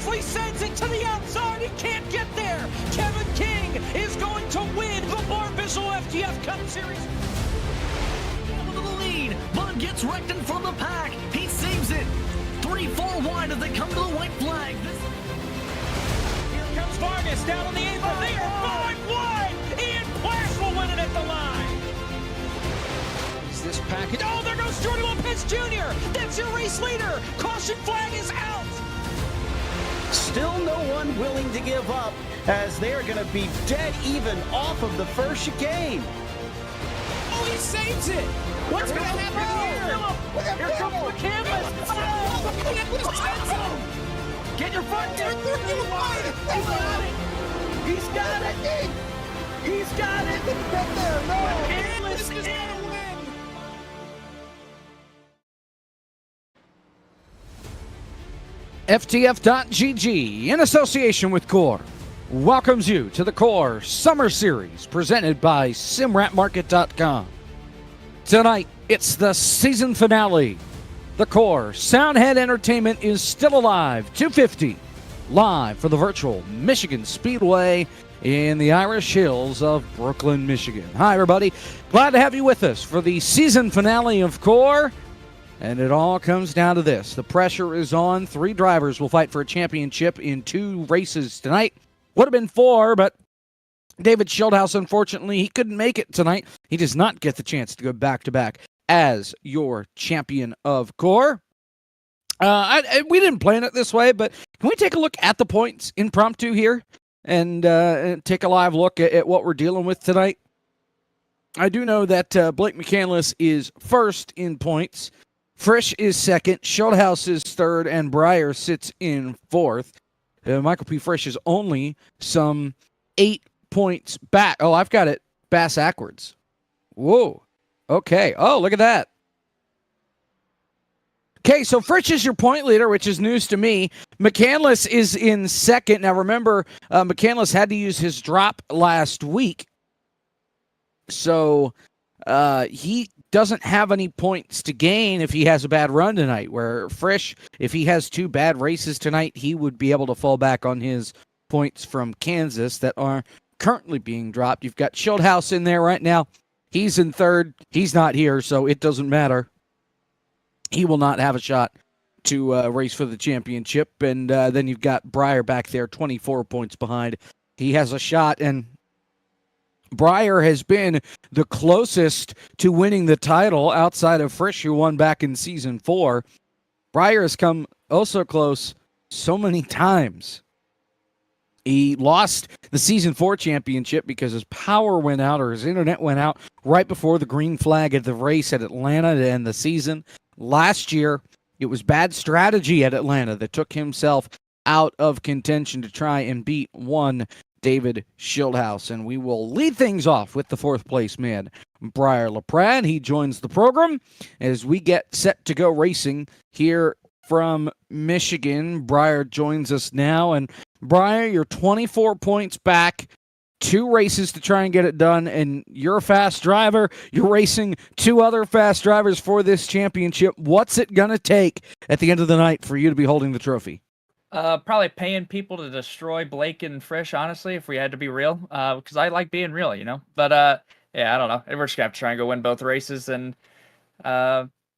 Moxley sends it to the outside. He can't get there. Kevin King is going to win the Barbizzel FTF Cup Series. Into the lead. Bud gets wrecked in front of the pack. He saves it. 3-4 wide as they come to the white flag. Here comes Vargas down on the apron. They are 5 wide. Ian Plash will win it at the line. Is this package? Oh, there goes Jordan Lopez Jr. That's your race leader. Caution flag is out. Still no one willing to give up as they're going to be dead even off of the first chicane. Oh, he saves it. What's going to happen here? Here comes McCandless. Get your front gear. He's got it. He's got it. Get there. No. McCandless is going to win. FTF.GG, in association with Core, welcomes you to the Core Summer Series presented by SimRatMarket.com. Tonight, it's the season finale. The Core Soundhead Entertainment is still alive, 250, live for the virtual Michigan Speedway in the Irish Hills of Brooklyn, Michigan. Hi, everybody. Glad to have you with us for the season finale of Core. And it all comes down to this. The pressure is on. 3 drivers will fight for a championship in 2 races tonight. Would have been 4, but David Schildhouse, unfortunately, he couldn't make it tonight. He does not get the chance to go back-to-back as your champion of Core. We didn't plan it this way, but can we take a look at the points impromptu here and take a live look at what we're dealing with tonight? I do know that Blake McCandless is first in points. Frisch is second, Schildhouse is third, and Breyer sits in fourth. Michael P. Frisch is only some 8 points back. Oh, I've got it backwards. Whoa. Okay. Oh, look at that. Okay, so Frisch is your point leader, which is news to me. McCandless is in second. Now, remember, McCandless had to use his drop last week. So he doesn't have any points to gain if he has a bad run tonight, where Frisch, if he has 2 bad races tonight, he would be able to fall back on his points from Kansas that are currently being dropped. You've got Schildhouse in there right now. He's in third. He's not here, so it doesn't matter. He will not have a shot to race for the championship. And then you've got Breyer back there, 24 points behind. He has a shot, and Breyer has been the closest to winning the title outside of Frisch, who won back in Season 4. Breyer has come oh so close so many times. He lost the Season 4 championship because his power went out, or his internet went out, right before the green flag at the race at Atlanta to end the season. Last year, it was bad strategy at Atlanta that took himself out of contention to try and beat one David Schildhouse. And we will lead things off with the 4th place man, Breyer LaPrade. He joins the program as we get set to go racing here from Michigan. Breyer joins us now. And Breyer, you're 24 points back, 2 races to try and get it done, and you're a fast driver. You're racing 2 other fast drivers for this championship. What's it going to take at the end of the night for you to be holding the trophy? Probably paying people to destroy Blake and Frisch, honestly, if we had to be real, because I like being real, you know. But, yeah, I don't know. We're just going to have to try and go win both races and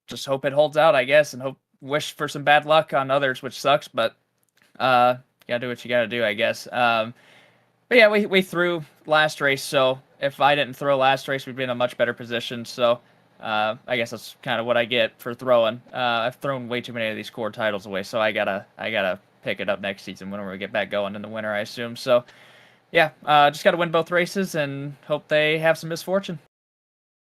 just hope it holds out, I guess, and wish for some bad luck on others, which sucks, but you got to do what you got to do, I guess. But, yeah, we threw last race, so if I didn't throw last race, we'd be in a much better position, so I guess that's kind of what I get for throwing. I've thrown way too many of these core titles away, so I gotta pick it up next season whenever we get back going in the winter, I assume. So, yeah, just got to win both races and hope they have some misfortune.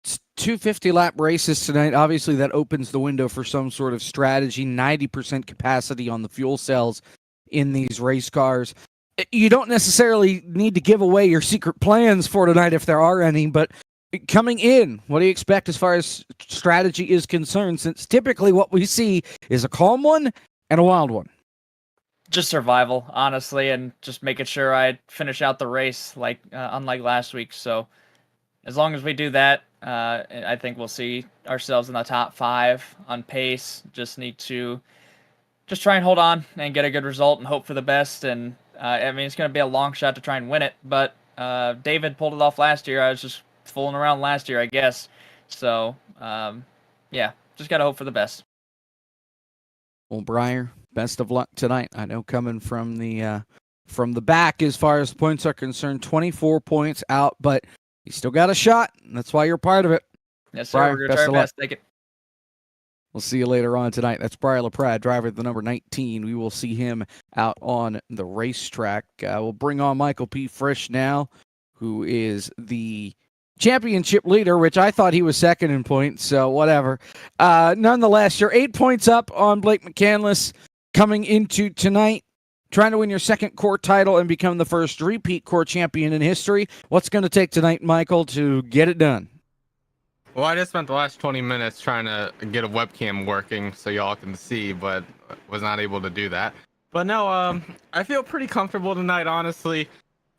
It's 250-lap races tonight. Obviously, that opens the window for some sort of strategy. 90% capacity on the fuel cells in these race cars. You don't necessarily need to give away your secret plans for tonight if there are any, but coming in, what do you expect as far as strategy is concerned, since typically what we see is a calm one and a wild one? Just survival, honestly, and just making sure I finish out the race, like unlike last week. So as long as we do that, I think we'll see ourselves in the top 5 on pace. Just need to just try and hold on and get a good result and hope for the best. And I mean, it's going to be a long shot to try and win it, but David pulled it off last year. I was just fooling around last year, I guess. So, yeah, just got to hope for the best. Well, Breyer, best of luck tonight. I know coming from the back as far as the points are concerned, 24 points out, but you still got a shot, and that's why you're part of it. Yes, sir. Breyer, We're going to try best our of luck. best. Take it. We'll see you later on tonight. That's Breyer LaPrade, driver of the number 19. We will see him out on the racetrack. We'll bring on Michael P. Frisch now, who is the championship leader, which I thought he was second in points, so whatever. Nonetheless, you're 8 points up on Blake McCandless coming into tonight, trying to win your second core title and become the first repeat core champion in history. What's going to take tonight, Michael, to get it done? Well, I just spent the last 20 minutes trying to get a webcam working so y'all can see, but was not able to do that. But no, I feel pretty comfortable tonight, honestly.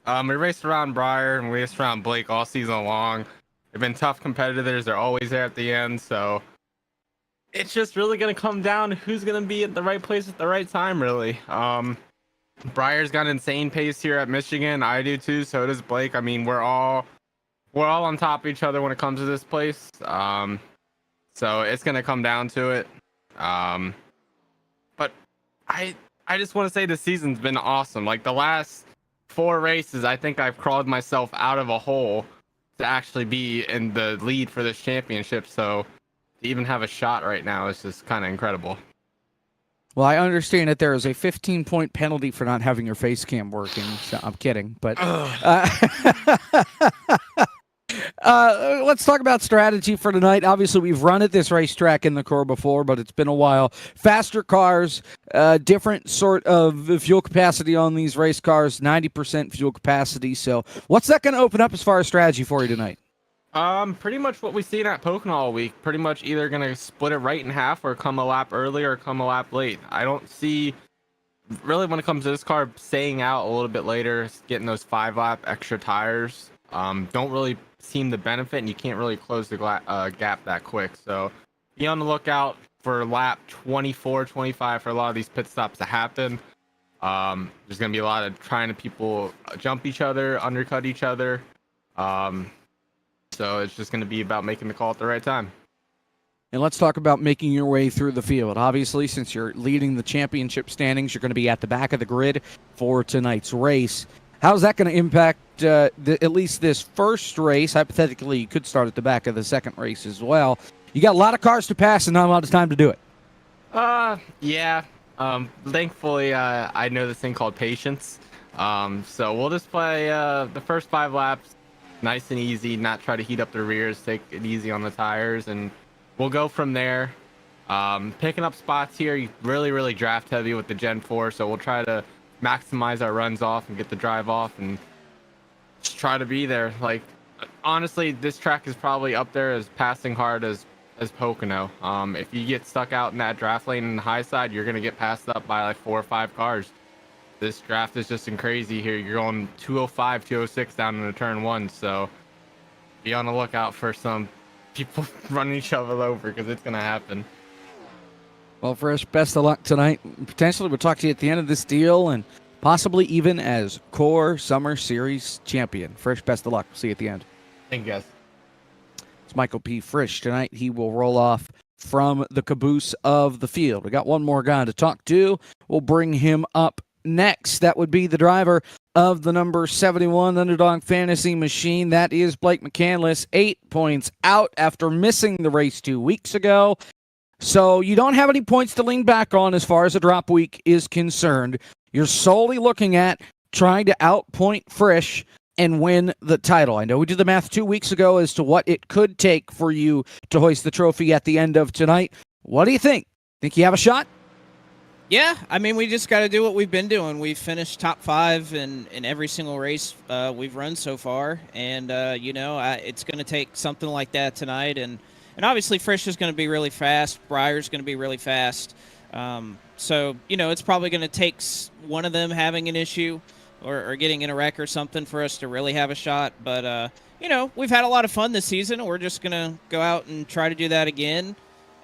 We raced around Breyer and we raced around Blake all season long. They've been tough competitors. They're always there at the end, so it's just really going to come down to who's going to be at the right place at the right time, really. Breyer's got an insane pace here at Michigan. I do too, so does Blake. I mean, we're all on top of each other when it comes to this place. So it's gonna come down to it. But I just want to say the season's been awesome. Like the last 4 races, I think I've crawled myself out of a hole to actually be in the lead for this championship. So to even have a shot right now is just kind of incredible. Well, I understand that there is a 15-point penalty for not having your face cam working. So I'm kidding, but let's talk about strategy for tonight. Obviously, we've run at this racetrack in the core before, but it's been a while. Faster cars, different sort of fuel capacity on these race cars, 90% fuel capacity. So what's that going to open up as far as strategy for you tonight? Pretty much what we've seen at Pocono all week. Pretty much either gonna split it right in half or come a lap early or come a lap late. I don't see really when it comes to this car staying out a little bit later, getting those 5-lap extra tires. Don't really seem to benefit, and you can't really close the gap that quick. So be on the lookout for lap 24, 25 for a lot of these pit stops to happen. There's gonna be a lot of trying to people jump each other, undercut each other. So it's just going to be about making the call at the right time. And let's talk about making your way through the field. Obviously, since you're leading the championship standings, you're going to be at the back of the grid for tonight's race. How's that going to impact at least this first race? Hypothetically, you could start at the back of the second race as well. You got a lot of cars to pass and not a lot of time to do it. Yeah. Thankfully, I know this thing called patience. So we'll just play the first 5 laps. Nice and easy, not try to heat up the rears, take it easy on the tires, and we'll go from there. Picking up spots here, really draft heavy with the Gen 4, so we'll try to maximize our runs off and get the drive off and just try to be there. Like, honestly, this track is probably up there as passing hard as Pocono. If you get stuck out in that draft lane in the high side, you're going to get passed up by like 4 or 5 cars. This draft is just crazy here. You're going 205, 206 down into turn 1, so be on the lookout for some people running each other over because it's going to happen. Well, Frisch, best of luck tonight. Potentially, we'll talk to you at the end of this deal and possibly even as Core Summer Series champion. Frisch, best of luck. See you at the end. Thank you, guys. It's Michael P. Frisch. Tonight, he will roll off from the caboose of the field. We got one more guy to talk to. We'll bring him up next. That would be the driver of the number 71 Underdog Fantasy Machine. That is Blake McCandless, 8 points out after missing the race 2 weeks ago. So you don't have any points to lean back on as far as a drop week is concerned. You're solely looking at trying to outpoint Frisch and win the title. I know we did the math 2 weeks ago as to what it could take for you to hoist the trophy at the end of tonight. What do you think? Think you have a shot? Yeah, I mean, we just got to do what we've been doing. We've finished top 5 in every single race we've run so far, and it's going to take something like that tonight. And obviously, Frisch is going to be really fast. Breyer's going to be really fast. So it's probably going to take one of them having an issue or getting in a wreck or something for us to really have a shot. But we've had a lot of fun this season, and we're just going to go out and try to do that again.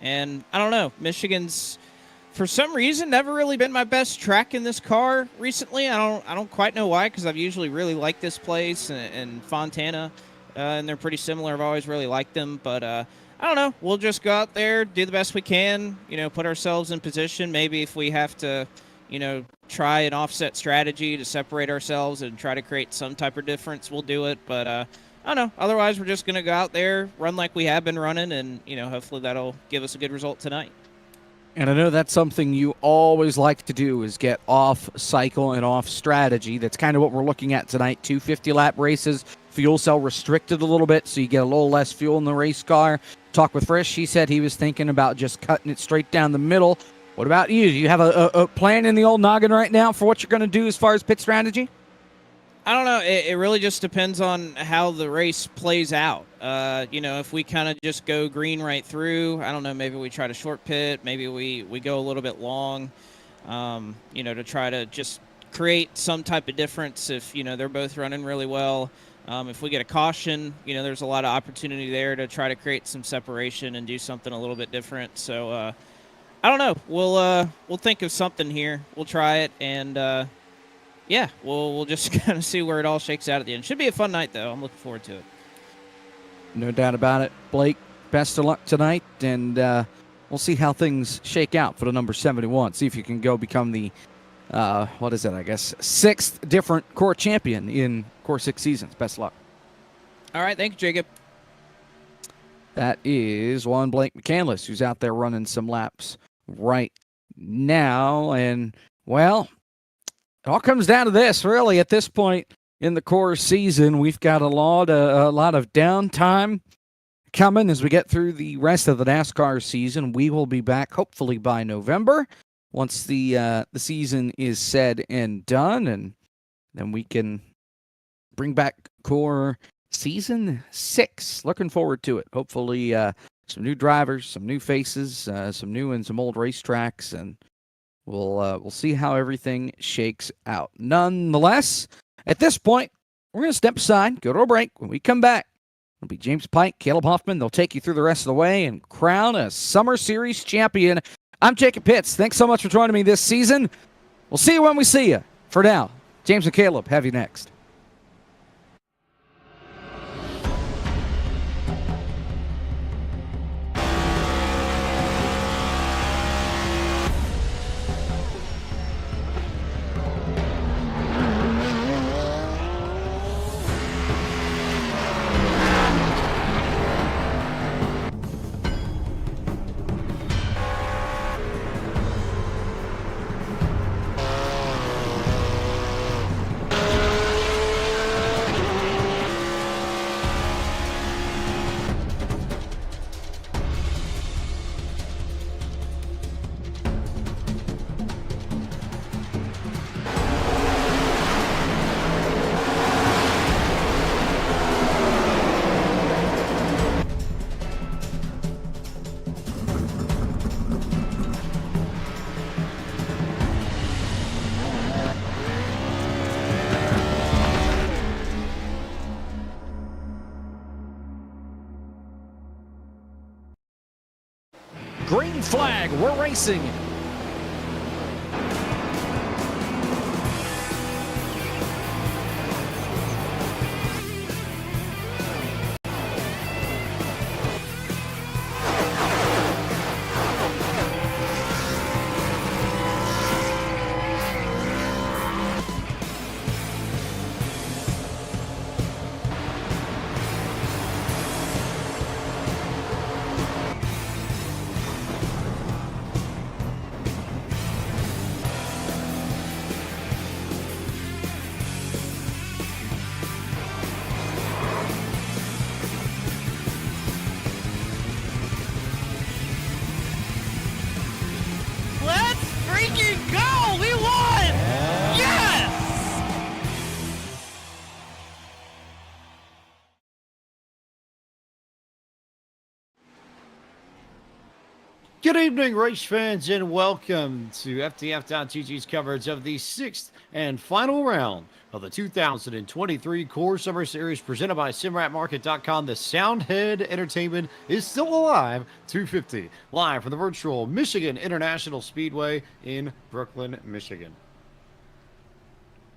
And I don't know, Michigan's for some reason, never really been my best track in this car recently. I don't quite know why, because I've usually really liked this place and Fontana, and they're pretty similar. I've always really liked them, but I don't know. We'll just go out there, do the best we can, put ourselves in position. Maybe if we have to, try an offset strategy to separate ourselves and try to create some type of difference, we'll do it. But I don't know. Otherwise, we're just going to go out there, run like we have been running, and, hopefully that'll give us a good result tonight. And I know that's something you always like to do, is get off cycle and off strategy. That's kind of what we're looking at tonight. 2 50-lap races, fuel cell restricted a little bit, so you get a little less fuel in the race car. Talk with Frisch. He said he was thinking about just cutting it straight down the middle. What about you? Do you have a plan in the old noggin right now for what you're going to do as far as pit strategy? I don't know. It really just depends on how the race plays out. If we kind of just go green right through, I don't know, maybe we try to short pit, maybe we go a little bit long, to try to just create some type of difference if, they're both running really well. If we get a caution, there's a lot of opportunity there to try to create some separation and do something a little bit different. So, I don't know. We'll think of something here. We'll try it, and yeah, we'll just kind of see where it all shakes out at the end. Should be a fun night, though. I'm looking forward to it. No doubt about it. Blake, best of luck tonight, and we'll see how things shake out for the number 71. See if you can go become the, 6th different core champion in core 6 seasons. Best of luck. All right, thank you, Jacob. That is one Blake McCandless, who's out there running some laps right now. And, well, it all comes down to this, really. At this point in the core season, we've got a lot of downtime coming as we get through the rest of the NASCAR season. We will be back hopefully by November once the season is said and done, and then we can bring back core season 6. Looking forward to it. Hopefully some new drivers, some new faces, some new and some old racetracks, and we'll see how everything shakes out. Nonetheless, at this point, we're going to step aside, go to a break. When we come back, it'll be James Pike, Caleb Hoffman. They'll take you through the rest of the way and crown a Summer Series champion. I'm Jacob Pitts. Thanks so much for joining me this season. We'll see you when we see you. For now, James and Caleb have you next. Green flag, we're racing. Good evening, race fans, and welcome to FTF.GG's coverage of the 6th and final round of the 2023 Core Summer Series presented by SimRatMarket.com. The Soundhead Entertainment is still alive, 250, live from the virtual Michigan International Speedway in Brooklyn, Michigan.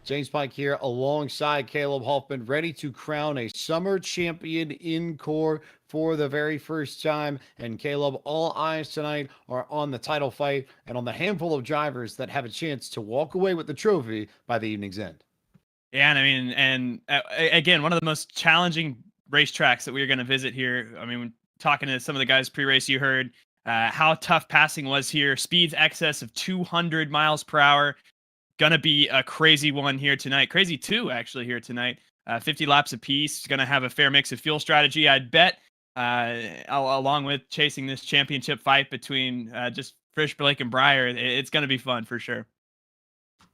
James Pike here alongside Caleb Hoffman, ready to crown a summer champion in Core for the very first time. And Caleb, all eyes tonight are on the title fight and on the handful of drivers that have a chance to walk away with the trophy by the evening's end. Yeah, and I mean, again, one of the most challenging racetracks that we are going to visit here. I mean, talking to some of the guys pre-race, you heard how tough passing was here. Speeds excess of 200 miles per hour. Gonna be a crazy one here tonight. Crazy two, actually, here tonight. 50 laps apiece. Gonna have a fair mix of fuel strategy. I'd bet, along with chasing this championship fight between just Frisch, Blake, and Breyer, it's gonna be fun for sure.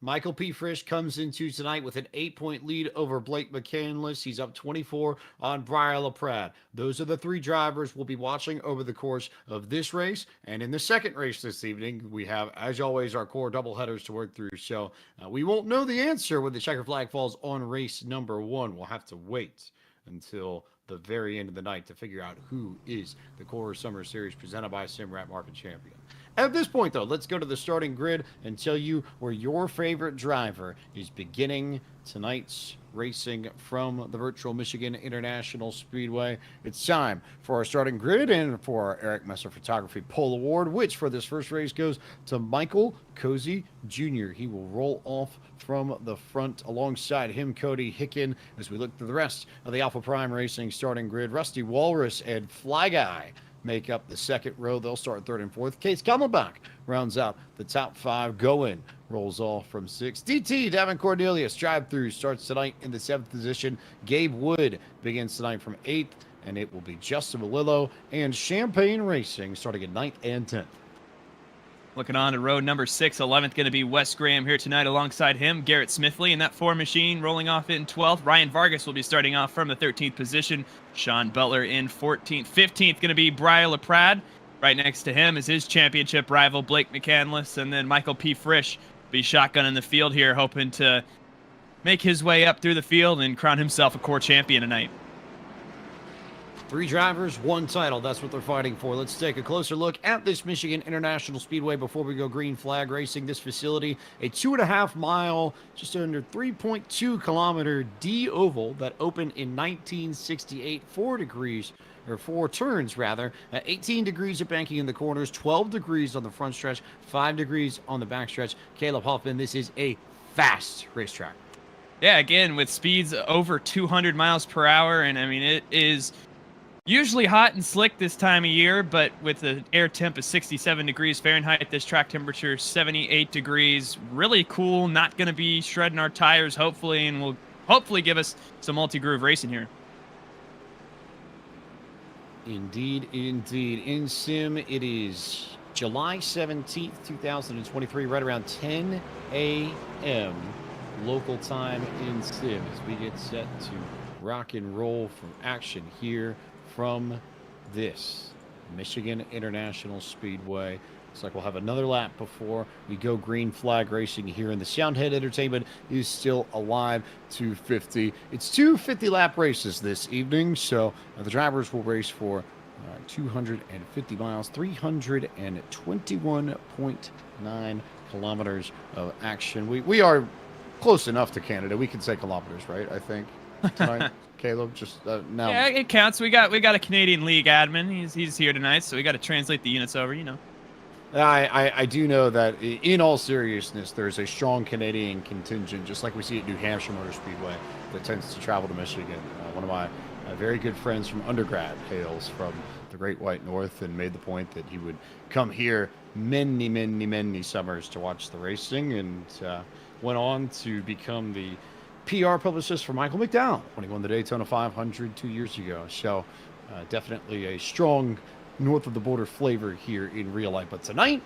Michael P. Frisch comes into tonight with an 8-point lead over Blake McCandless. He's up 24 on Breyer LaPrade. Those are the three drivers we'll be watching over the course of this race. And in the second race this evening, we have, as always, our core doubleheaders to work through. So we won't know the answer when the checker flag falls on race number 1. We'll have to wait until the very end of the night to figure out who is the Core Summer Series presented by SimRat Market Champion. At this point, though, let's go to the starting grid and tell you where your favorite driver is beginning tonight's racing from the virtual Michigan International Speedway. It's time for our starting grid and for our Eric Messer Photography Pole Award, which for this first race goes to Michael Cozy Jr. He will roll off from the front alongside him, Cody Hicken, as we look through the rest of the Alpha Prime Racing starting grid. Rusty Walrus and Fly Guy make up the second row. They'll start third and fourth. Case Camelback rounds out the top 5. Goin rolls off from 6. DT Davin Cornelius drive-through starts tonight in the 7th position. Gabe Wood begins tonight from 8th, and it will be Justin Malillo and Champagne Racing starting at 9th and 10th. Looking on to row number 6, 11th going to be Wes Graham here tonight. Alongside him, Garrett Smithley in that 4 machine rolling off in 12th. Ryan Vargas will be starting off from the 13th position. Sean Butler in 14th. 15th going to be Breyer LaPrade. Right next to him is his championship rival, Blake McCandless. And then Michael P. Frisch will be shotgun in the field here, hoping to make his way up through the field and crown himself a core champion tonight. 3 drivers, 1 title. That's what they're fighting for. Let's take a closer look at this Michigan International Speedway before we go green flag racing. This facility, a 2.5 mile, just under 3.2 kilometer D oval that opened in 1968, 4 turns rather, 18 degrees of banking in the corners, 12 degrees on the front stretch, 5 degrees on the back stretch. Caleb Hoffman, this is a fast racetrack. Yeah, again, with speeds over 200 miles per hour, and I mean, it is usually hot and slick this time of year, but with the air temp of 67 degrees Fahrenheit, this track temperature 78 degrees. Really cool. Not going to be shredding our tires, hopefully, and will hopefully give us some multi-groove racing here. Indeed, indeed. In Sim, it is July 17th, 2023, right around 10 a.m. local time in Sim as we get set to rock and roll from action here from this Michigan International Speedway. Looks like we'll have another lap before we go green flag racing here, and the Soundhead Entertainment is still alive. 250. It's 2 50-lap races this evening, so the drivers will race for 250 miles, 321.9 kilometers of action. We are close enough to Canada. We can say kilometers, right? I think tonight. Caleb, just now. Yeah, it counts. We got a Canadian League admin. He's here tonight, so we got to translate the units over. You know. I do know that in all seriousness, there's a strong Canadian contingent, just like we see at New Hampshire Motor Speedway, that tends to travel to Michigan. One of my very good friends from undergrad hails from the Great White North and made the point that he would come here many summers to watch the racing, and went on to become the PR publicist for Michael McDowell when he won the Daytona 500 2 years ago. So definitely a strong north of the border flavor here in real life. But tonight,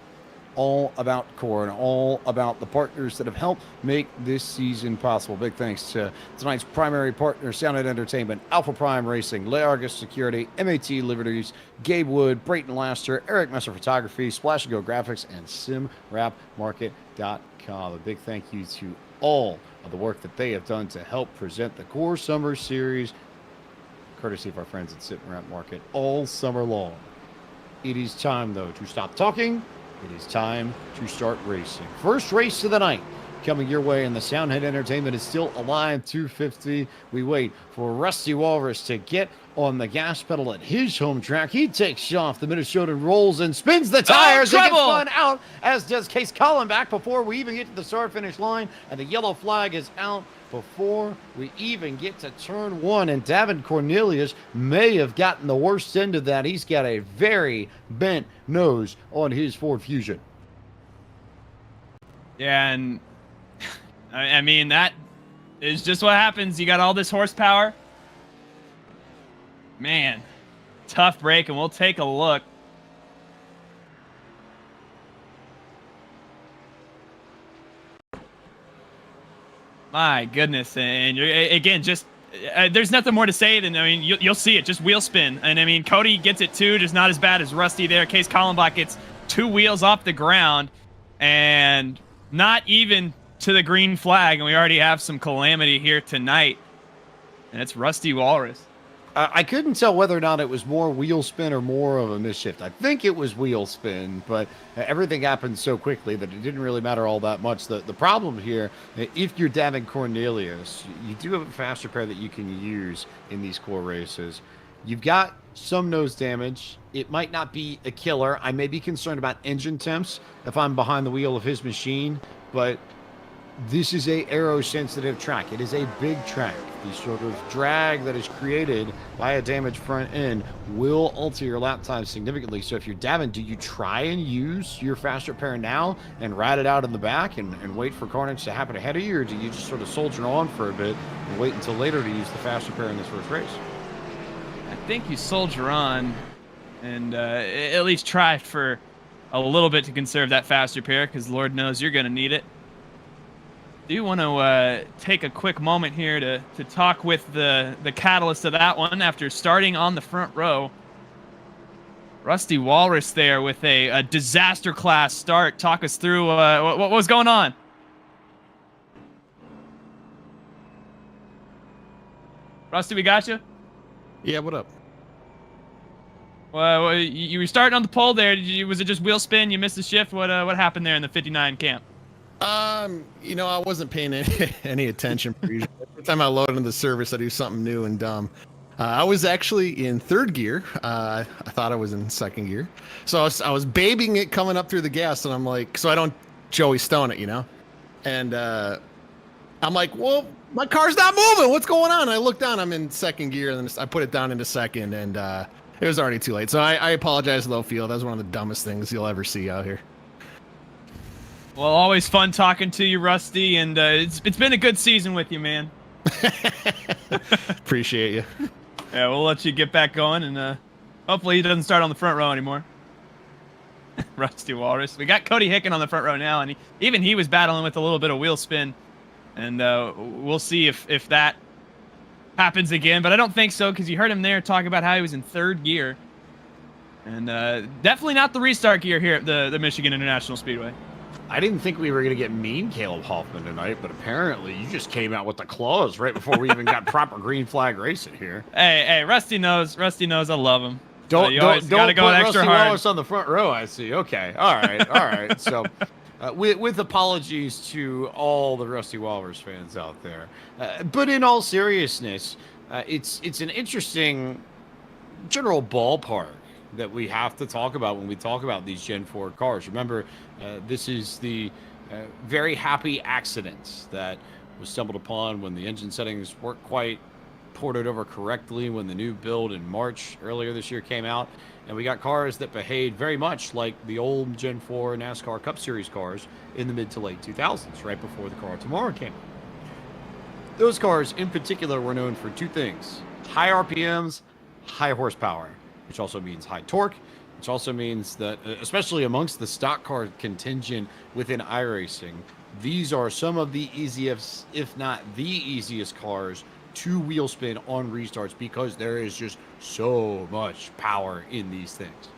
all about Core and all about the partners that have helped make this season possible. Big thanks to tonight's primary partner, Soundhead Entertainment, Alpha Prime Racing, Leargus Security, MAT Liberties, Gabe Wood, Brayton Laster, Eric Messer Photography, Splash and Go Graphics, and SimWrapMarket.com. A big thank you to all of the work that they have done to help present the Core Summer Series, courtesy of our friends at Sit and Wrap Market, all summer long. It is time, though, to stop talking. It is time to start racing. First race of the night coming your way, and the Soundhead Entertainment is still alive. 250. We wait for Rusty Walrus to get on the gas pedal at his home track. He takes off. The Minnesotan rolls and spins the tires. It gets spun out, as does Case Collenbach before we even get to the start-finish line, and the yellow flag is out before we even get to turn one. And Davin Cornelius may have gotten the worst end of that. He's got a very bent nose on his Ford Fusion. Yeah, and I mean, that is just what happens. You got all this horsepower. Man, tough break, and we'll take a look. My goodness, and you're, again, just there's nothing more to say than, I mean, you'll see it, just wheel spin. And I mean, Cody gets it too, just not as bad as Rusty there. Case Collenbach gets 2 wheels off the ground and not even to the green flag, and we already have some calamity here tonight, and it's Rusty Walrus. I couldn't tell whether or not it was more wheel spin or more of a misshift. I think it was wheel spin, but everything happened so quickly that it didn't really matter all that much. The problem here, if you're Davin Cornelius, you do have a faster pair that you can use in these Core races. You've got some nose damage. It might not be a killer. I may be concerned about engine temps if I'm behind the wheel of his machine, but this is a aero-sensitive track. It is a big track. The sort of drag that is created by a damaged front end will alter your lap time significantly. So if you're Davin, do you try and use your faster pair now and ride it out in the back and wait for carnage to happen ahead of you? Or do you just sort of soldier on for a bit and wait until later to use the faster pair in this first race? I think you soldier on and at least try for a little bit to conserve that faster pair, because Lord knows you're going to need it. I do want to take a quick moment here to talk with the catalyst of that one after starting on the front row. Rusty Walrus there with a disaster class start. Talk us through what was going on. Rusty, we got you? Yeah, what up? Well, you were starting on the pole there. Was it just wheel spin? You missed the shift? What happened there in the 59 camp? You know, I wasn't paying any attention. Every time I load into the service, I do something new and dumb. I was actually in 3rd gear. I thought I was in 2nd gear. So I was babying it coming up through the gas, and I'm like, so I don't Joey Stone it, you know? And I'm like, well, my car's not moving. What's going on? And I look down, I'm in 2nd gear, and then I put it down into 2nd, and it was already too late. So I apologize, low field. That was one of the dumbest things you'll ever see out here. Well, always fun talking to you, Rusty, and it's been a good season with you, man. Appreciate you. Yeah, we'll let you get back going, and hopefully he doesn't start on the front row anymore. Rusty Walrus. We got Cody Hicken on the front row now, and even he was battling with a little bit of wheel spin, and we'll see if that happens again, but I don't think so, because you heard him there talk about how he was in 3rd gear, and definitely not the restart gear here at the Michigan International Speedway. I didn't think we were going to get mean Caleb Hoffman tonight, but apparently you just came out with the claws right before we even got proper green flag racing here. Hey, Rusty knows I love him. Don't gotta go put extra Rusty hard. Wallace on the front row, I see. Okay, all right. So with apologies to all the Rusty Walrus fans out there. But in all seriousness, it's an interesting general ballpark that we have to talk about when we talk about these Gen 4 cars. Remember, this is the very happy accident that was stumbled upon when the engine settings weren't quite ported over correctly when the new build in March earlier this year came out. And we got cars that behaved very much like the old Gen 4 NASCAR Cup Series cars in the mid to late 2000s, right before the Car of Tomorrow came out. Those cars in particular were known for 2 things: high RPMs, high horsepower, which also means high torque, which also means that, especially amongst the stock car contingent within iRacing, these are some of the easiest, if not the easiest cars to wheel spin on restarts because there is just so much power in these things.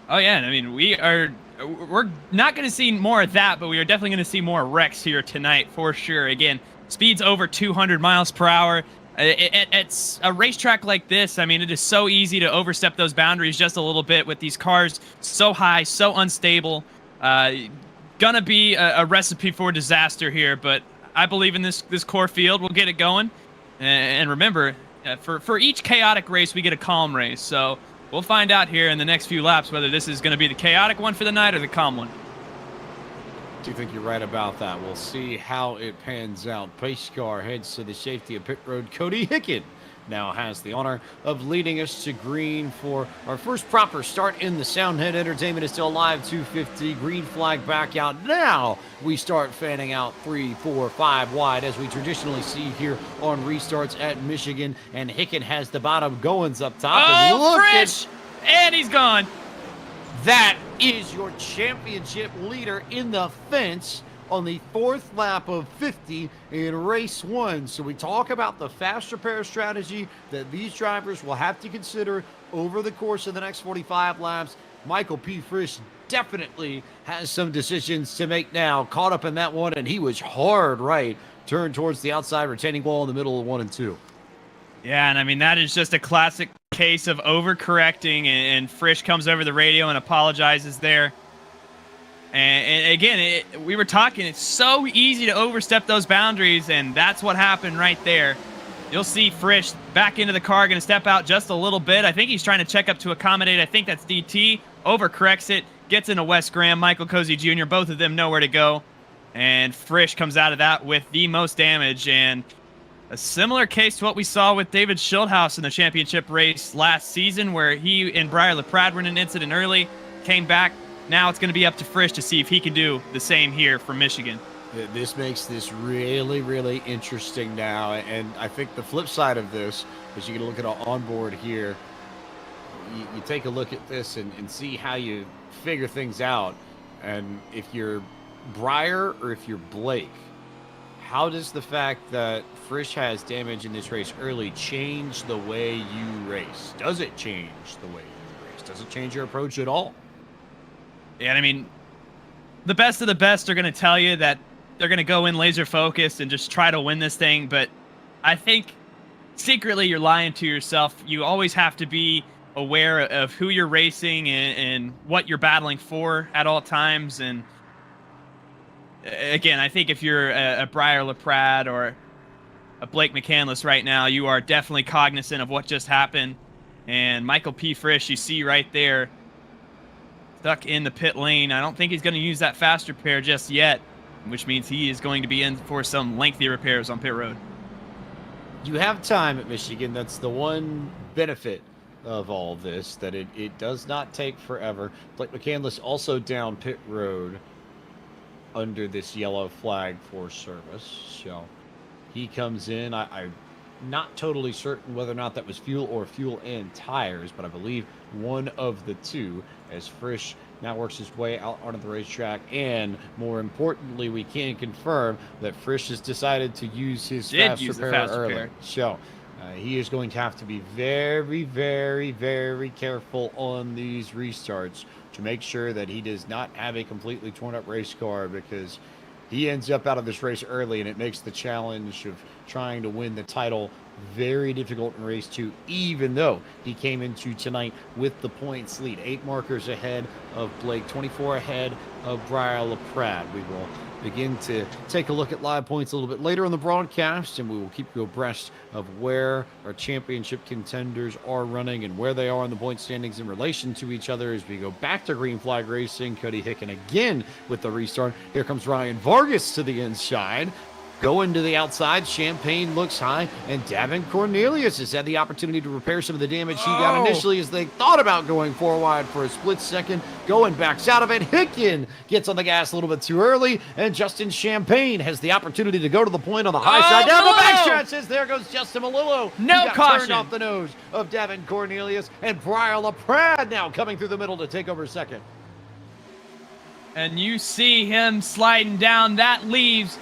Oh yeah, and I mean we're not going to see more of that, but we are definitely going to see more wrecks here tonight for sure. Again, speeds over 200 miles per hour. It's a racetrack like this. I mean, it is so easy to overstep those boundaries just a little bit with these cars so high, so unstable. Gonna be a recipe for disaster here, but I believe in this core field. We'll get it going. And remember, for each chaotic race, we get a calm race. So we'll find out here in the next few laps whether this is going to be the chaotic one for the night or the calm one. Do you think you're right about that? We'll see how it pans out. Pace car heads to the safety of pit road. Cody Hicken now has the honor of leading us to green for our first proper start in the Soundhead Entertainment is still alive. 250, green flag back out. Now we start fanning out 3, 4, 5 wide as we traditionally see here on restarts at Michigan. And Hicken has the bottom goings up top. And look Frisch! And he's gone. That is your championship leader in the fence on the 4th lap of 50 in race 1. So we talk about the fast repair strategy that these drivers will have to consider over the course of the next 45 laps. Michael P. Frisch definitely has some decisions to make now. Caught up in that one, and he was hard right. Turned towards the outside retaining wall in the middle of 1 and 2. Yeah, and I mean, that is just a classic case of overcorrecting, and Frisch comes over the radio and apologizes there. And again, we were talking, it's so easy to overstep those boundaries, and that's what happened right there. You'll see Frisch back into the car, going to step out just a little bit. I think he's trying to check up to accommodate. I think that's DT. Overcorrects it, gets into Wes Graham, Michael Cozy Jr. Both of them know where to go. And Frisch comes out of that with the most damage. And a similar case to what we saw with David Schildhaus in the championship race last season, where he and Briar LaPrade were in an incident early, came back. Now it's going to be up to Frisch to see if he can do the same here for Michigan. This makes this really, really interesting now. And I think the flip side of this is you can look at an onboard here. You take a look at this and see how you figure things out. And if you're Briar or if you're Blake, how does the fact that Frisch has damage in this race early change the way you race? Does it change the way you race? Does it change your approach at all? Yeah, I mean, the best of the best are going to tell you that they're going to go in laser focused and just try to win this thing. But I think secretly you're lying to yourself. You always have to be aware of who you're racing and what you're battling for at all times. And again, I think if you're a Briar LaPrade or a Blake McCandless right now, you are definitely cognizant of what just happened. And Michael P. Frisch, you see right there, stuck in the pit lane. I don't think he's going to use that fast repair just yet, which means he is going to be in for some lengthy repairs on pit road. You have time at Michigan. That's the one benefit of all this, that it does not take forever. Blake McCandless also down pit road under this yellow flag for service. So he comes in. I'm not totally certain whether or not that was fuel or fuel and tires, but I believe one of the two, as Frisch now works his way out onto the racetrack. And more importantly, we can confirm that Frisch has decided to use his fast repair early. So he is going to have to be very, very, very careful on these restarts to make sure that he does not have a completely torn up race car, because he ends up out of this race early, and it makes the challenge of trying to win the title very difficult in race 2, even though he came into tonight with the points lead. 8 markers ahead of Blake, 24 ahead of Briar LaPrade. We will begin to take a look at live points a little bit later on the broadcast, and we will keep you abreast of where our championship contenders are running and where they are in the point standings in relation to each other as we go back to green flag racing. Cody Hicken again with the restart. Here comes Ryan Vargas to the inside. Going to the outside, Champagne looks high, and Davin Cornelius has had the opportunity to repair some of the damage he got initially as they thought about going 4 wide for a split second. Going backs out of it. Hicken gets on the gas a little bit too early, and Justin Champagne has the opportunity to go to the point on the high side. Down the backstretch says there goes Justin Malillo. No caution. Turned off the nose of Davin Cornelius, and Briar LaPrade now coming through the middle to take over second. And you see him sliding down. That leaves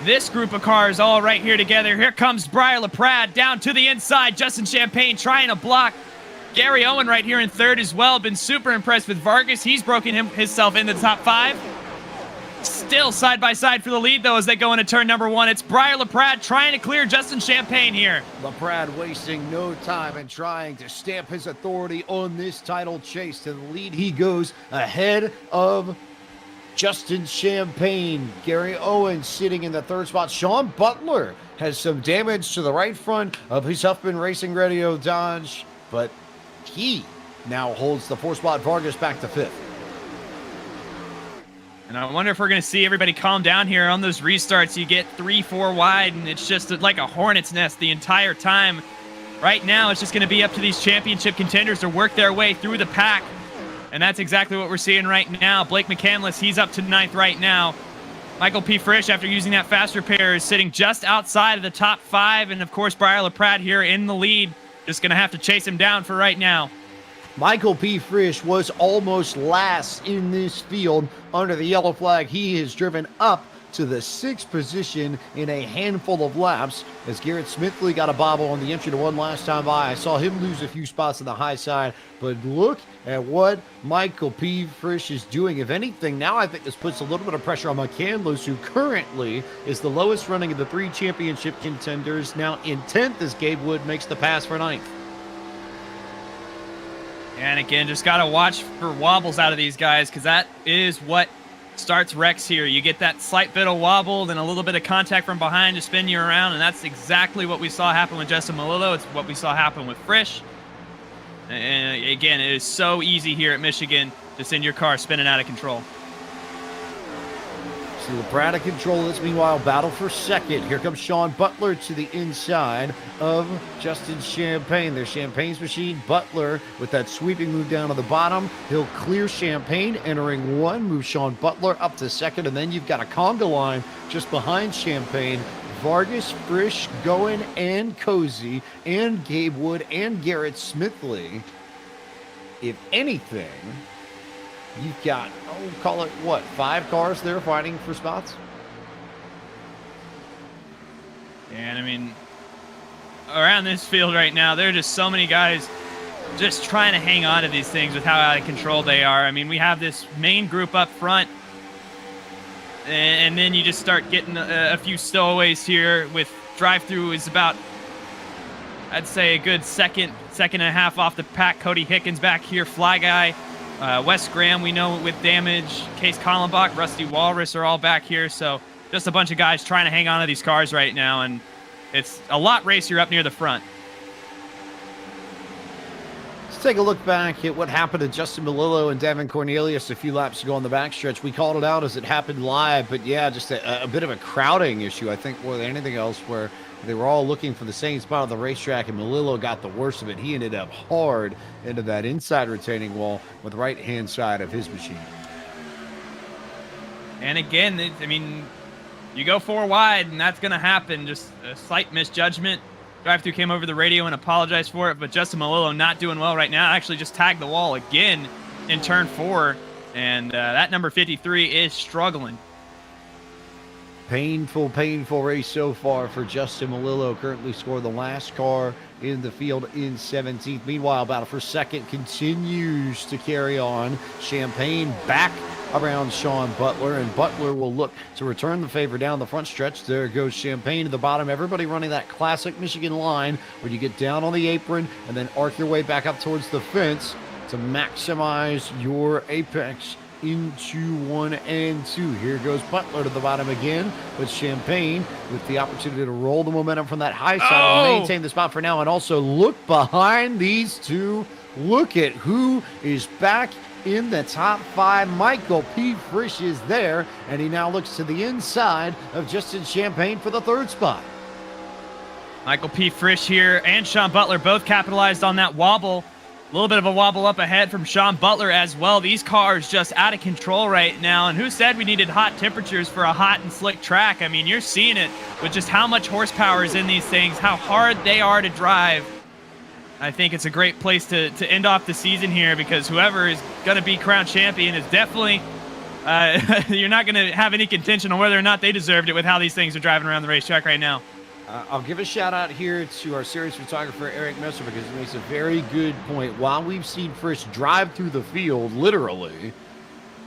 this group of cars all right here together. Here comes Briar LaPrade down to the inside. Justin Champagne trying to block. Gary Owen right here in third as well. Been super impressed with Vargas. He's broken himself in the top 5. Still side by side for the lead, though, as they go into turn number 1. It's Briar LaPrade trying to clear Justin Champagne here. LaPrade wasting no time and trying to stamp his authority on this title chase. To the lead he goes ahead of Justin Champagne. Gary Owens sitting in the third spot. Sean Butler has some damage to the right front of his Huffman Racing Radio Dodge, but he now holds the 4-spot. Vargas back to 5th. And I wonder if we're going to see everybody calm down here on those restarts. You get 3-4 wide, and it's just like a hornet's nest the entire time. Right now, it's just going to be up to these championship contenders to work their way through the pack. And that's exactly what we're seeing right now. Blake McCandless, he's up to 9th right now. Michael P. Frisch, after using that fast repair, is sitting just outside of the top 5. And, of course, Briar LaPrade here in the lead. Just going to have to chase him down for right now. Michael P. Frisch was almost last in this field under the yellow flag. He has driven up to the 6th position in a handful of laps as Garrett Smithley got a bobble on the entry to 1 last time by. I saw him lose a few spots on the high side, but look at what Michael P. Frisch is doing. If anything, now I think this puts a little bit of pressure on McCandless, who currently is the lowest running of the 3 championship contenders. Now in 10th as Gabe Wood makes the pass for 9th. And again, just got to watch for wobbles out of these guys, because that is what starts wrecks here. You get that slight bit of wobble, then a little bit of contact from behind to spin you around, and that's exactly what we saw happen with Justin Malillo. It's what we saw happen with Frisch. And again, it is so easy here at Michigan to send your car spinning out of control. See LaPrade control this. Meanwhile, battle for second. Here comes Sean Butler to the inside of Justin Champagne. There's Champagne's machine. Butler with that sweeping move down to the bottom. He'll clear Champagne, entering 1, move Sean Butler up to 2nd, and then you've got a conga line just behind Champagne. Vargas, Frisch, Goen, and Cozy, and Gabe Wood, and Garrett Smithley. If anything, you've got, call it what, 5 cars there fighting for spots? And I mean, around this field right now, there are just so many guys just trying to hang on to these things with how out of control they are. I mean, we have this main group up front, and then you just start getting a few stowaways here. With drive-through is about, I'd say, a good second and a half off the pack. Cody Hickens back here, Fly Guy. Wes Graham, we know, with damage. Case Kallenbach, Rusty Walrus are all back here. So just a bunch of guys trying to hang on to these cars right now. And it's a lot racier up near the front. Let's take a look back at what happened to Justin Malillo and Davin Cornelius a few laps ago on the backstretch. We called it out as it happened live. But, yeah, just a bit of a crowding issue, I think, more than anything else, where they were all looking for the same spot on the racetrack, and Malillo got the worst of it. He ended up hard into that inside retaining wall with the right-hand side of his machine. And again, I mean, you go 4 wide, and that's going to happen. Just a slight misjudgment. Drive-thru came over the radio and apologized for it, but Justin Malillo not doing well right now. Actually just tagged the wall again in turn 4, and that number 53 is struggling. Painful race so far for Justin Malillo. Currently scored the last car in the field in 17th. Meanwhile, battle for second continues to carry on. Champagne back around Sean Butler, and Butler will look to return the favor down the front stretch. There goes Champagne to the bottom. Everybody running that classic Michigan line where you get down on the apron and then arc your way back up towards the fence to maximize your apex into 1 and 2. Here goes Butler to the bottom again, but Champagne with the opportunity to roll the momentum from that high side and maintain the spot for now. And also look behind these two. Look at who is back in the top 5. Michael P. Frisch is there, and he now looks to the inside of Justin Champagne for the 3rd spot. Michael P. Frisch here and Sean Butler both capitalized on that wobble. A little bit of a wobble up ahead from Sean Butler as well. These cars just out of control right now. And who said we needed hot temperatures for a hot and slick track? I mean, you're seeing it with just how much horsepower is in these things, how hard they are to drive. I think it's a great place to end off the season here, because whoever is going to be crowned champion is definitely, you're not going to have any contention on whether or not they deserved it with how these things are driving around the racetrack right now. I'll give a shout out here to our series photographer, Eric Messer, because he makes a very good point. While we've seen Frisch drive through the field, literally,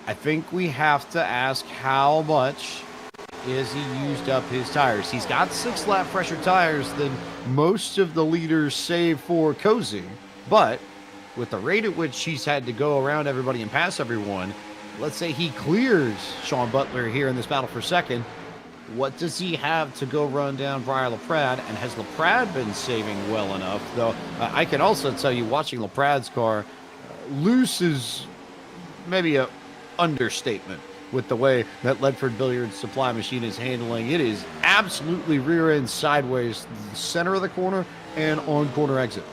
I think we have to ask how much is he used up his tires. He's got 6-lap fresher tires than most of the leaders, save for Cozy. But with the rate at which he's had to go around everybody and pass everyone, let's say he clears Sean Butler here in this battle for second. What does he have to go run down Briar LaPrade? And has LaPrade been saving well enough? Though I can also tell you, watching LaPrade's car, loose is maybe a understatement with the way that Ledford Billiards supply machine is handling. It is absolutely rear end sideways, center of the corner, and on corner exit.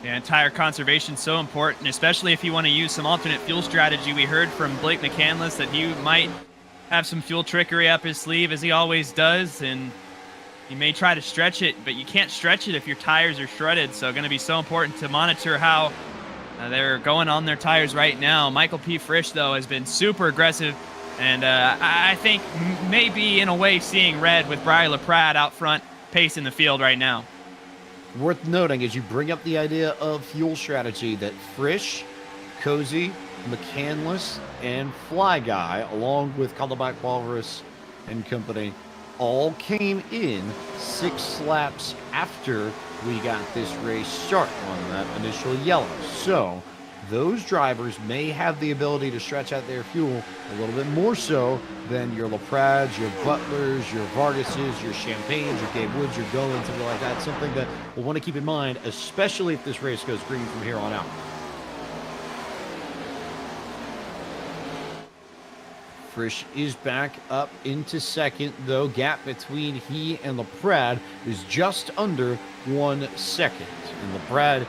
Yeah, and tire conservation is so important, especially if you want to use some alternate fuel strategy. We heard from Blake McCandless that he might have some fuel trickery up his sleeve, as he always does, and you may try to stretch it, but you can't stretch it if your tires are shredded. So going to be so important to monitor how they're going on their tires right now. Michael P. Frisch, though, has been super aggressive, and I think maybe in a way seeing red with Briar LaPrade out front pacing the field right now. Worth noting, as you bring up the idea of fuel strategy, that Frisch, Cozy, McCandless, and Fly Guy, along with Caldebach Walrus and company, all came in 6 laps after we got this race start on that initial yellow. So those drivers may have the ability to stretch out their fuel a little bit more so than your LaPrades, your Butlers, your Vargases, your Champagnes, your Gabe Woods, your Goins, something like that. Something that we'll want to keep in mind, especially if this race goes green from here on out. Frisch is back up into second, though. Gap between he and LaPrade is just under 1 second. And LaPrade,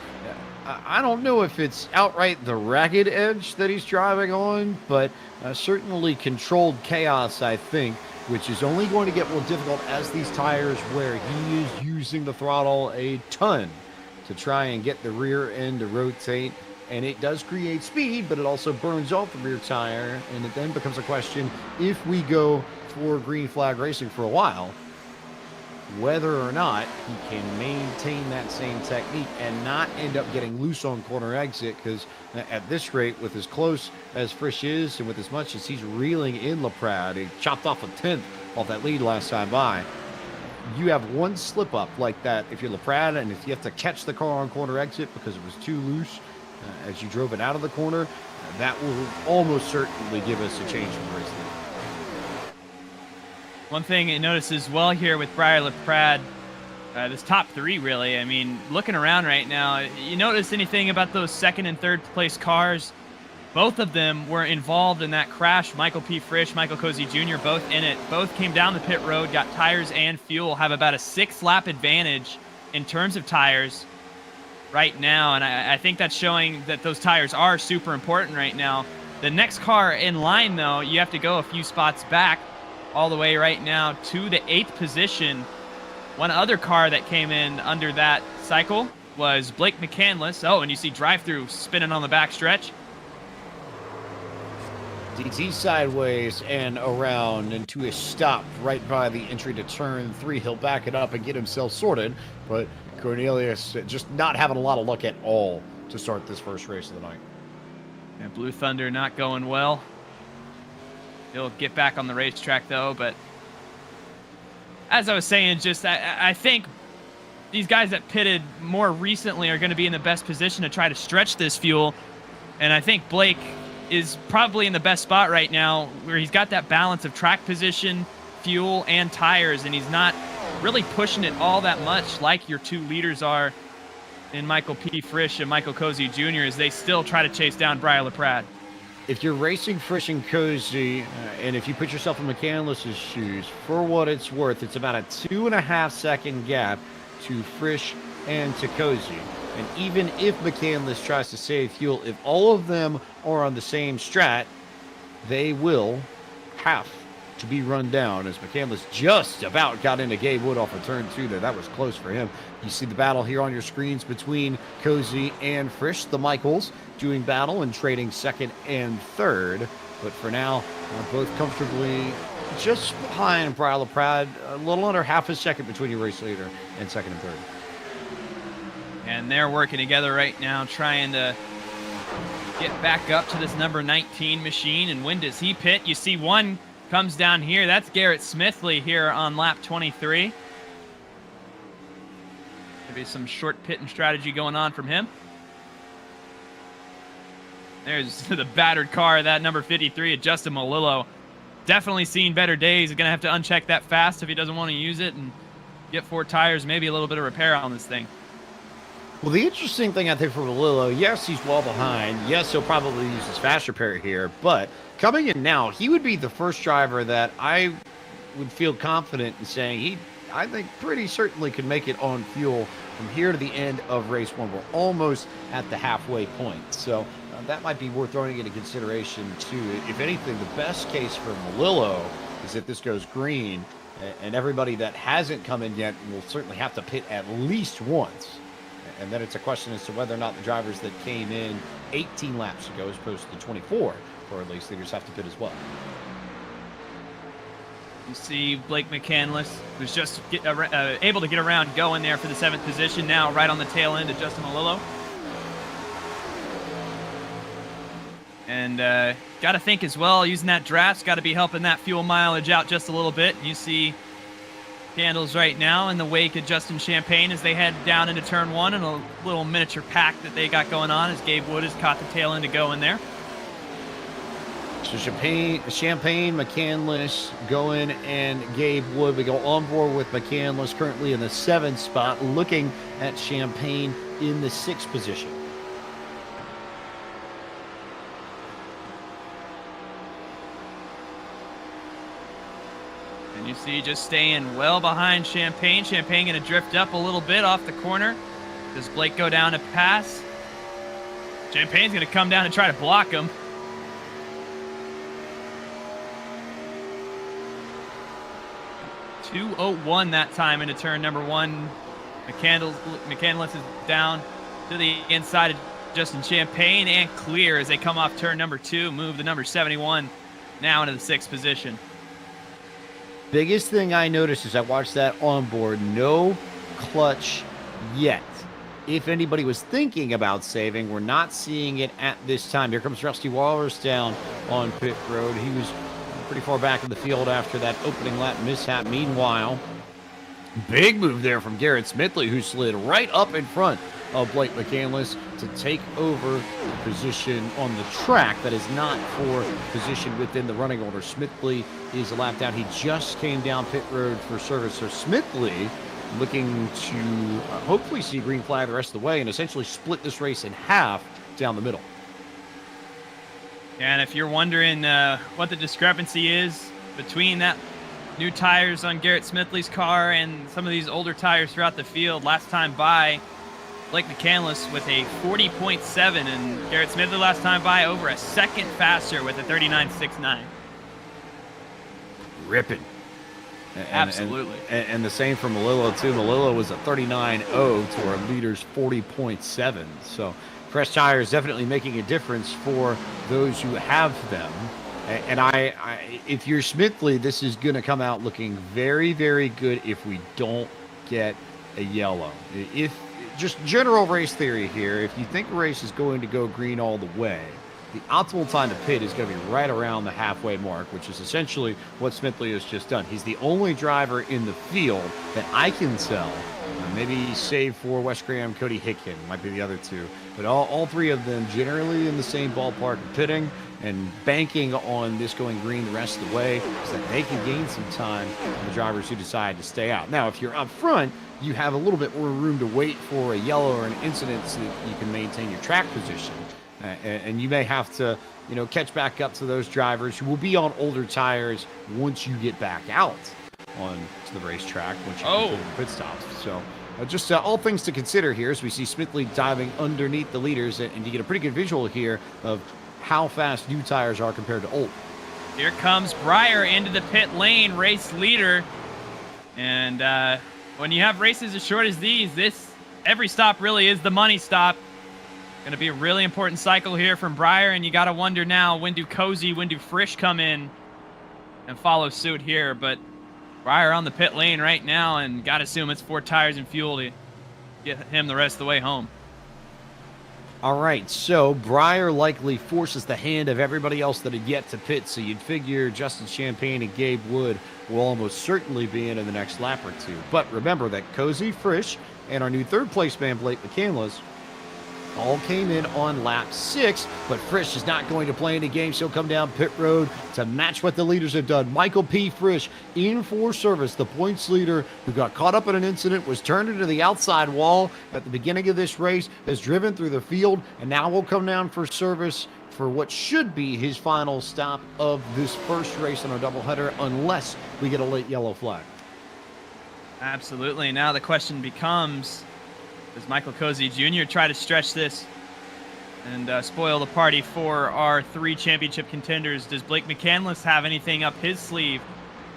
I don't know if it's outright the ragged edge that he's driving on, but certainly controlled chaos, I think, which is only going to get more difficult as these tires wear. He is using the throttle a ton to try and get the rear end to rotate. And it does create speed, but it also burns off the rear tire. And it then becomes a question, if we go for green flag racing for a while, whether or not he can maintain that same technique and not end up getting loose on corner exit. Because at this rate, with as close as Frisch is and with as much as he's reeling in LaPrade, he chopped off a 10th off that lead last time by. You have one slip up like that if you're LaPrade, and if you have to catch the car on corner exit because it was too loose, as you drove it out of the corner, that will almost certainly give us a change from race lead. One thing I noticed as well here with Briar LaPrade, this top 3 really, I mean, looking around right now, you notice anything about those 2nd and 3rd place cars? Both of them were involved in that crash. Michael P. Frisch, Michael Cozy Jr., both in it. Both came down the pit road, got tires and fuel, have about a 6-lap advantage in terms of tires right now, and I think that's showing that those tires are super important right now. The next car in line, though, you have to go a few spots back all the way right now to the 8th position. One other car that came in under that cycle was Blake McCandless. Oh, and you see drive-through spinning on the back stretch. DT sideways and around into a stop right by the entry to turn 3. He'll back it up and get himself sorted, but Cornelius just not having a lot of luck at all to start this first race of the night. And Blue Thunder not going well. He'll get back on the racetrack, though, but as I was saying, just I think these guys that pitted more recently are going to be in the best position to try to stretch this fuel, and I think Blake is probably in the best spot right now where he's got that balance of track position, fuel, and tires, and he's not really pushing it all that much like your 2 leaders are. in Michael P. Frisch and Michael Cozy Jr. as they still try to chase down Brian LaPrade. If you're racing Frisch and Cozy, and if you put yourself in McCandless's shoes, for what it's worth, it's about a 2.5-second gap to Frisch and to Cozy. And even if McCandless tries to save fuel, if all of them are on the same strat, they will have to be run down, as McCandless just about got into Gabe Wood off of turn 2 there. That was close for him. You see the battle here on your screens between Cozy and Frisch. The Michaels doing battle and trading second and third. But for now, both comfortably just behind Brian LaPrade, a little under half a second between your race leader and second and third. And they're working together right now, trying to get back up to this number 19 machine. And when does he pit? You see one comes down here. That's Garrett Smithley here on lap 23. Maybe some short pitting strategy going on from him. There's the battered car, that number 53, Justin Malillo. Definitely seen better days. He's going to have to uncheck that fast if he doesn't want to use it and get 4 tires, maybe a little bit of repair on this thing. Well, the interesting thing I think for Malillo, yes, he's well behind. Yes, he'll probably use his fast repair here. But coming in now, he would be the first driver that I would feel confident in saying he, I think, pretty certainly could make it on fuel from here to the end of race 1. We're almost at the halfway point. So that might be worth throwing into consideration, too. If anything, the best case for Malillo is if this goes green, and everybody that hasn't come in yet will certainly have to pit at least once. And then it's a question as to whether or not the drivers that came in 18 laps ago as opposed to the 24 for at least leaders have to pit as well. You see Blake McCandless, who's just able to get around going there for the 7th position, now right on the tail end of Justin Malillo. And got to think as well, using that draft's got to be helping that fuel mileage out just a little bit. You see Candles right now in the wake of Justin Champagne as they head down into turn 1 and a little miniature pack that they got going on as Gabe Wood has caught the tail end to go in there. So Champagne, McCandless, going, and Gabe Wood. We go on board with McCandless currently in the 7th spot, looking at Champagne in the 6th position. And you see just staying well behind Champagne. Champagne going to drift up a little bit off the corner. Does Blake go down to pass? Champagne's going to come down and try to block him. .201 that time into turn number 1. McCandless is down to the inside of Justin Champagne and clear as they come off turn number 2. Move the number 71 now into the 6th position. Biggest thing I noticed as I watched that on board, no clutch yet. If anybody was thinking about saving, we're not seeing it at this time. Here comes Rusty Walrus down on pit road. He was pretty far back in the field after that opening lap mishap. Meanwhile, big move there from Garrett Smithley, who slid right up in front of Blake McCandless to take over the position on the track that is not for position within the running order. Smithley is a lap down. He just came down pit road for service. So Smithley looking to hopefully see green flag the rest of the way and essentially split this race in half down the middle. And if you're wondering what the discrepancy is between that new tires on Garrett Smithley's car and some of these older tires throughout the field, last time by Blake McCandless with a 40.7 and Garrett Smithley last time by over a second faster with a 39.69. Ripping. Absolutely. And the same for Malillo, too. Malillo was a 39.0 to our leader's 40.7. So fresh tires definitely making a difference for those who have them. And if you're Smithley, this is going to come out looking very, very good if we don't get a yellow. If just general race theory here, if you think a race is going to go green all the way, the optimal time to pit is going to be right around the halfway mark, which is essentially what Smithley has just done. He's the only driver in the field that I can tell, maybe save for Wes Graham, Cody Hicken, might be the other two, but all 3 of them generally in the same ballpark of pitting. and banking on this going green the rest of the way so that they can gain some time on the drivers who decide to stay out. Now, if you're up front, you have a little bit more room to wait for a yellow or an incident so that you can maintain your track position. And you may have to, catch back up to those drivers who will be on older tires once you get back out on to the racetrack, once you complete the pit stops. So just all things to consider here as we see Smithley diving underneath the leaders, and you get a pretty good visual here of how fast new tires are compared to old. Here comes Breyer into the pit lane, race leader. And when you have races as short as these, every stop really is the money stop. Going to be a really important cycle here from Breyer, and you got to wonder now, when do Cozy, when do Frisch come in and follow suit here? But Breyer on the pit lane right now, and got to assume it's 4 tires and fuel to get him the rest of the way home. All right, so Breyer likely forces the hand of everybody else that had yet to pit, so you'd figure Justin Champagne and Gabe Wood will almost certainly be in the next lap or two. But remember that Cozy, Frisch, and our new third-place man, Blake McCandless, all came in on lap 6, but Frisch is not going to play any games. He'll come down pit road to match what the leaders have done. Michael P. Frisch in for service. The points leader who got caught up in an incident, was turned into the outside wall at the beginning of this race, has driven through the field, and now will come down for service for what should be his final stop of this first race on our doubleheader, unless we get a late yellow flag. Absolutely. Now the question becomes, does Michael Cozy Jr. try to stretch this and spoil the party for our 3 championship contenders? Does Blake McCandless have anything up his sleeve?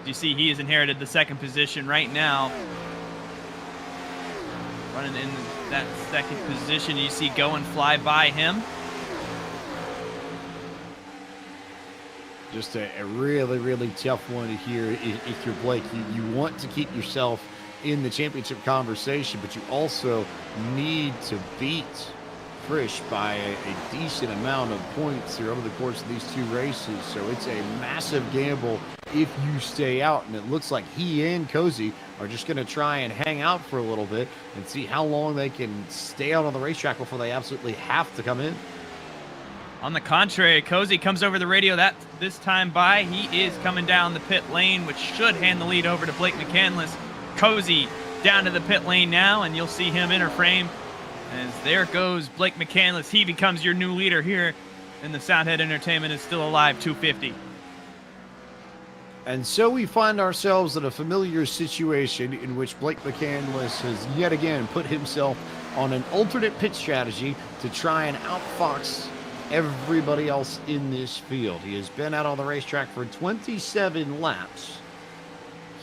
As you see, he has inherited the 2nd position right now. Running in that 2nd position, you see Go and fly by him. Just a really, really tough one here if you're Blake. You want to keep yourself in the championship conversation, but you also need to beat Frisch by a decent amount of points here over the course of these 2 races. So it's a massive gamble if you stay out, and it looks like he and Cozy are just going to try and hang out for a little bit and see how long they can stay out on the racetrack before they absolutely have to come in. On the contrary, Cozy comes over the radio this time by. He is coming down the pit lane, which should hand the lead over to Blake McCandless. Cozy down to the pit lane now, and you'll see him enter frame as there goes Blake McCandless. He becomes your new leader here in the Soundhead Entertainment is Still Alive 250. And so we find ourselves in a familiar situation in which Blake McCandless has yet again put himself on an alternate pit strategy to try and outfox everybody else in this field. He has been out on the racetrack for 27 laps.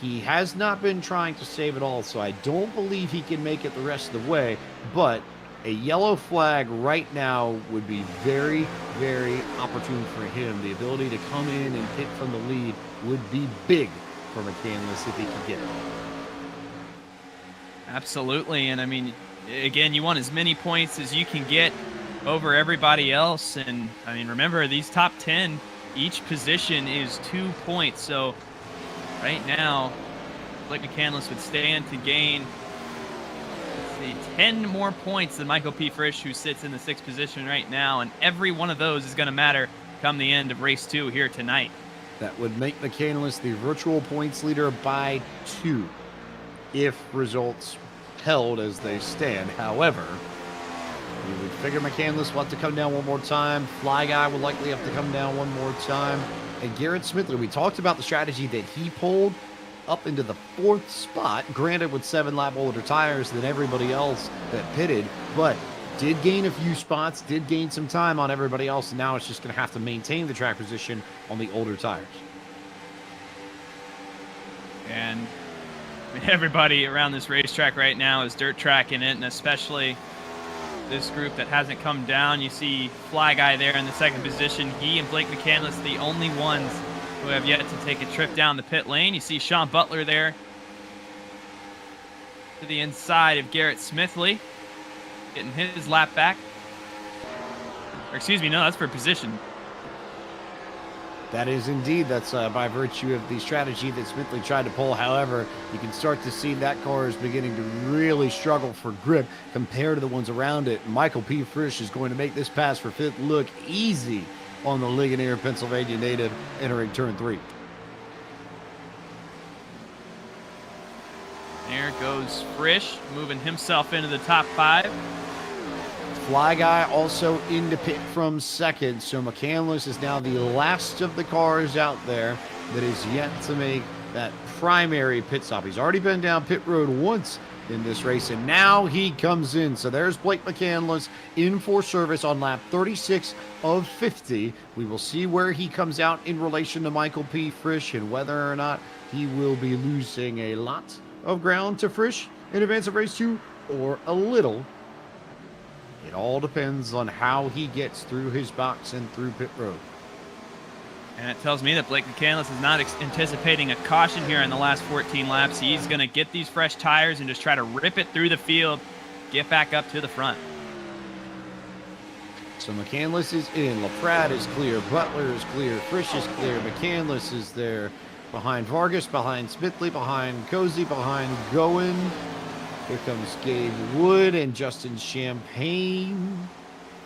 He has not been trying to save it all, so I don't believe he can make it the rest of the way, but a yellow flag right now would be very, very opportune for him. The ability to come in and hit from the lead would be big for McCandless if he could get it. Absolutely, and I mean, again, you want as many points as you can get over everybody else, and I mean, remember, these top 10, each position is 2 points, so right now, Blake McCandless would stand to gain 10 more points than Michael P. Frisch, who sits in the 6th position right now, and every one of those is going to matter come the end of race 2 here tonight. That would make McCandless the virtual points leader by 2 if results held as they stand. However, you would figure McCandless will have to come down one more time. Fly Guy will likely have to come down one more time. And Garrett Smithley, we talked about the strategy that he pulled up into the 4th spot, granted with 7 lap older tires than everybody else that pitted, but did gain a few spots, did gain some time on everybody else, and now it's just going to have to maintain the track position on the older tires. And I mean, everybody around this racetrack right now is dirt tracking it, and especially this group that hasn't come down. You see Fly Guy there in the 2nd position. He and Blake McCandless, the only ones who have yet to take a trip down the pit lane. You see Sean Butler there to the inside of Garrett Smithley, getting his lap back. Or excuse me, no, that's for position. That is indeed. That's by virtue of the strategy that Smithley tried to pull. However, you can start to see that car is beginning to really struggle for grip compared to the ones around it. Michael P. Frisch is going to make this pass for 5th look easy on the Ligonier, Pennsylvania native entering turn 3. There goes Frisch, moving himself into the top 5. Fly Guy also into pit from second, so McCandless is now the last of the cars out there that is yet to make that primary pit stop. He's already been down pit road once in this race, and now he comes in. So there's Blake McCandless in for service on lap 36 of 50. We will see where he comes out in relation to Michael P. Frisch and whether or not he will be losing a lot of ground to Frisch in advance of race 2 or a little. It all depends on how he gets through his box and through pit road. And it tells me that Blake McCandless is not anticipating a caution here in the last 14 laps. He's going to get these fresh tires and just try to rip it through the field, get back up to the front. So McCandless is in. LaPrade is clear. Butler is clear. Frisch is clear. McCandless is there. Behind Vargas, behind Smithley, behind Cozy, behind Goen. Here comes Gabe Wood and Justin Champagne.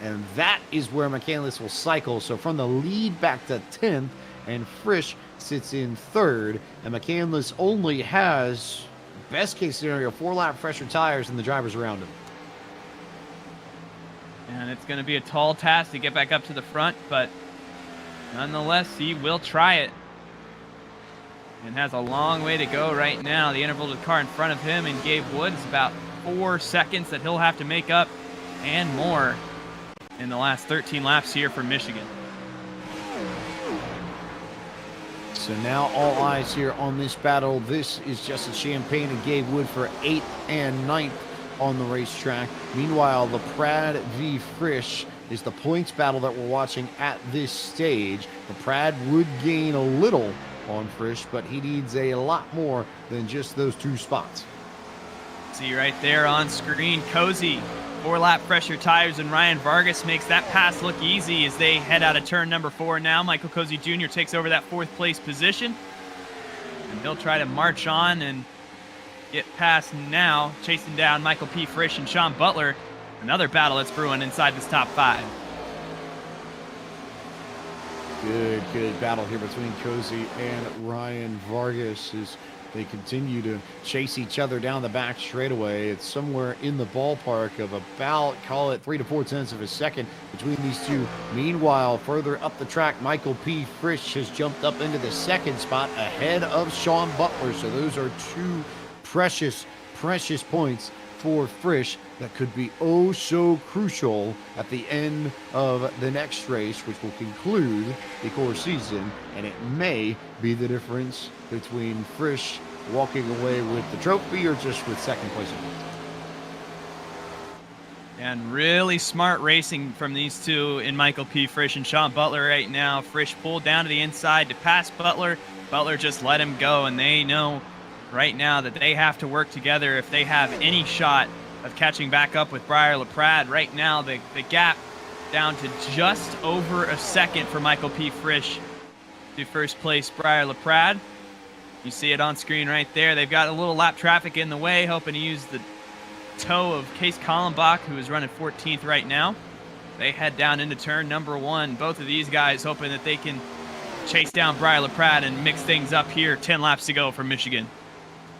And that is where McCandless will cycle. So from the lead back to 10th, and Frisch sits in 3rd. And McCandless only has, best case scenario, 4-lap fresher tires than the drivers around him. And it's going to be a tall task to get back up to the front, but nonetheless, he will try it. And has a long way to go right now. The interval to the car in front of him and Gabe Wood is about 4 seconds that he'll have to make up and more in the last 13 laps here for Michigan. So now all eyes here on this battle. This is Justin Champagne and Gabe Wood for 8th and 9th on the racetrack. Meanwhile, LaPrade v. Frisch is the points battle that we're watching at this stage. LaPrade would gain a little on Frisch, but he needs a lot more than just those 2 spots. See right there on screen, Cozy, 4-lap fresher tires, and Ryan Vargas makes that pass look easy as they head out of turn number 4 now. Michael Cozy Jr. takes over that 4th place position, and he'll try to march on and get past now, chasing down Michael P. Frisch and Sean Butler. Another battle that's brewing inside this top 5. Good battle here between Cozy and Ryan Vargas as they continue to chase each other down the back straightaway. It's somewhere in the ballpark of about, call it 3 to 4 tenths of a second between these two. Meanwhile, further up the track, Michael P. Frisch has jumped up into the 2nd spot ahead of Sean Butler. So those are 2 precious points for Frisch that could be oh so crucial at the end of the next race, which will conclude the course season, and it may be the difference between Frisch walking away with the trophy or just with 2nd place. And really smart racing from these two in Michael P. Frisch and Sean Butler right now. Frisch pulled down to the inside to pass Butler. Butler just let him go, and they know right now that they have to work together if they have any shot of catching back up with Briar LaPrade. Right now, the gap down to just over a second for Michael P. Frisch to 1st place Briar LaPrade. You see it on screen right there. They've got a little lap traffic in the way, hoping to use the toe of Case Kallenbach, who is running 14th right now. They head down into turn number 1. Both of these guys hoping that they can chase down Briar LaPrade and mix things up here. 10 laps to go for Michigan.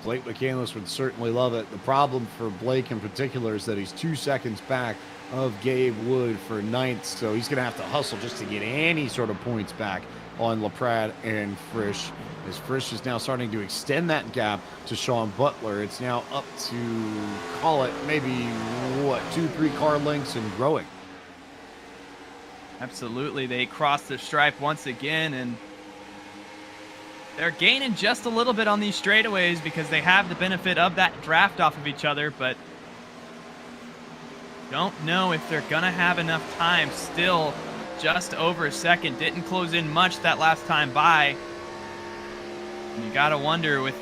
Blake McCandless would certainly love it. The problem for Blake in particular is that he's 2 seconds back of Gabe Wood for 9th, so he's going to have to hustle just to get any sort of points back on LaPrade and Frisch, as Frisch is now starting to extend that gap to Sean Butler. It's now up to, call it maybe, 2-3 car lengths and growing. Absolutely. They cross the stripe once again, and they're gaining just a little bit on these straightaways because they have the benefit of that draft off of each other, but don't know if they're going to have enough time. Still just over a second. Didn't close in much that last time by. And you got to wonder with,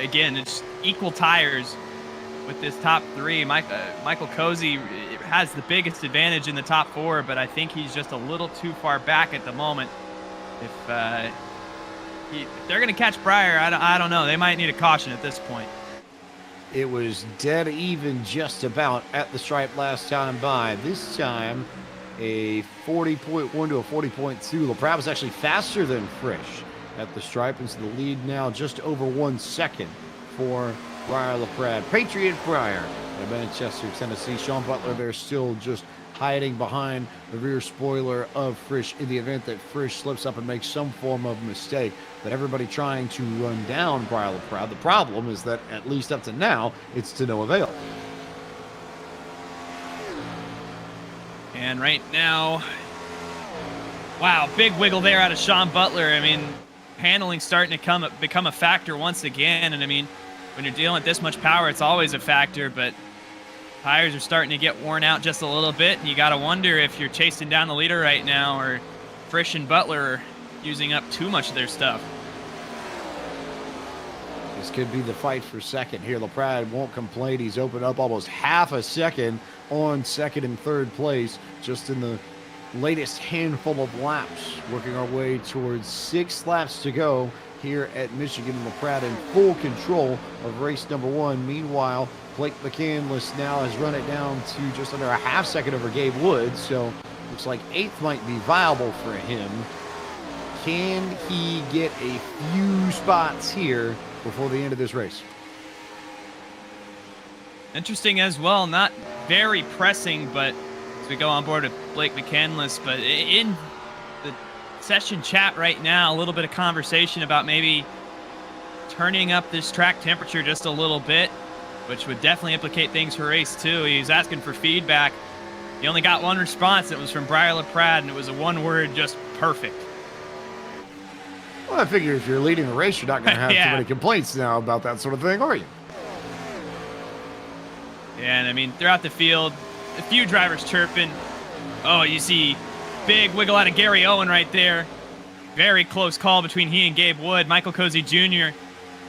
again, it's equal tires with this top 3. Michael Cozy has the biggest advantage in the top 4, but I think he's just a little too far back at the moment. If they're going to catch Briar, I don't know. They might need a caution at this point. It was dead even just about at the stripe last time by. This time, a 40.1 to a 40.2. LaPrade was actually faster than Frisch at the stripe, and so the lead now just over 1 second for Briar LaPrade. Patriot Briar at Manchester, Tennessee. Sean Butler there still just hiding behind the rear spoiler of Frisch in the event that Frisch slips up and makes some form of mistake. But everybody trying to run down Briar LaPrade. The problem is that, at least up to now, it's to no avail. And right now, wow, big wiggle there out of Sean Butler. I mean, handling starting to become a factor once again. And I mean, when you're dealing with this much power, it's always a factor, but tires are starting to get worn out just a little bit. And you got to wonder if you're chasing down the leader right now, or Frisch and Butler are using up too much of their stuff. This could be the fight for second here. LaPrade won't complain. He's opened up almost half a second on second and third place just in the latest handful of laps. Working our way towards 6 laps to go here at Michigan. LaPrade in full control of race number 1. Meanwhile, Blake McCandless now has run it down to just under a half second over Gabe Wood. So looks like 8th might be viable for him. Can he get a few spots here before the end of this race? Interesting as well, not very pressing, but as we go on board with Blake McCandless, but in the session chat right now, a little bit of conversation about maybe turning up this track temperature just a little bit, which would definitely implicate things for race 2. He was asking for feedback. He only got one response. It was from Briar LaPrade, and it was a one-word, just perfect. Well, I figure if you're leading the race, you're not going to have Yeah. too many complaints now about that sort of thing, are you? Yeah, and I mean, throughout the field, a few drivers chirping. Oh, you see big wiggle out of Gary Owen right there. Very close call between he and Gabe Wood. Michael Cozy Jr.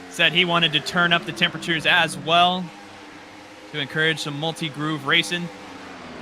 said he wanted to turn up the temperatures as well to encourage some multi-groove racing.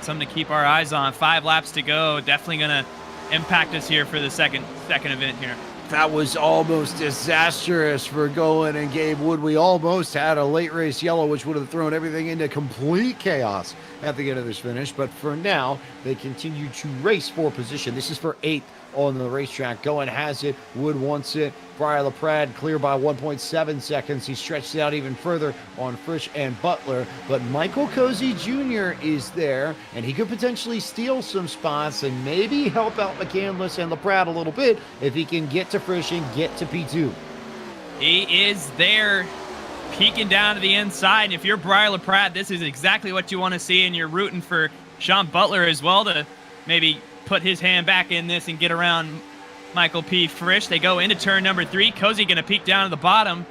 Something to keep our eyes on. 5 laps to go. Definitely going to impact us here for the second event here. That was almost disastrous for Goen and Gabe Wood. We almost had a late race yellow, which would have thrown everything into complete chaos at the end of this finish. But for now, they continue to race for position. This is for 8th on the racetrack. Goen has it. Wood wants it. Briar LaPrade clear by 1.7 seconds. He stretched it out even further on Frisch and Butler. But Michael Cozy Jr. is there, and he could potentially steal some spots and maybe help out McCandless and LaPrade a little bit if he can get to Frisch and get to P2. He is there, peeking down to the inside. And if you're Briar LaPrade, this is exactly what you want to see, and you're rooting for Sean Butler as well to maybe put his hand back in this and get around Michael P. Frisch. They go into turn number 3. Cozy going to peek down to the bottom.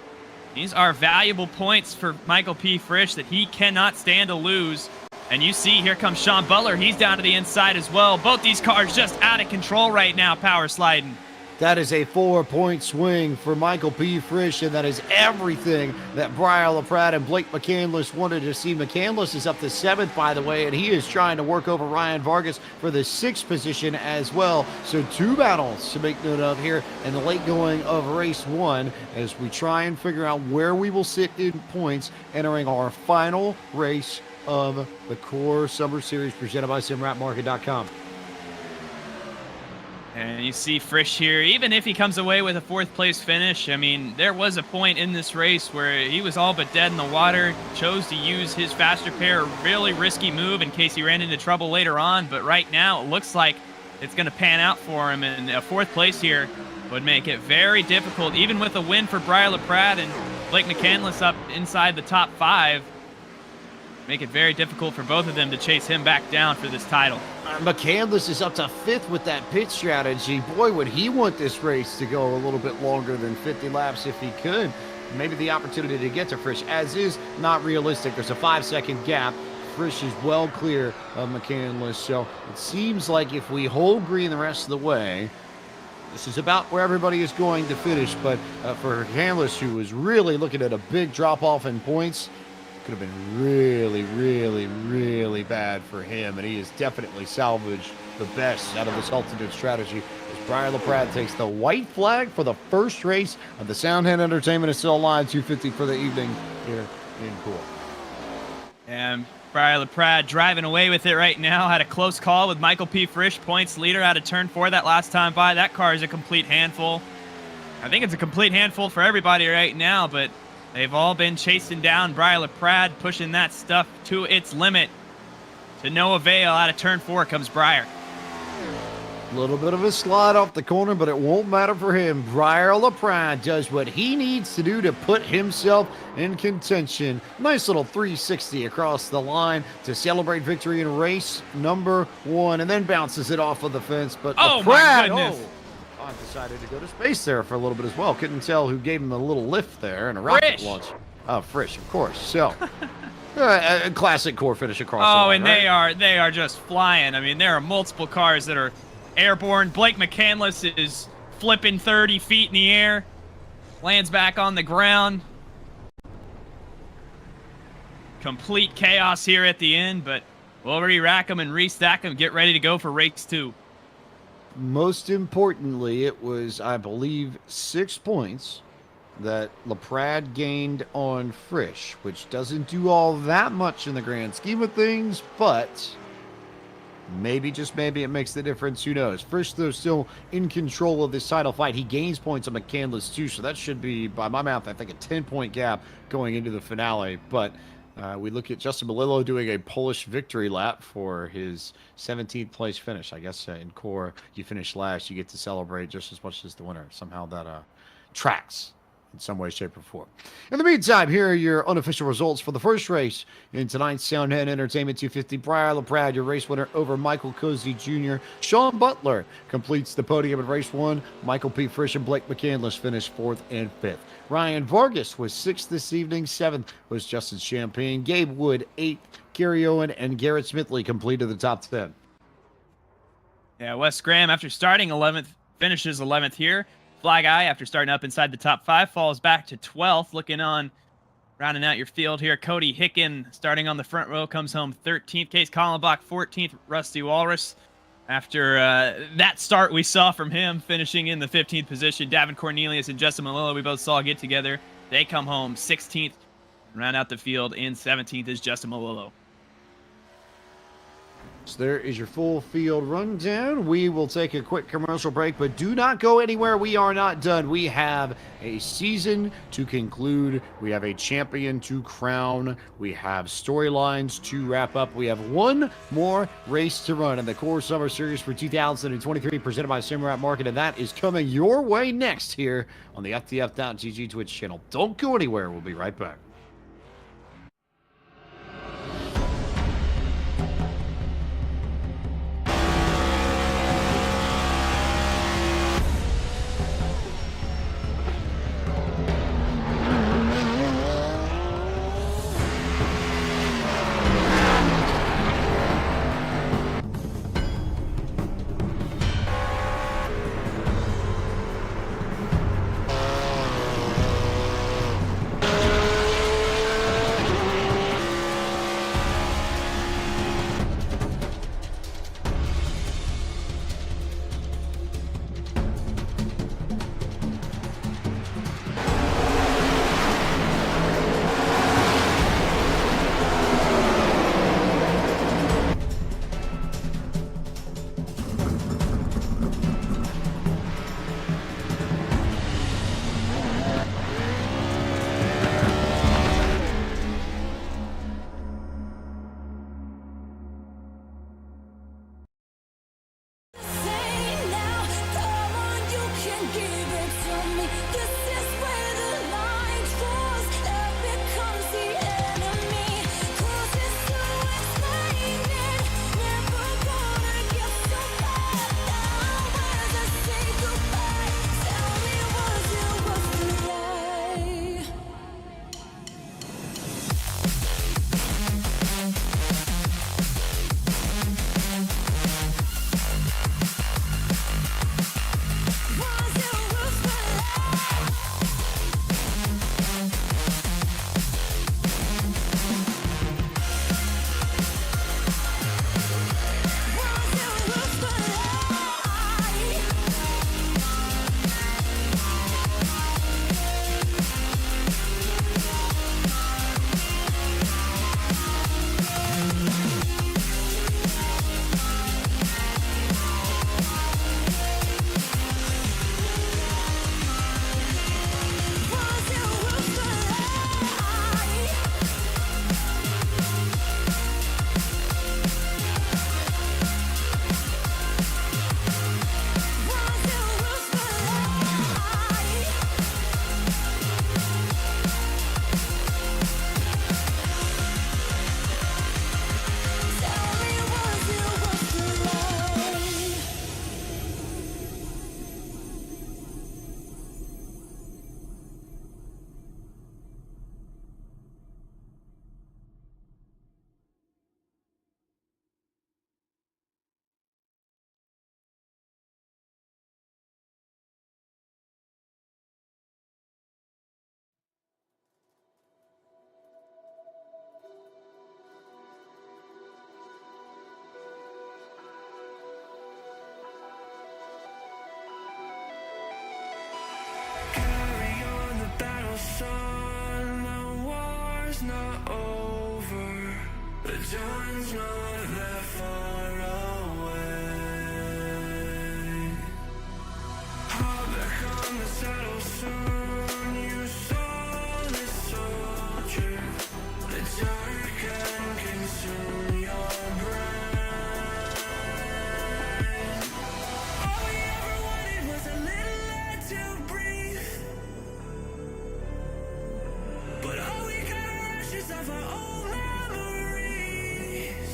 These are valuable points for Michael P. Frisch that he cannot stand to lose. And you see, here comes Sean Butler. He's down to the inside as well. Both these cars just out of control right now, power sliding. That is a 4-point swing for Michael P. Frisch, and that is everything that Briar LaPrade and Blake McCandless wanted to see. McCandless is up to 7th, by the way, and he is trying to work over Ryan Vargas for the 6th position as well. So 2 battles to make note of here in the late going of race 1 as we try and figure out where we will sit in points entering our final race of the Core Summer Series presented by SimRapMarket.com. And you see Frisch here, even if he comes away with a 4th place finish, I mean, there was a point in this race where he was all but dead in the water, chose to use his faster pair, a really risky move in case he ran into trouble later on, but right now it looks like it's going to pan out for him, and a 4th place here would make it very difficult, even with a win for Briar LaPrade and Blake McCandless up inside the top 5, make it very difficult for both of them to chase him back down for this title. McCandless is up to 5th with that pit strategy. Boy, would he want this race to go a little bit longer than 50 laps if he could. Maybe the opportunity to get to Frisch, as is not realistic. There's a 5-second gap. Frisch is well clear of McCandless, so it seems like if we hold green the rest of the way, this is about where everybody is going to finish. But for McCandless, who was really looking at a big drop-off in points, could have been really, really, really bad for him, and he has definitely salvaged the best out of this alternate strategy as Briar LaPrade takes the white flag for the first race of the Soundhand Entertainment is Still Alive 250 for the evening here in Cool. And Briar LaPrade driving away with it right now. Had a close call with Michael P. Frisch, points leader out of turn 4 that last time by. That car is a complete handful. I think it's a complete handful for everybody right now, but they've all been chasing down Briar LaPrade, pushing that stuff to its limit. To no avail. Out of turn 4 comes Briar. A little bit of a slide off the corner, but it won't matter for him. Briar LaPrade does what he needs to do to put himself in contention. Nice little 360 across the line to celebrate victory in race number 1, and then bounces it off of the fence. But Oh, LaPrade, my goodness. I decided to go to space there for a little bit as well. Couldn't tell who gave him a little lift there and a rocket Frisch. launch. Oh, Frisch, of course. So, a classic core finish across the Oh, line, and right? they are just flying. I mean, there are multiple cars that are airborne. Blake McCandless is flipping 30 feet in the air, lands back on the ground. Complete chaos here at the end, but we'll re-rack them and restack them, get ready to go for race 2. Most importantly, it was, I believe, 6 points that LaPrade gained on Frisch, which doesn't do all that much in the grand scheme of things, but maybe, just maybe, it makes the difference. Who knows? Frisch, though, still in control of this title fight. He gains points on McCandless, too, so that should be, by my math, I think a 10-point gap going into the finale. But we look at Justin Melillo doing a Polish victory lap for his 17th place finish. I guess in core, you finish last, you get to celebrate just as much as the winner. Somehow that tracks in some way, shape, or form. In the meantime, here are your unofficial results for the first race in tonight's Soundhead Entertainment 250. Briar LaPrade, your race winner over Michael Cozy Jr. Sean Butler completes the podium in race 1. Michael P. Frisch and Blake McCandless finished 4th and 5th. Ryan Vargas was 6th this evening. 7th was Justin Champagne. Gabe Wood, 8th. Gary Owen and Garrett Smithley completed the top 10. Yeah, Wes Graham, after starting 11th, finishes 11th here. Fly Guy, after starting up inside the top 5, falls back to 12th. Looking on, rounding out your field here, Cody Hicken, starting on the front row, comes home 13th. Case Collenbach, 14th. Rusty Walrus, after that start we saw from him, finishing in the 15th position. Davin Cornelius and Justin Melillo, we both saw get together. They come home 16th. Round out the field in 17th is Justin Melillo. So there is your full field rundown. We will take a quick commercial break, but do not go anywhere. We are not done. We have a season to conclude. We have a champion to crown. We have storylines to wrap up. We have one more race to run in the Core Summer Series for 2023, presented by Simrat Market, and that is coming your way next here on the FTF.GG Twitch channel. Don't go anywhere. We'll be right back. not over. The dawn's not that far away. Hop back on the saddle soon, you soulless soldier. The dark can consume your brain. All we ever wanted was a little air to breathe, but all we got are ashes of our old memories.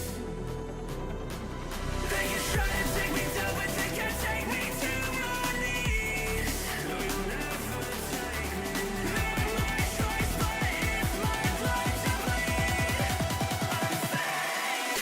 They can try to take me down, but they can't take me to my knees. No, you'll never take me. Not my choice, but it's my blood to bleed. I'm fading.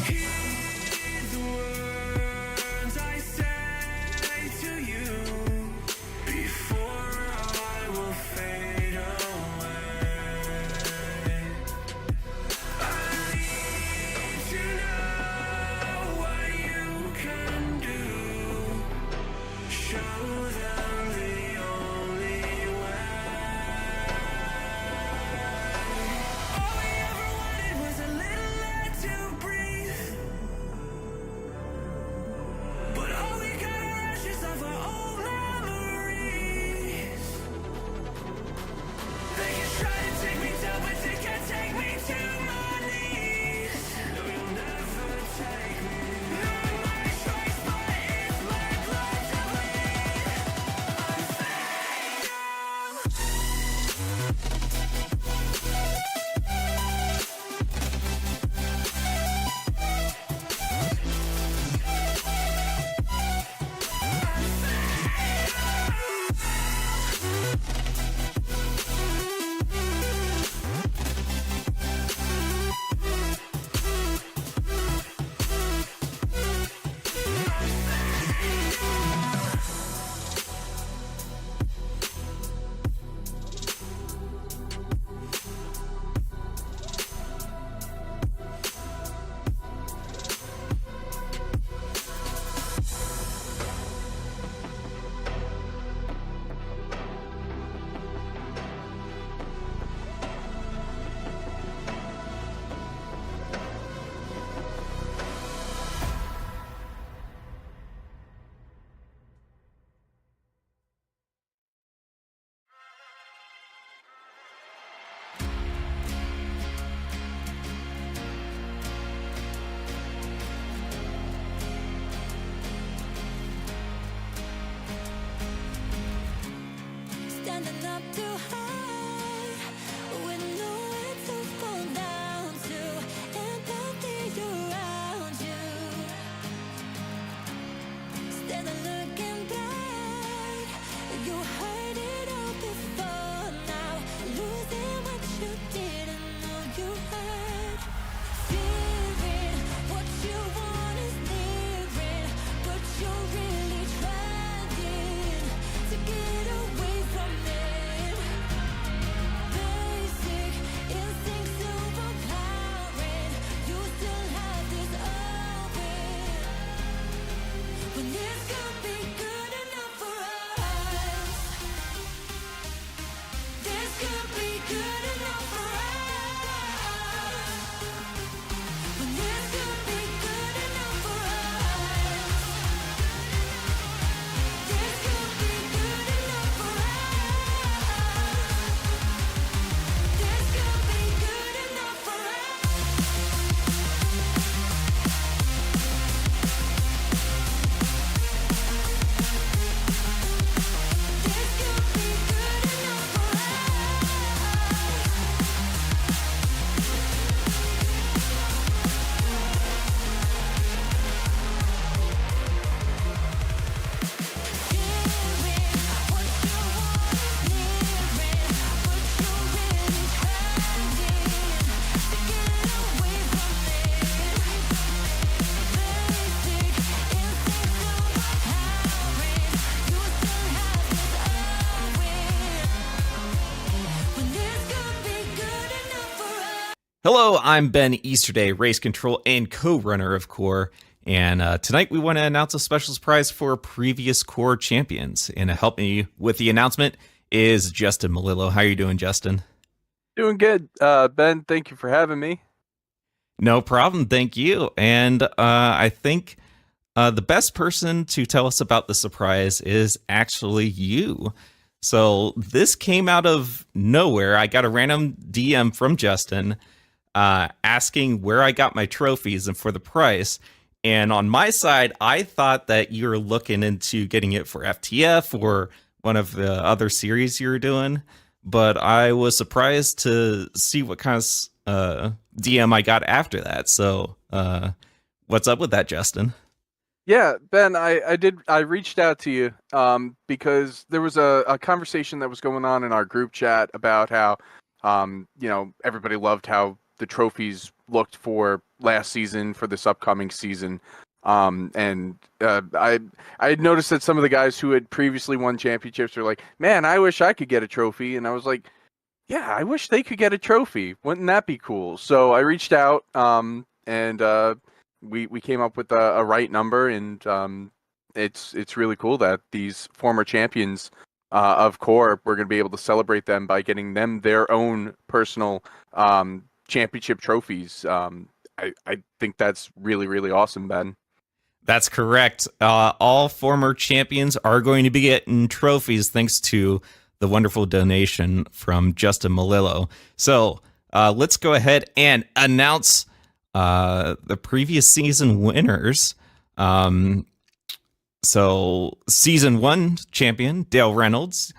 Heed the words I say to you before I will fade away. I need to know what you can do. Show them the only way. All we ever wanted was a little air to breathe, but all we got are ashes of our old memories. They can try to take me down, but they can't take me to my knees. No, you'll never take me. Not my choice, but it's my blood to bleed. I'm fading. Standing up too high with nowhere to fall down to, empathy around you. Instead of looking back, you heard it all before. Now losing what you didn't know you had. Fearing what you want is nearing, but you're really trying to get away from it. Hello, I'm Ben Easterday, race control and co-runner of Core. And tonight we want to announce a special surprise for previous Core champions. And to help me with the announcement is Justin Malillo. How are you doing, Justin? Doing good. Ben, thank you for having me. No problem. Thank you. And I think the best person to tell us about the surprise is actually you. So this came out of nowhere. I got a random DM from Justin asking where I got my trophies and for the price. And on my side, I thought that you were looking into getting it for FTF or one of the other series you were doing. But I was surprised to see what kind of DM I got after that. So what's up with that, Justin? Yeah, Ben, I reached out to you because there was a conversation that was going on in our group chat about how everybody loved how the trophies looked for last season for this upcoming season. And I had noticed that some of the guys who had previously won championships were like, "Man, I wish I could get a trophy." And I was like, "Yeah, I wish they could get a trophy. Wouldn't that be cool?" So I reached out and we came up with a right number, and it's really cool that these former champions of Core, we're going to be able to celebrate them by getting them their own personal championship trophies. I think that's really, really awesome, Ben. That's correct. All former champions are going to be getting trophies thanks to the wonderful donation from Justin Malillo. So let's go ahead and announce the previous season winners. So season 1 champion, Dale Reynolds.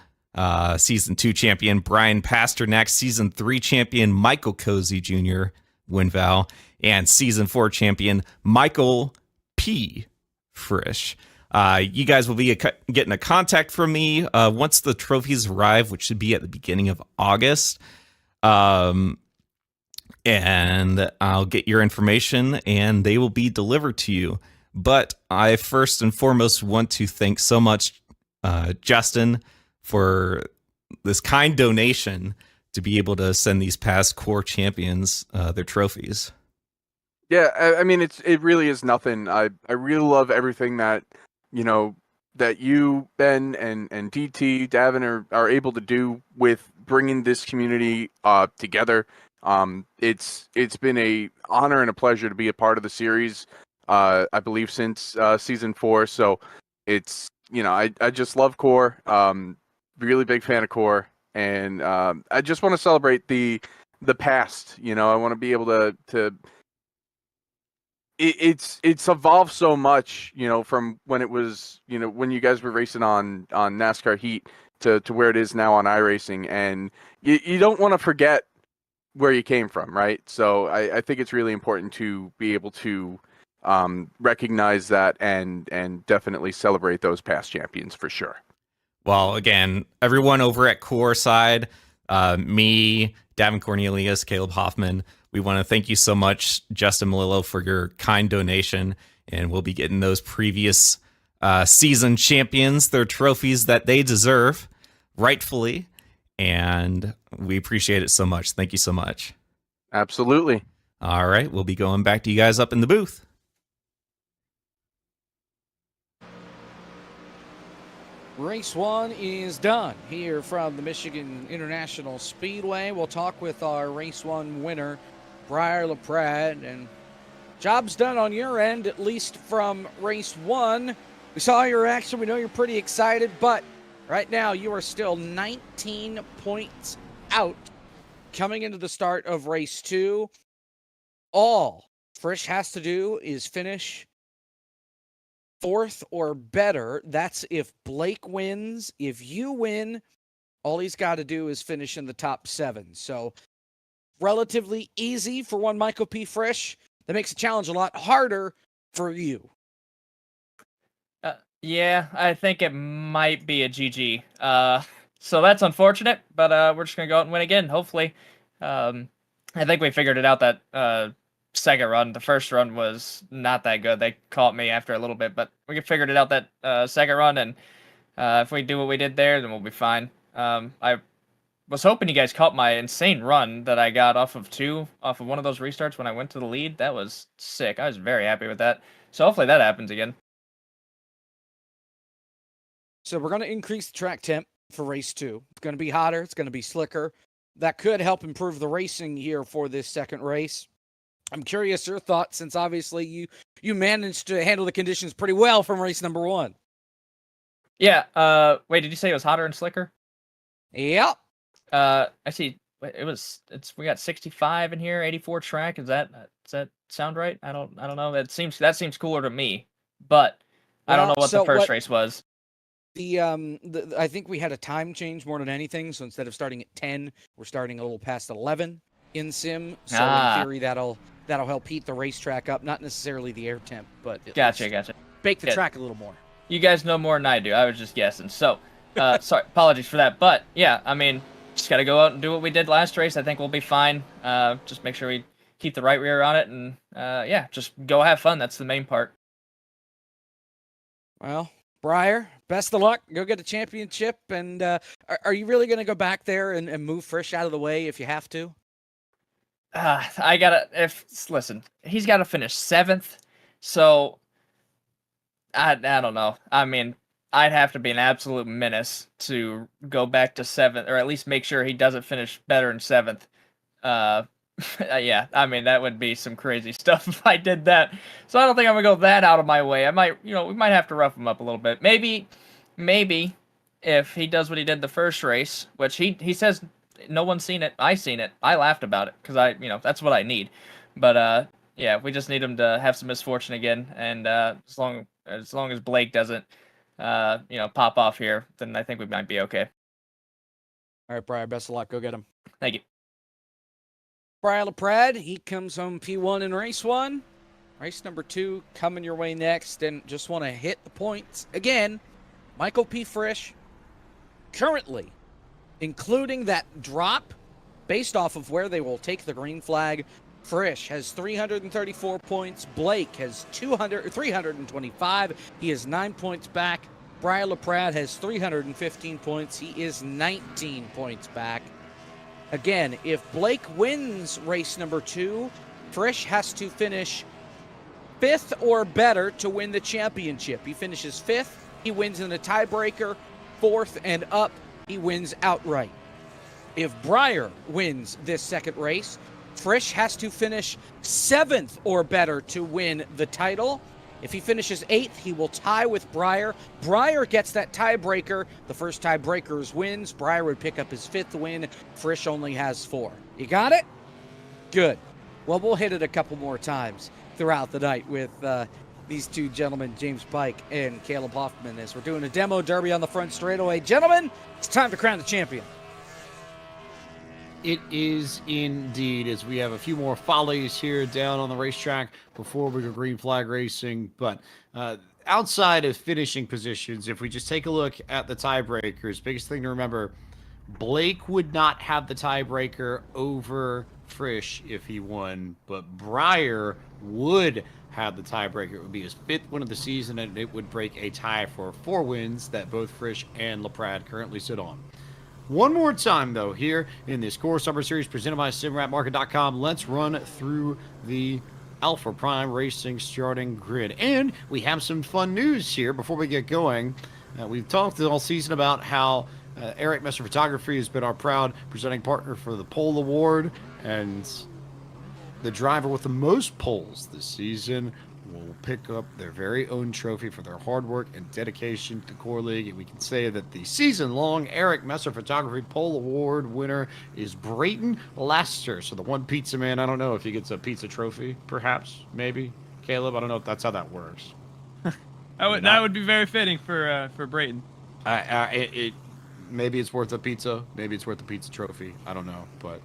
Season 2 champion, Brian Pasternak. Season 3 champion, Michael Cozy Jr., Winval. And season 4 champion, Michael P. Frisch. You guys will be getting a contact from me once the trophies arrive, which should be at the beginning of August. And I'll get your information and they will be delivered to you. But I first and foremost want to thank so much Justin for this kind donation to be able to send these past Core champions their trophies. Yeah, I mean it really is nothing. I really love everything that that you, Ben, and DT Davin are able to do with bringing this community together. It's been a honor and a pleasure to be a part of the series. I believe since season 4. So it's I just love Core. Really big fan of Core, and I just want to celebrate the past. I want to be able to. It's evolved so much, from when it was, when you guys were racing on NASCAR Heat to where it is now on iRacing, and you don't want to forget where you came from, right? So I think it's really important to be able to recognize that and definitely celebrate those past champions for sure. Well, again, everyone over at Core side, me, Davin Cornelius, Caleb Hoffman, we want to thank you so much, Justin Malillo, for your kind donation. And we'll be getting those previous season champions their trophies that they deserve, rightfully. And we appreciate it so much. Thank you so much. Absolutely. All right. We'll be going back to you guys up in the booth. Race 1 is done here from the Michigan International Speedway. We'll talk with our Race 1 winner, Briar LaPrade, and job's done on your end, at least from Race 1. We saw your action. We know you're pretty excited, but right now you are still 19 points out coming into the start of Race 2. All Frisch has to do is finish 4th or better. That's if Blake wins. If you win, all he's got to do is finish in the top 7. So relatively easy for one Michael P. Frisch. That makes the challenge a lot harder for you. Yeah, I think it might be a GG. So that's unfortunate, but we're just going to go out and win again, hopefully. I think we figured it out that second run. The first run was not that good. They caught me after a little bit, but we figured it out that second run, and if we do what we did there, then we'll be fine. was hoping you guys caught my insane run that I got off of one of those restarts when I went to the lead. That was sick. I was very happy with that. So hopefully that happens again. So we're going to increase the track temp for race 2. It's going to be hotter. It's going to be slicker. That could help improve the racing here for this second race. I'm curious your thoughts, since obviously you managed to handle the conditions pretty well from race number 1. Yeah. Wait, did you say it was hotter and slicker? Yep. I see. We got 65 in here, 84 track. Does that sound right? I don't know. That seems cooler to me, but I don't know what the first race was. I think we had a time change more than anything. So instead of starting at 10, we're starting a little past 11 in sim. So in theory, that'll help heat the racetrack up. Not necessarily the air temp, but Gotcha. Bake the track a little more. You guys know more than I do. I was just guessing. So, sorry, apologies for that. But yeah, I mean, just got to go out and do what we did last race. I think we'll be fine. Just make sure we keep the right rear on it, and yeah, just go have fun. That's the main part. Well, Briar, best of luck. Go get a championship. And are you really going to go back there and move Frisch out of the way if you have to? Listen, he's got to finish 7th. So, I don't know. I mean, I'd have to be an absolute menace to go back to 7th, or at least make sure he doesn't finish better in 7th. Yeah, I mean, that would be some crazy stuff if I did that. So I don't think I'm gonna go that out of my way. I might, we might have to rough him up a little bit. Maybe if he does what he did the first race, which he says no one's seen it, I seen it. I laughed about it because that's what I need. But yeah, we just need him to have some misfortune again, and as long as Blake doesn't pop off here, then I think we might be okay. All right, Briar, best of luck. Go get him. Thank you. Briar LaPrade, he comes home P1 in race 1. Race number 2 coming your way next, and just want to hit the points again. Michael P. Frisch, currently, including that drop based off of where they will take the green flag, Frisch has 334 points. Blake has 325. He is 9 points back. Briar LaPrade has 315 points. He is 19 points back. Again, if Blake wins race number 2, Frisch has to finish 5th or better to win the championship. He finishes 5th, he wins in a tiebreaker. 4th and up, he wins outright. If Briar wins this second race, Frisch has to finish 7th or better to win the title. If he finishes 8th, he will tie with Briar. Briar gets that tiebreaker. The first tiebreaker wins. Briar would pick up his 5th win. Frisch only has 4. You got it? Good. Well, we'll hit it a couple more times throughout the night with these two gentlemen, James Pike and Caleb Hoffman, as we're doing a demo derby on the front straightaway. Gentlemen, it's time to crown the champion. It is indeed, as we have a few more follies here down on the racetrack before we go green flag racing. But outside of finishing positions, if we just take a look at the tiebreakers, biggest thing to remember, Blake would not have the tiebreaker over Frisch if he won, but Briar would have the tiebreaker. It would be his 5th win of the season, and it would break a tie for 4 wins that both Frisch and LaPrade currently sit on. One more time, though, here in this Core Summer Series presented by SimRapMarket.com, let's run through the Alpha Prime Racing starting grid. And we have some fun news here before we get going. We've talked all season about how Eric Messer Photography has been our proud presenting partner for the Pole Award, and the driver with the most poles this season will pick up their very own trophy for their hard work and dedication to Core League. And we can say that the season-long Eric Messer Photography Pole Award winner is Brayton Lester. So the one pizza man, I don't know if he gets a pizza trophy, perhaps, maybe. Caleb, I don't know if that's how that works. That would be very fitting for Brayton. Maybe it's worth a pizza. Maybe it's worth a pizza trophy. I don't know. But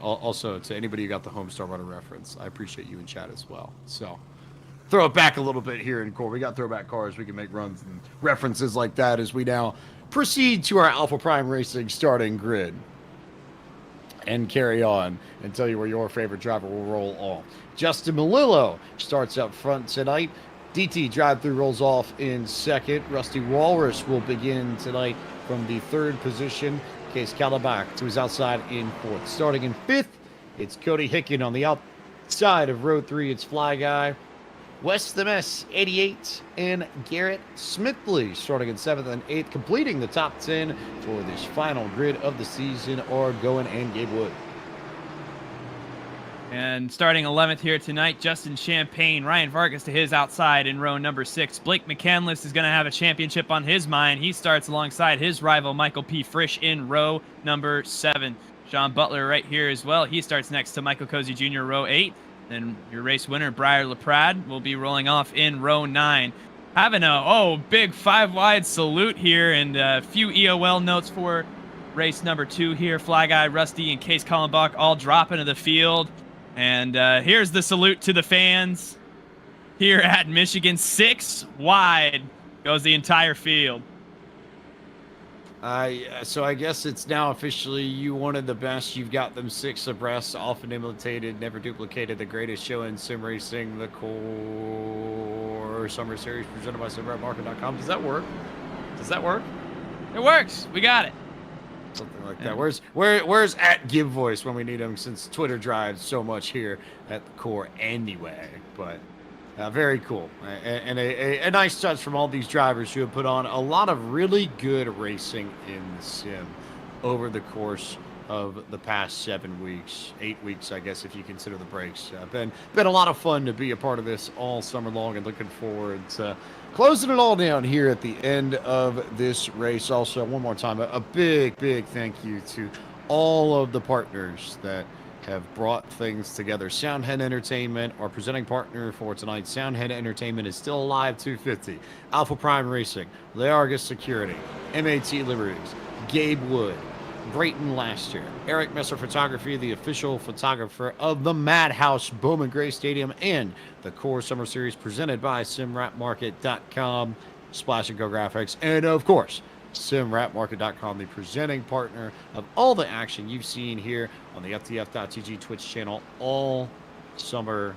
also, to anybody who got the Homestar Runner reference, I appreciate you in chat as well. So throw it back a little bit here in Core. We got throwback cars. We can make runs and references like that as we now proceed to our Alpha Prime Racing starting grid and carry on and tell you where your favorite driver will roll off. Justin Melillo starts up front tonight. DT Drive-Thru rolls off in second. Rusty Walrus will begin tonight from the 3rd position. Case Kallenbach to his outside in 4th. Starting in 5th, it's Cody Hicken. On the outside of row 3, it's Fly Guy, West the Mess, 88, and Garrett Smithley starting in 7th and 8th. Completing the top 10 for this final grid of the season are Goen and Gabe Wood. And starting 11th here tonight, Justin Champagne, Ryan Vargas to his outside in row number 6. Blake McCandless is going to have a championship on his mind. He starts alongside his rival, Michael P. Frisch, in row number 7. Sean Butler right here as well. He starts next to Michael Cozy Jr., row 8. Then your race winner, Briar LaPrade, will be rolling off in row 9. Having a, big 5-wide salute here and a few EOL notes for race number 2 here. Fly Guy, Rusty, and Case Kallenbach all drop into the field. And here's the salute to the fans here at Michigan. 6 wide goes the entire field. So I guess it's now officially you wanted the best. You've got them 6 abreast, often imitated, never duplicated. The greatest show in sim racing, the Core Summer Series presented by SimRapMarket.com. Does that work? Does that work? It works. We got it. Something like that. Where's at Give Voice when we need him, since Twitter drives so much here at the Core anyway. But very cool, and a nice touch from all these drivers who have put on a lot of really good racing in the sim over the course of the past 7 weeks, 8 weeks, I guess, if you consider the breaks. Been a lot of fun to be a part of this all summer long, and looking forward to closing it all down here at the end of this race. Also, one more time, a big thank you to all of the partners that have brought things together. Soundhead Entertainment, our presenting partner for tonight. Soundhead Entertainment is still alive. 250. Alpha Prime Racing, Le Argus Security, MAT Liberties, Gabe Wood, Brayton Laster, Eric Messer Photography, the official photographer of the Madhouse Bowman Gray Stadium, and the Core Summer Series presented by SimRapMarket.com, Splash and Go Graphics, and of course, SimRapMarket.com, the presenting partner of all the action you've seen here on the FTF.TG Twitch channel all summer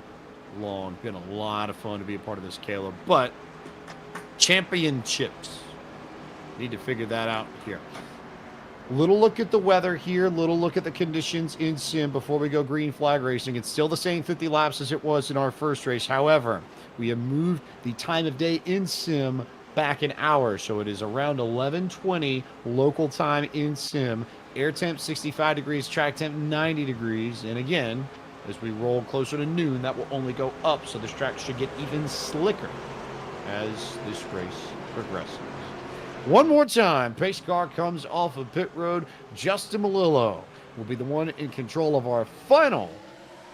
long. Been a lot of fun to be a part of this, Caleb. But championships, need to figure that out here. Little look at the weather here, little look at the conditions in sim before we go green flag racing. It's still the same 50 laps as it was in our first race. However, we have moved the time of day in sim back an hour, so it is around 11:20 local time in sim. Air temp 65 degrees, track temp 90 degrees, and again, as we roll closer to noon, that will only go up, so this track should get even slicker as this race progresses. One more time, pace car comes off of pit road. Justin Melillo will be the one in control of our final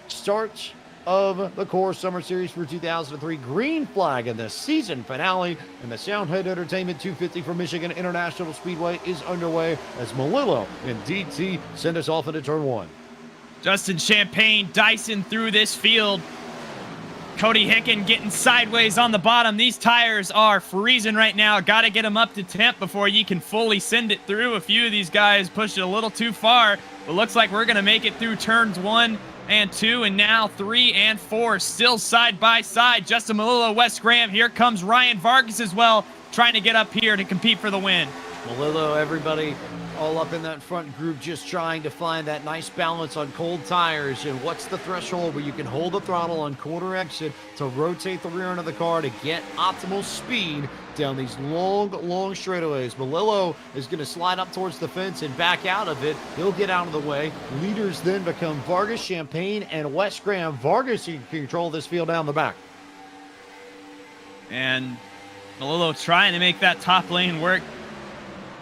start of the Core Summer Series for 2003. Green flag in the season finale, and the Soundhead Entertainment 250 for Michigan International Speedway is underway as Melillo and DT send us off into turn 1. Justin Champagne dicing through this field. Cody Hicken getting sideways on the bottom. These tires are freezing right now. Got to get them up to temp before you can fully send it through. A few of these guys pushed it a little too far, but looks like we're going to make it through turns 1 and 2, and now 3 and 4 still side by side. Justin Melillo, Wes Graham. Here comes Ryan Vargas as well, trying to get up here to compete for the win. Melillo, everybody all up in that front group, just trying to find that nice balance on cold tires. And what's the threshold where you can hold the throttle on corner exit to rotate the rear end of the car to get optimal speed down these long straightaways? Melillo is going to slide up towards the fence and back out of it. He'll get out of the way. Leaders then become Vargas, Champagne, and Wes Graham. Vargas can control this field down the back. And Melillo trying to make that top lane work,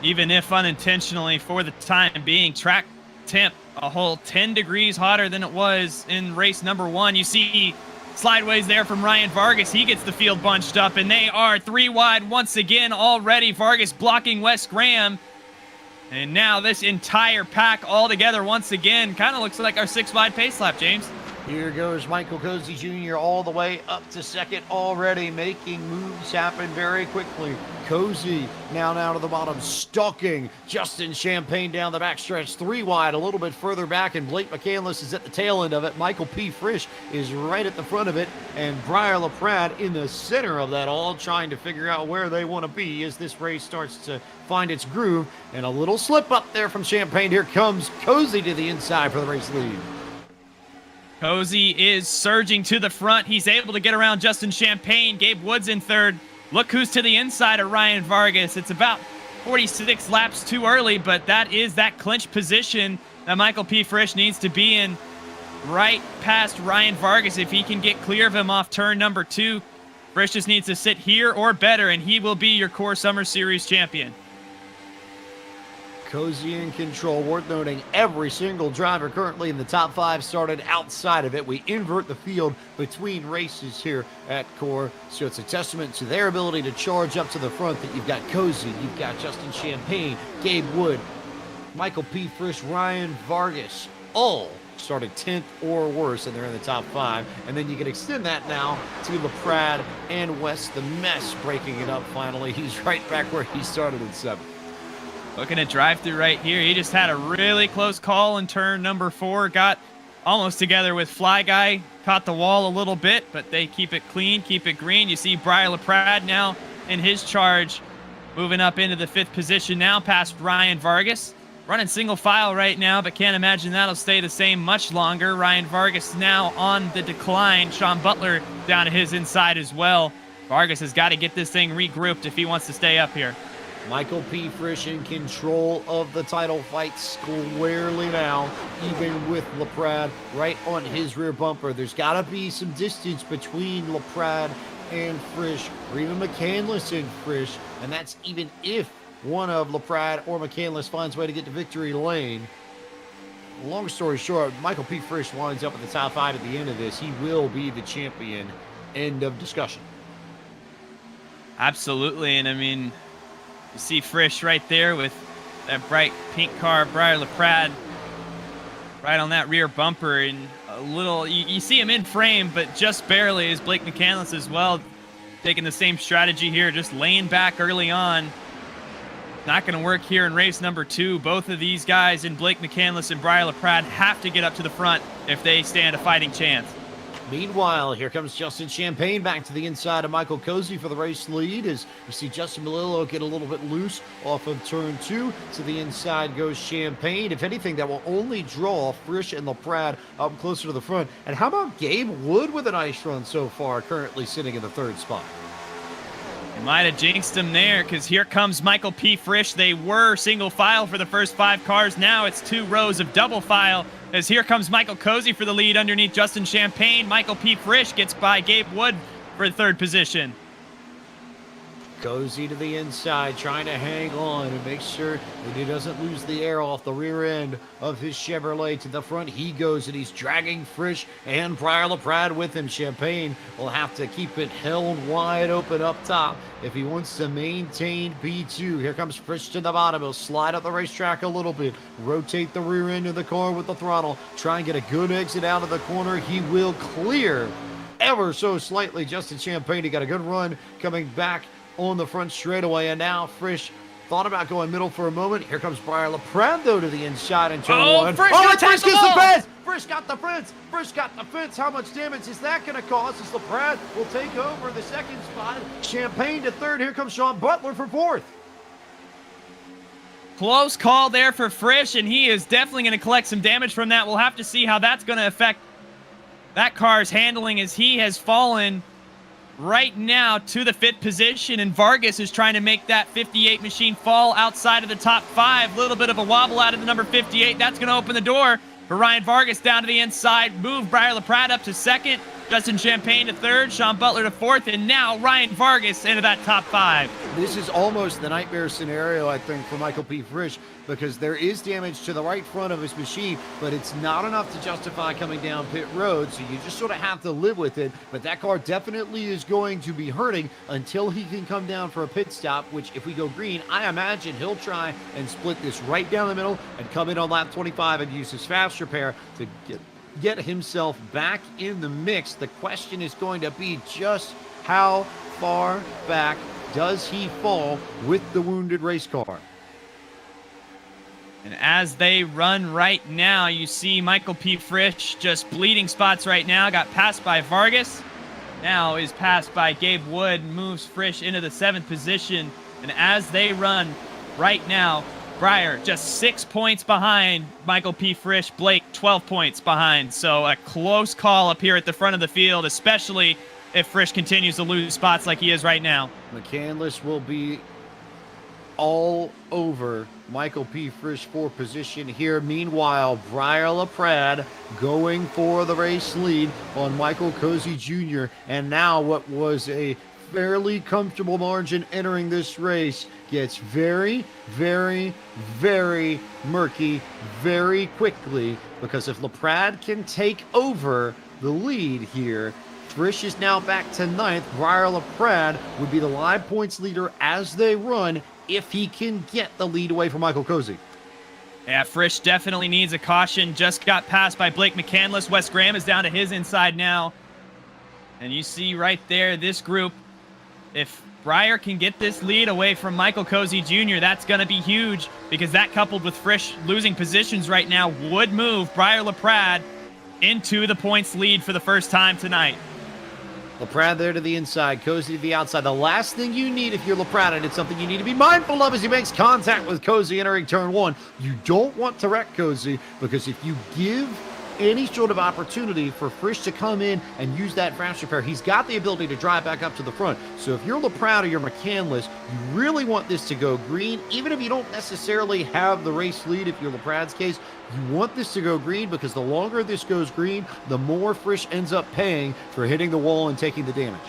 even if unintentionally for the time being. Track temp a whole 10 degrees hotter than it was in race number 1. You see slideways there from Ryan Vargas. He gets the field bunched up, and they are 3 wide once again already. Vargas blocking Wes Graham. And now this entire pack all together once again. Kind of looks like our 6 wide pace lap, James. Here goes Michael Cozy Jr. all the way up to second already, making moves happen very quickly. Cozy now down to the bottom, stalking Justin Champagne down the backstretch, 3 wide, a little bit further back, and Blake McCandless is at the tail end of it. Michael P. Frisch is right at the front of it, and Briar LaPrade in the center of that all, trying to figure out where they want to be as this race starts to find its groove. And a little slip up there from Champagne. Here comes Cozy to the inside for the race lead. Cozy is surging to the front. He's able to get around Justin Champagne. Gabe Woods in third. Look who's to the inside of Ryan Vargas. It's about 46 laps too early, but that is that clinch position that Michael P. Frisch needs to be in right past Ryan Vargas. If he can get clear of him off turn number 2, Frisch just needs to sit here or better, and he will be your Core Summer Series champion. Cozy in control. Worth noting, every single driver currently in the top 5 started outside of it. We invert the field between races here at Core, so it's a testament to their ability to charge up to the front that you've got Cozy, you've got Justin Champagne, Gabe Wood, Michael P. Frisch, Ryan Vargas, all started 10th or worse, and they're in the top 5. And then you can extend that now to LaPrade and West. The mess breaking it up finally. He's right back where he started in 7th. Looking at drive through right here. He just had a really close call in turn number 4. Got almost together with Fly Guy. Caught the wall a little bit, but they keep it clean, keep it green. You see Briar LaPrade now in his charge, moving up into the 5th position now past Ryan Vargas. Running single file right now, but can't imagine that'll stay the same much longer. Ryan Vargas now on the decline. Sean Butler down to his inside as well. Vargas has got to get this thing regrouped if he wants to stay up here. Michael P. Frisch in control of the title fight squarely now, even with LaPrade right on his rear bumper. There's got to be some distance between LaPrade and Frisch, or even McCandless and Frisch, and that's even if one of LaPrade or McCandless finds a way to get to victory lane. Long story short, Michael P. Frisch winds up at the top 5 at the end of this. He will be the champion. End of discussion. Absolutely, and I mean, you see Frisch right there with that bright pink car, Briar LaPrade, right on that rear bumper, and a little, you see him in frame, but just barely, as Blake McCandless as well, taking the same strategy here, just laying back early on. Not going to work here in race number 2. Both of these guys, in Blake McCandless and Briar LaPrade, have to get up to the front if they stand a fighting chance. Meanwhile, here comes Justin Champagne back to the inside of Michael Cozy for the race lead as you see Justin Melillo get a little bit loose off of turn 2. To the inside goes Champagne. If anything, that will only draw Frisch and LaPrade up closer to the front. And how about Gabe Wood with a nice run so far, currently sitting in the 3rd spot? You might have jinxed him there, because here comes Michael P. Frisch. They were single file for the first 5 cars. Now it's 2 rows of double file, as here comes Michael Cozy for the lead underneath Justin Champagne. Michael P. Frisch gets by Gabe Wood for 3rd position. Cozy to the inside, trying to hang on and make sure that he doesn't lose the air off the rear end of his Chevrolet. To the front he goes, and he's dragging Frisch and Briar LaPrade with him. Champagne will have to keep it held wide open up top if he wants to maintain P2. Here comes Frisch to the bottom. He'll slide up the racetrack a little bit, rotate the rear end of the car with the throttle, try and get a good exit out of the corner. He will clear ever so slightly Justin Champagne. He got a good run coming back on the front straightaway, and now Frisch thought about going middle for a moment. Here comes Briar LaPrade, though, to the inside in turn 1. Frisch Frisch gets the fence! Frisch got the fence! Frisch got the fence! How much damage is that going to cause as LaPrade will take over the 2nd spot? Champagne to 3rd. Here comes Sean Butler for 4th. Close call there for Frisch, and he is definitely going to collect some damage from that. We'll have to see how that's going to affect that car's handling, as he has fallen right now to the 5th position, and Vargas is trying to make that 58 machine fall outside of the top 5. Little bit of a wobble out of the number 58. That's going to open the door for Ryan Vargas down to the inside. Move Briar LaPrade up to 2nd. Justin Champagne to 3rd. Sean Butler to 4th. And now Ryan Vargas into that top 5. This is almost the nightmare scenario, I think, for Michael P. Frisch, because there is damage to the right front of his machine, but it's not enough to justify coming down pit road, so you just sort of have to live with it. But that car definitely is going to be hurting until he can come down for a pit stop, which if we go green, I imagine he'll try and split this right down the middle and come in on lap 25 and use his fast repair to get himself back in the mix. The question is going to be just how far back does he fall with the wounded race car? And as they run right now, you see Michael P. Frisch just bleeding spots right now. Got passed by Vargas. Now is passed by Gabe Wood. Moves Frisch into the 7th position. And as they run right now, Breyer just 6 points behind Michael P. Frisch. Blake 12 points behind. So a close call up here at the front of the field, especially if Frisch continues to lose spots like he is right now. McCandless will be all over Michael P. Frisch for position here. Meanwhile, Breyer LaPrade going for the race lead on Michael Cozy Jr. And now what was a fairly comfortable margin entering this race gets very, very, very murky very quickly, because if LaPrade can take over the lead here, Frisch is now back to 9th. Breyer LaPrade would be the live points leader as they run if he can get the lead away from Michael Cozy. Yeah, Frisch definitely needs a caution. Just got passed by Blake McCandless. Wes Graham is down to his inside now. And you see right there, this group, if Breyer can get this lead away from Michael Cozy Jr., that's going to be huge, because that, coupled with Frisch losing positions right now, would move Breyer LaPrade into the points lead for the first time tonight. LaPrade there to the inside, Cozy to the outside. The last thing you need if you're LaPrade, and it's something you need to be mindful of as he makes contact with Cozy entering turn 1, you don't want to wreck Cozy, because if you give any sort of opportunity for Frisch to come in and use that fast repair, he's got the ability to drive back up to the front. So if you're LaPrade or you're McCandless, you really want this to go green, even if you don't necessarily have the race lead. If you're LaPrade's case, you want this to go green, because the longer this goes green, the more Frisch ends up paying for hitting the wall and taking the damage.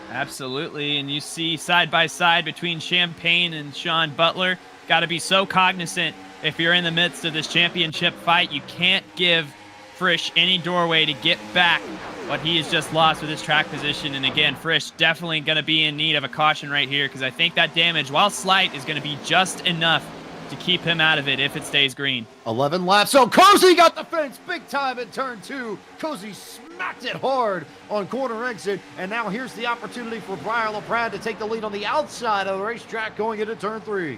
Absolutely, and you see side by side between Champagne and Sean Butler. Got to be so cognizant if you're in the midst of this championship fight. You can't give Frisch any doorway to get back what he has just lost with his track position. And again, Frisch definitely going to be in need of a caution right here, because I think that damage, while slight, is going to be just enough to keep him out of it if it stays green. 11 laps. So Cozy got the fence big time in turn 2. Cozy smacked it hard on corner exit. And now here's the opportunity for Breyer LaPrade to take the lead on the outside of the racetrack going into turn 3.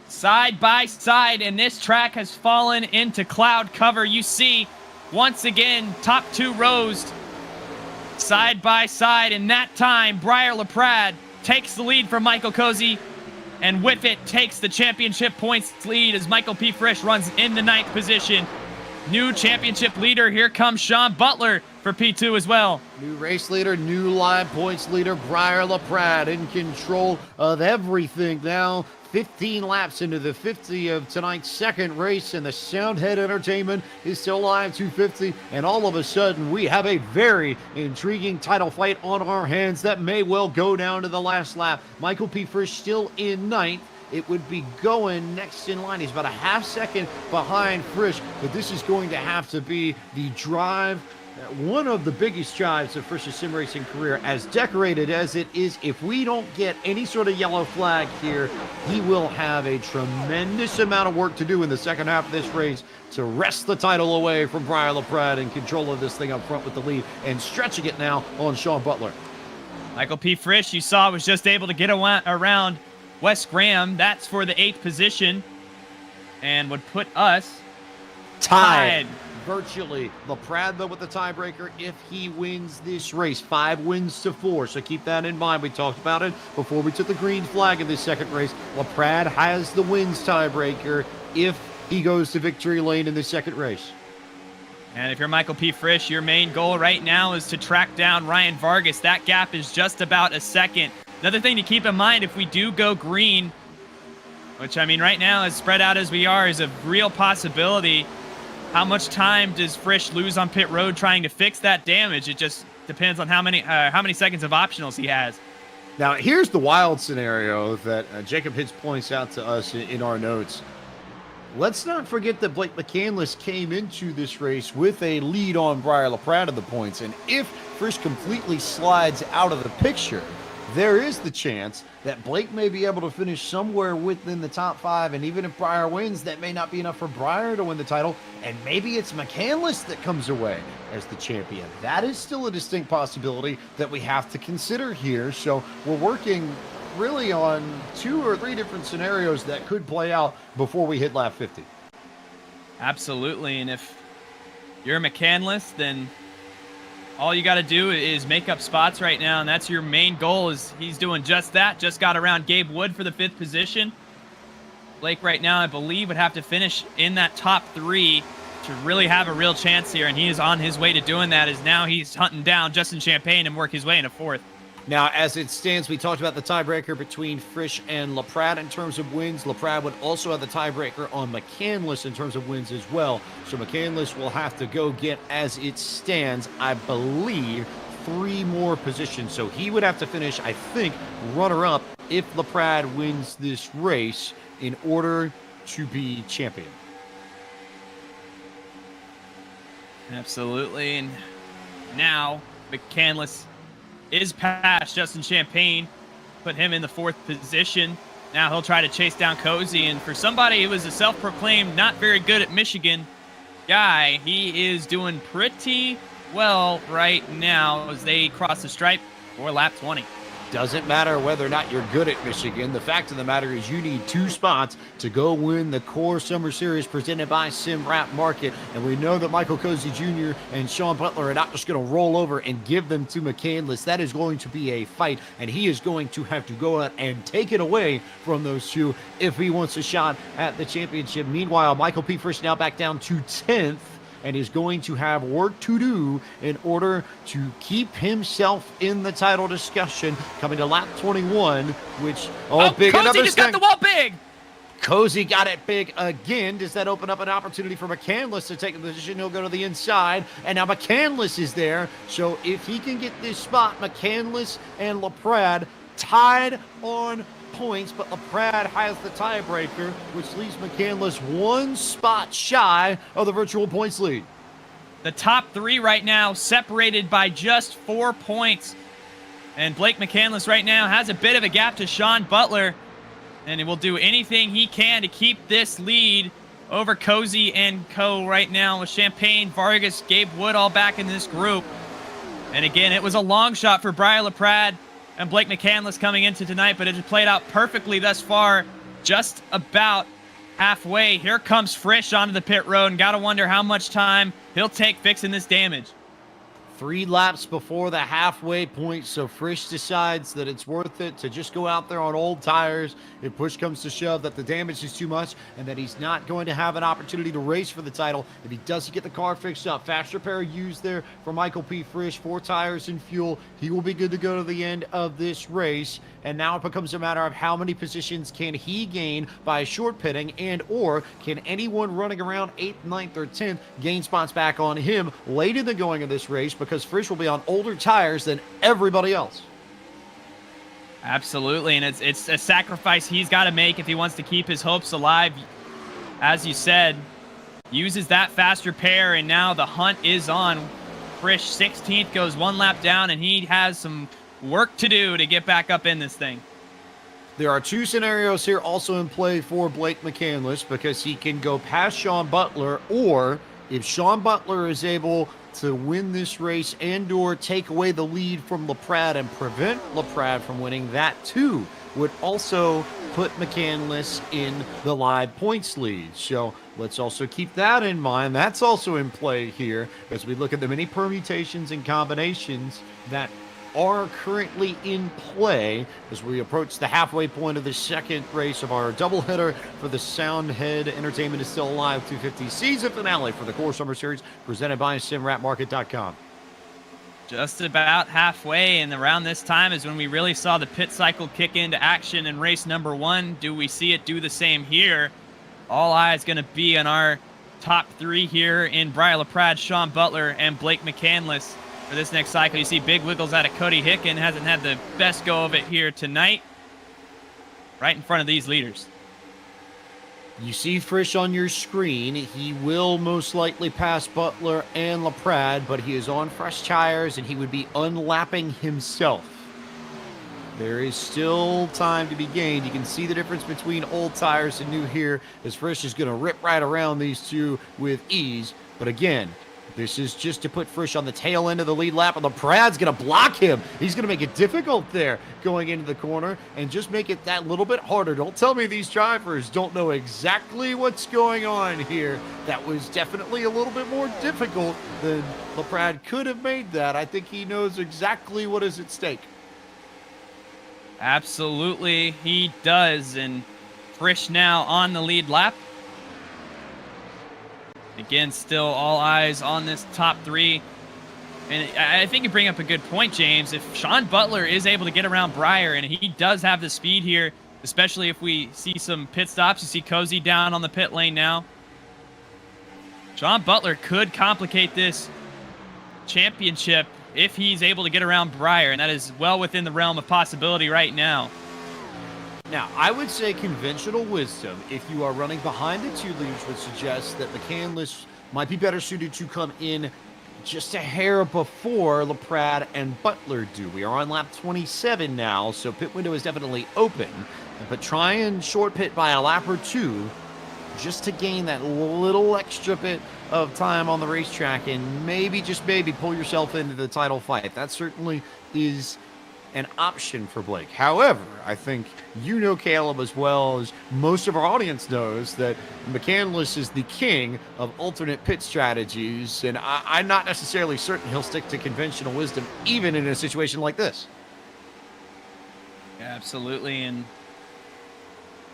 Side by side, and this track has fallen into cloud cover. You see, once again, top 2 rows side by side, and that time, Breyer LaPrade takes the lead from Michael Cozy, and with it, takes the championship points lead as Michael P. Frisch runs in the 9th position. New championship leader, here comes Sean Butler for P2 as well. New race leader, new live points leader, Breyer LaPrade in control of everything now. 15 laps into the 50 of tonight's second race, and the Soundhead Entertainment is still live 250, and all of a sudden we have a very intriguing title fight on our hands that may well go down to the last lap. Michael P. Frisch still in 9th. It would be going next in line. He's about a half second behind Frisch, but this is going to have to be the drive, one of the biggest drives of Frisch's sim racing career. As decorated as it is, if we don't get any sort of yellow flag here, he will have a tremendous amount of work to do in the second half of this race to wrest the title away from Breyer LaPrade in control of this thing up front with the lead, and stretching it now on Sean Butler. Michael P. Frisch, you saw, was just able to get around Wes Graham. That's for the 8th position, and would put us tied. Virtually. LaPrade, though, with the tiebreaker if he wins this race. 5 wins to 4, so keep that in mind. We talked about it before we took the green flag in this second race. LaPrade has the wins tiebreaker if he goes to victory lane in this second race. And if you're Michael P. Frisch, your main goal right now is to track down Ryan Vargas. That gap is just about a second. Another thing to keep in mind, if we do go green, which, I mean, right now, as spread out as we are, is a real possibility. How much time does Frisch lose on pit road trying to fix that damage? It just depends on how many seconds of optionals he has. Now, here's the wild scenario that Jacob Hitz points out to us in our notes. Let's not forget that Blake McCandless came into this race with a lead on Breyer LaPrade of the points. And if Frisch completely slides out of the picture, there is the chance that Blake may be able to finish somewhere within the top 5, and even if Breyer wins, that may not be enough for Breyer to win the title, and maybe it's McCandless that comes away as the champion. That is still a distinct possibility that we have to consider here. So we're working really on 2 or 3 different scenarios that could play out before we hit lap 50. Absolutely, and if you're McCandless, then all you got to do is make up spots right now, and that's your main goal. Is he's doing just that. Just got around Gabe Wood for the 5th position. Blake right now, I believe, would have to finish in that top 3 to really have a real chance here, and he is on his way to doing that. As now he's hunting down Justin Champagne and work his way into 4th. Now, as it stands, we talked about the tiebreaker between Frisch and LaPrade in terms of wins. LaPrade would also have the tiebreaker on McCandless in terms of wins as well. So McCandless will have to go get, as it stands, I believe, 3 more positions. So he would have to finish, I think, runner-up if LaPrade wins this race in order to be champion. Absolutely, and now McCandless is past Justin Champagne, put him in the 4th position. Now he'll try to chase down Cozy, and for somebody who was a self-proclaimed not very good at Michigan guy, he is doing pretty well right now as they cross the stripe for lap 20. Doesn't matter whether or not you're good at Michigan. The fact of the matter is you need 2 spots to go win the Core Summer Series presented by SimWrap Market. And we know that Michael Cozy Jr. and Sean Butler are not just going to roll over and give them to McCandless. That is going to be a fight, and he is going to have to go out and take it away from those 2 if he wants a shot at the championship. Meanwhile, Michael P. Frisch now back down to 10th. And is going to have work to do in order to keep himself in the title discussion coming to lap 21, which, big. Cozy just got the wall big. Cozy got it big again. Does that open up an opportunity for McCandless to take a position? He'll go to the inside, and now McCandless is there. So if he can get this spot, McCandless and LaPrade tied on points, but LaPrade has the tiebreaker, which leaves McCandless 1 spot shy of the virtual points lead. The top 3 right now separated by just 4 points. And Blake McCandless right now has a bit of a gap to Sean Butler, and he will do anything he can to keep this lead over Cozy and co right now with Champagne, Vargas, Gabe Wood all back in this group. And again, it was a long shot for Brian LaPrade and Blake McCandless coming into tonight, but it has played out perfectly thus far, just about halfway. Here comes Frisch onto the pit road, and got to wonder how much time he'll take fixing this damage. 3 laps before the halfway point, so Frisch decides that it's worth it to just go out there on old tires if push comes to shove, that the damage is too much, and that he's not going to have an opportunity to race for the title if he doesn't get the car fixed up. Fast repair used there for Michael P. Frisch, 4 tires and fuel. He will be good to go to the end of this race, and now it becomes a matter of how many positions can he gain by short pitting, and or can anyone running around 8th, 9th, or 10th gain spots back on him late in the going of this race, because Frisch will be on older tires than everybody else. Absolutely, and it's a sacrifice he's got to make if he wants to keep his hopes alive. As you said, uses that fast repair, and now the hunt is on. Frisch 16th goes 1 lap down, and he has some work to do to get back up in this thing. There are 2 scenarios here also in play for Blake McCandless, because he can go past Sean Butler, or if Sean Butler is able to win this race and or take away the lead from LaPrade and prevent LaPrade from winning, that too would also put McCandless in the live points lead. So let's also keep that in mind. That's also in play here as we look at the many permutations and combinations that are currently in play as we approach the halfway point of the second race of our doubleheader for the Soundhead Entertainment is Still Alive 250 season finale for the Core Summer Series presented by SimWrapMarket.com. Just about halfway, and around this time is when we really saw the pit cycle kick into action in race number 1. Do we see it do the same here? All eyes going to be on our top 3 here in Brian LaPrade, Sean Butler, and Blake McCandless. For this next cycle, you see big wiggles out of Cody Hicken. Hasn't had the best go of it here tonight. Right in front of these leaders. You see Frisch on your screen. He will most likely pass Butler and LaPrade, but he is on fresh tires, and he would be unlapping himself. There is still time to be gained. You can see the difference between old tires and new here, as Frisch is going to rip right around these two with ease. But again, this is just to put Frisch on the tail end of the lead lap, and LaPrad's going to block him. He's going to make it difficult there going into the corner and just make it that little bit harder. Don't tell me these drivers don't know exactly what's going on here. That was definitely a little bit more difficult than LaPrade could have made that. I think he knows exactly what is at stake. Absolutely, he does. And Frisch now on the lead lap. Again, still all eyes on this top three. And I think you bring up a good point, James. If Sean Butler is able to get around Breyer, and he does have the speed here, especially if we see some pit stops. You see Cozy down on the pit lane now. Sean Butler could complicate this championship if he's able to get around Breyer, and that is well within the realm of possibility right now. Now, I would say conventional wisdom, if you are running behind the two leads, would suggest that McCandless might be better suited to come in just a hair before LaPrade and Butler do. We are on lap 27 now, so pit window is definitely open. But try and short pit by a lap or two just to gain that little extra bit of time on the racetrack and maybe, just maybe, pull yourself into the title fight. That certainly is an option for Blake. However, I think you know Caleb as well as most of our audience knows that McCandless is the king of alternate pit strategies, and I'm not necessarily certain he'll stick to conventional wisdom even in a situation like this. Absolutely, and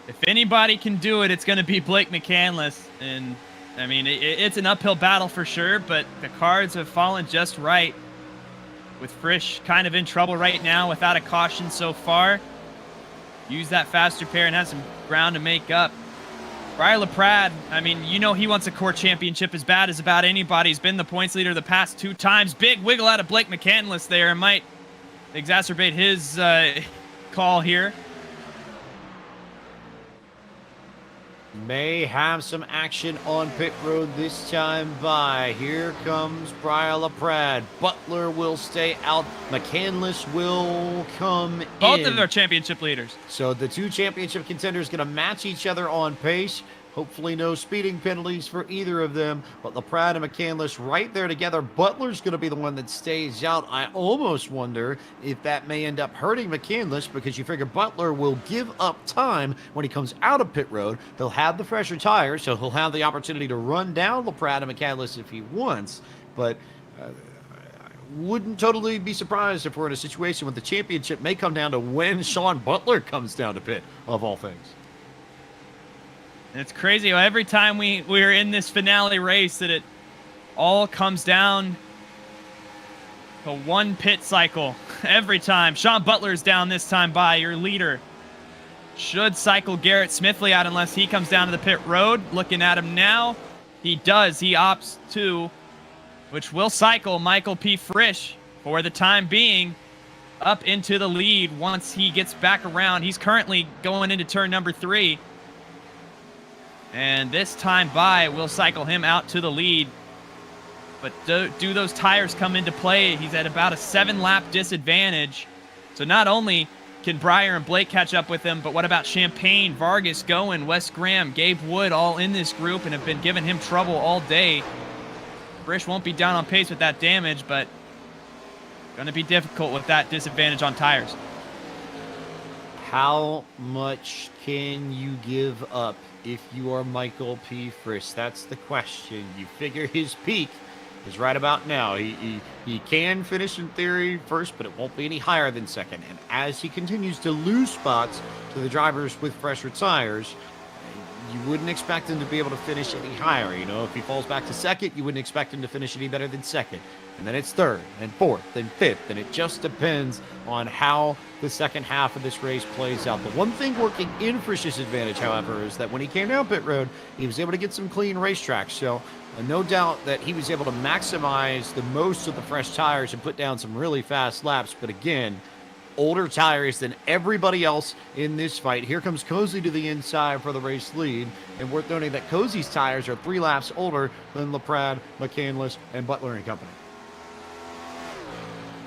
if anybody can do it, it's going to be Blake McCandless. And I mean, it's an uphill battle for sure, but the cards have fallen just right. With Frisch kind of in trouble right now without a caution so far. Use that faster pair and have some ground to make up. Breyer LaPrade, I mean, you know he wants a core championship as bad as about anybody. He's been the points leader the past 2 times. Big wiggle out of Blake McCandless there and might exacerbate his call here. May have some action on pit road this time by. Here comes Breyer LaPrade. Butler will stay out. McCandless will come in. Both of their championship leaders. So the two championship contenders going to match each other on pace. Hopefully no speeding penalties for either of them. But LaPrade and McCandless right there together. Butler's going to be the one that stays out. I almost wonder if that may end up hurting McCandless, because you figure Butler will give up time when he comes out of pit road. He'll have the fresher tires, so he'll have the opportunity to run down LaPrade and McCandless if he wants. But I wouldn't totally be surprised if we're in a situation where the championship may come down to when Sean Butler comes down to pit, of all things. It's crazy. Every time we're in this finale race that it all comes down to one pit cycle. Every time. Sean Butler's down this time by your leader. Should cycle Garrett Smithley out unless he comes down to the pit road. Looking at him now. He does. He opts to, which will cycle Michael P. Frisch for the time being up into the lead once he gets back around. He's currently going into turn number 3. And this time by will cycle him out to the lead. But do those tires come into play? He's at about a 7-lap disadvantage. So not only can Breyer and Blake catch up with him, but what about Champagne, Vargas, Goen, Wes Graham, Gabe Wood, all in this group and have been giving him trouble all day. Frisch won't be down on pace with that damage, but going to be difficult with that disadvantage on tires. How much can you give up if you are Michael P. Frisch? That's the question. You figure his peak is right about now. He can finish in theory first, but it won't be any higher than second. And as he continues to lose spots to the drivers with fresher tires, you wouldn't expect him to be able to finish any higher. You know, if he falls back to second, you wouldn't expect him to finish any better than second. And then it's third, and fourth, and fifth, and it just depends on how the second half of this race plays out. The one thing working in Frisch's advantage, however, is that when he came down pit road, he was able to get some clean racetracks. So no doubt that he was able to maximize the most of the fresh tires and put down some really fast laps. But again, older tires than everybody else in this fight. Here comes Cozy to the inside for the race lead. And worth noting that Cozy's tires are 3 laps older than LaPrade, McCandless, and Butler and company.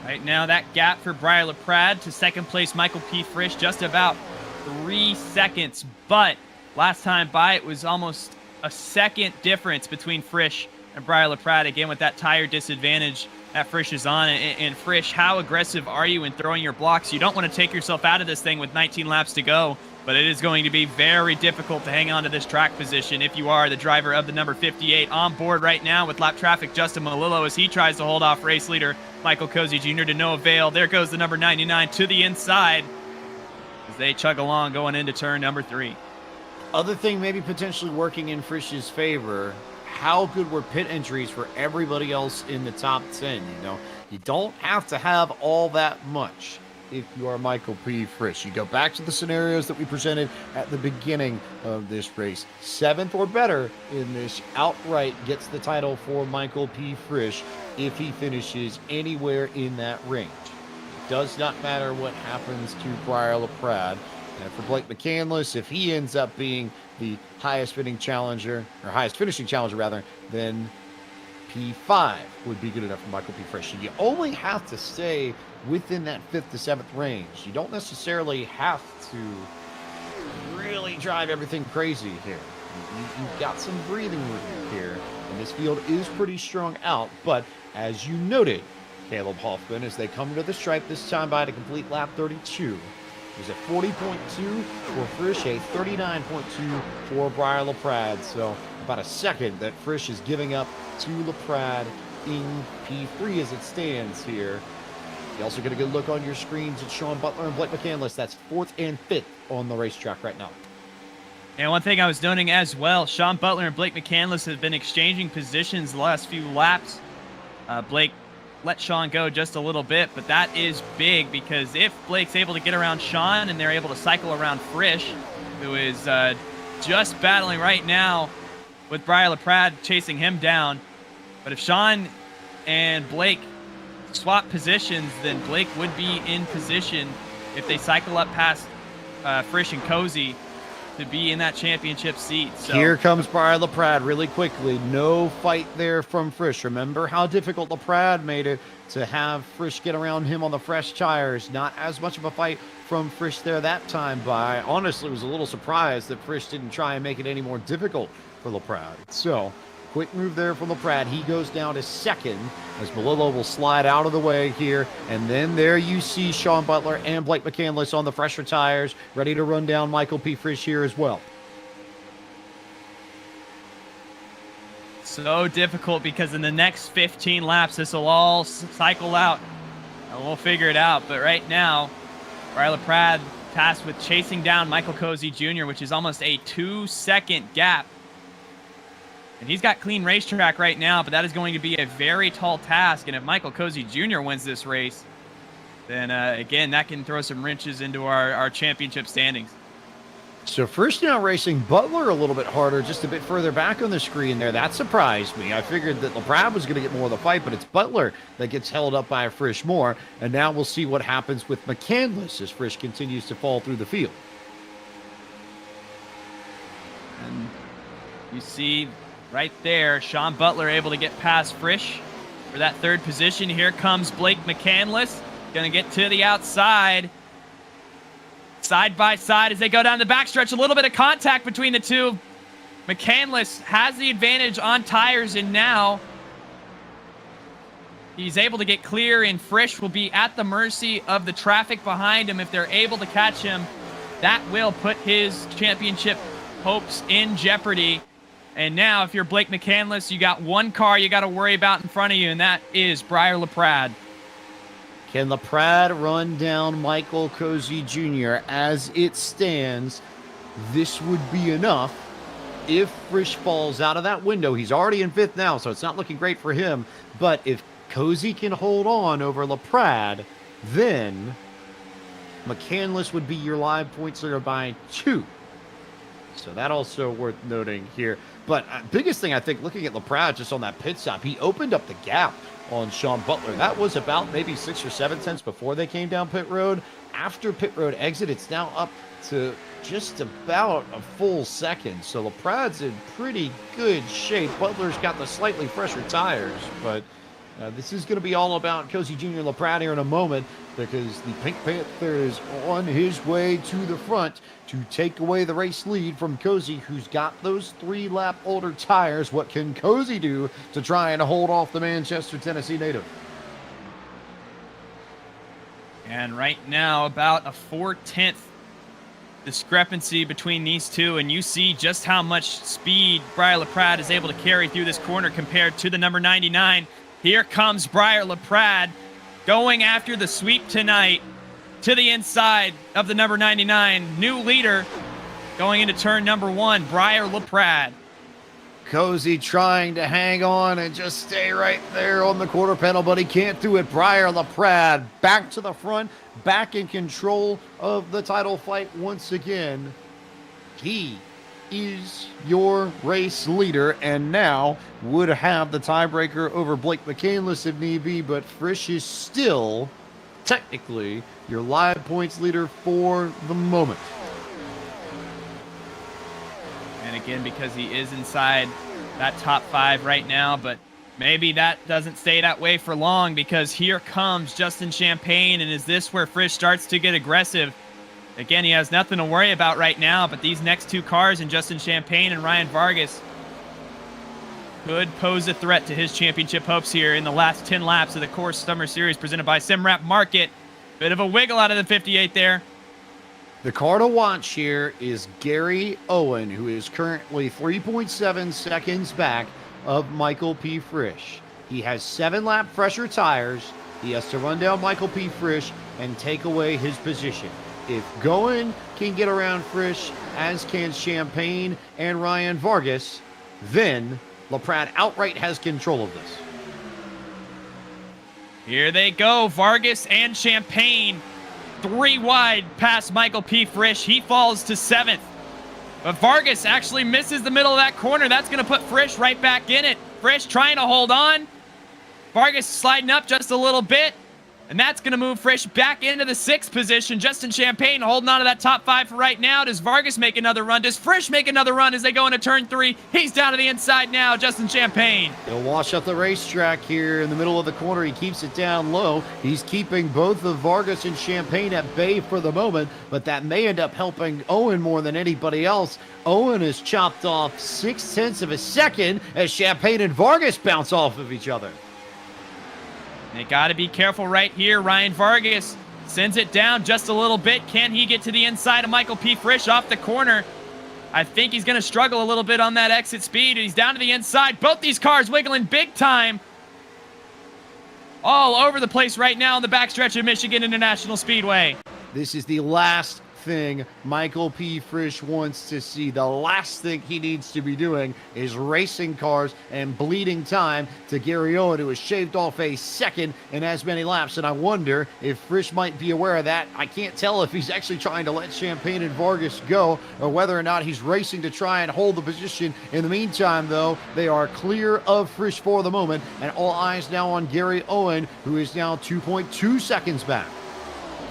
Right now, that gap for Briar LaPrade to second place Michael P. Frisch, just about 3 seconds. But last time by, it was almost a second difference between Frisch and Briar LaPrade. Again, with that tire disadvantage that Frisch is on. And Frisch, how aggressive are you in throwing your blocks? You don't want to take yourself out of this thing with 19 laps to go, but it is going to be very difficult to hang on to this track position if you are the driver of the number 58 on board right now with lap traffic. Justin Malillo, as he tries to hold off race leader Michael Cozy Jr. to no avail. There goes the number 99 to the inside as they chug along going into turn number 3. Other thing maybe potentially working in Frisch's favor, how good were pit entries for everybody else in the top 10? You know, you don't have to have all that much if you are Michael P. Frisch. You go back to the scenarios that we presented at the beginning of this race. 7th or better in this outright gets the title for Michael P. Frisch if he finishes anywhere in that range. It does not matter what happens to Briar LaPrade. And for Blake McCandless, if he ends up being the highest finishing challenger, then P5 would be good enough for Michael P. Frisch. You only have to stay within that 5th to 7th range. You don't necessarily have to really drive everything crazy here. You've got some breathing room here, and this field is pretty strung out. But as you noted, Caleb Hoffman, as they come to the stripe this time by to complete lap 32, was at 40.2 for Frisch, a 39.2 for Briar LaPrade. So about a second that Frisch is giving up to LaPrade in P3 as it stands here. You also get a good look on your screens at Sean Butler and Blake McCandless. That's 4th and 5th on the racetrack right now. And one thing I was noting as well, Sean Butler and Blake McCandless have been exchanging positions the last few laps. Blake let Sean go just a little bit, but that is big because if Blake's able to get around Sean and they're able to cycle around Frisch, who is just battling right now with Briar LaPrade chasing him down. But if Sean and Blake swap positions, then Blake would be in position if they cycle up past Frisch and Cozy to be in that championship seat. So here comes Briar LaPrade really quickly. No fight there from Frisch. Remember how difficult LaPrade made it to have Frisch get around him on the fresh tires. Not as much of a fight from Frisch there that time. By honestly was a little surprised that Frisch didn't try and make it any more difficult for LaPrade. So quick move there from LaPrade. He goes down to 2nd as Malillo will slide out of the way here. And then there you see Sean Butler and Blake McCandless on the fresher tires, ready to run down Michael P. Frisch here as well. So difficult because in the next 15 laps, this will all cycle out. And we'll figure it out. But right now, Briar LaPrade tasked with chasing down Michael Cozy Jr., which is almost a 2-second gap. And he's got clean racetrack right now, but that is going to be a very tall task. And if Michael Cozy Jr. wins this race, then again, that can throw some wrenches into our championship standings. So first now racing Butler a little bit harder, just a bit further back on the screen there. That surprised me. I figured that LaPrade was going to get more of the fight, but it's Butler that gets held up by Frisch more. And now we'll see what happens with McCandless as Frisch continues to fall through the field. And you see right there, Sean Butler able to get past Frisch for that 3rd position. Here comes Blake McCandless. Going to get to the outside. Side by side as they go down the backstretch. A little bit of contact between the two. McCandless has the advantage on tires, and now he's able to get clear, and Frisch will be at the mercy of the traffic behind him. If they're able to catch him, that will put his championship hopes in jeopardy. And now, if you're Blake McCandless, you got one car you got to worry about in front of you, and that is Briar LaPrade. Can LaPrade run down Michael Cozy Jr.? As it stands, this would be enough. If Frisch falls out of that window, he's already in 5th now, so it's not looking great for him. But if Cozy can hold on over LaPrade, then McCandless would be your live points leader by 2. So that also worth noting here. But biggest thing, I think, looking at LaPrade just on that pit stop, he opened up the gap on Sean Butler. That was about maybe 6 or 7 tenths before they came down pit road. After pit road exit, it's now up to just about a full second. So LaPrade's in pretty good shape. Butler's got the slightly fresher tires, but This is going to be all about Cozy Jr. LaPrade here in a moment, because the Pink Panther is on his way to the front to take away the race lead from Cozy, who's got those 3-lap older tires. What can Cozy do to try and hold off the Manchester, Tennessee native? And right now, about a 4/10 discrepancy between these two, and you see just how much speed Briar LaPrade is able to carry through this corner compared to the number 99. Here comes Briar LaPrade going after the sweep tonight to the inside of the number 99. New leader going into turn number 1, Briar LaPrade. Cozy trying to hang on and just stay right there on the quarter panel, but he can't do it. Briar LaPrade back to the front, back in control of the title fight once again. He is your race leader, and now would have the tiebreaker over Blake McCandless if need be, but Frisch is still technically your live points leader for the moment. And again, because he is inside that top 5 right now, but maybe that doesn't stay that way for long, because here comes Justin Champagne, and is this where Frisch starts to get aggressive? Again, he has nothing to worry about right now, but these next 2 cars in Justin Champagne and Ryan Vargas could pose a threat to his championship hopes here in the last 10 laps of the Course Summer Series presented by Simrap Market. Bit of a wiggle out of the 58 there. The car to watch here is Gary Owen, who is currently 3.7 seconds back of Michael P. Frisch. He has 7-lap fresher tires. He has to run down Michael P. Frisch and take away his position. If Goen can get around Frisch, as can Champagne and Ryan Vargas, then LaPrade outright has control of this. Here they go, Vargas and Champagne. 3 wide past Michael P. Frisch. He falls to 7th. But Vargas actually misses the middle of that corner. That's going to put Frisch right back in it. Frisch trying to hold on. Vargas sliding up just a little bit. And that's going to move Frisch back into the 6th position. Justin Champagne holding on to that top 5 for right now. Does Vargas make another run? Does Frisch make another run as they go into turn 3? He's down to the inside now, Justin Champagne. He'll wash up the racetrack here in the middle of the corner. He keeps it down low. He's keeping both of Vargas and Champagne at bay for the moment, but that may end up helping Owen more than anybody else. Owen has chopped off 0.6 of a second as Champagne and Vargas bounce off of each other. They got to be careful right here. Ryan Vargas sends it down just a little bit. Can he get to the inside of Michael P. Frisch off the corner? I think he's going to struggle a little bit on that exit speed. He's down to the inside. Both these cars wiggling big time. All over the place right now on the backstretch of Michigan International Speedway. This is the last thing Michael P. Frisch wants to see. The last thing he needs to be doing is racing cars and bleeding time to Gary Owen, who has shaved off a second in as many laps. And I wonder if Frisch might be aware of that. I can't tell if he's actually trying to let Champagne and Vargas go or whether or not he's racing to try and hold the position. In the meantime, though, they are clear of Frisch for the moment, and all eyes now on Gary Owen, who is now 2.2 seconds back.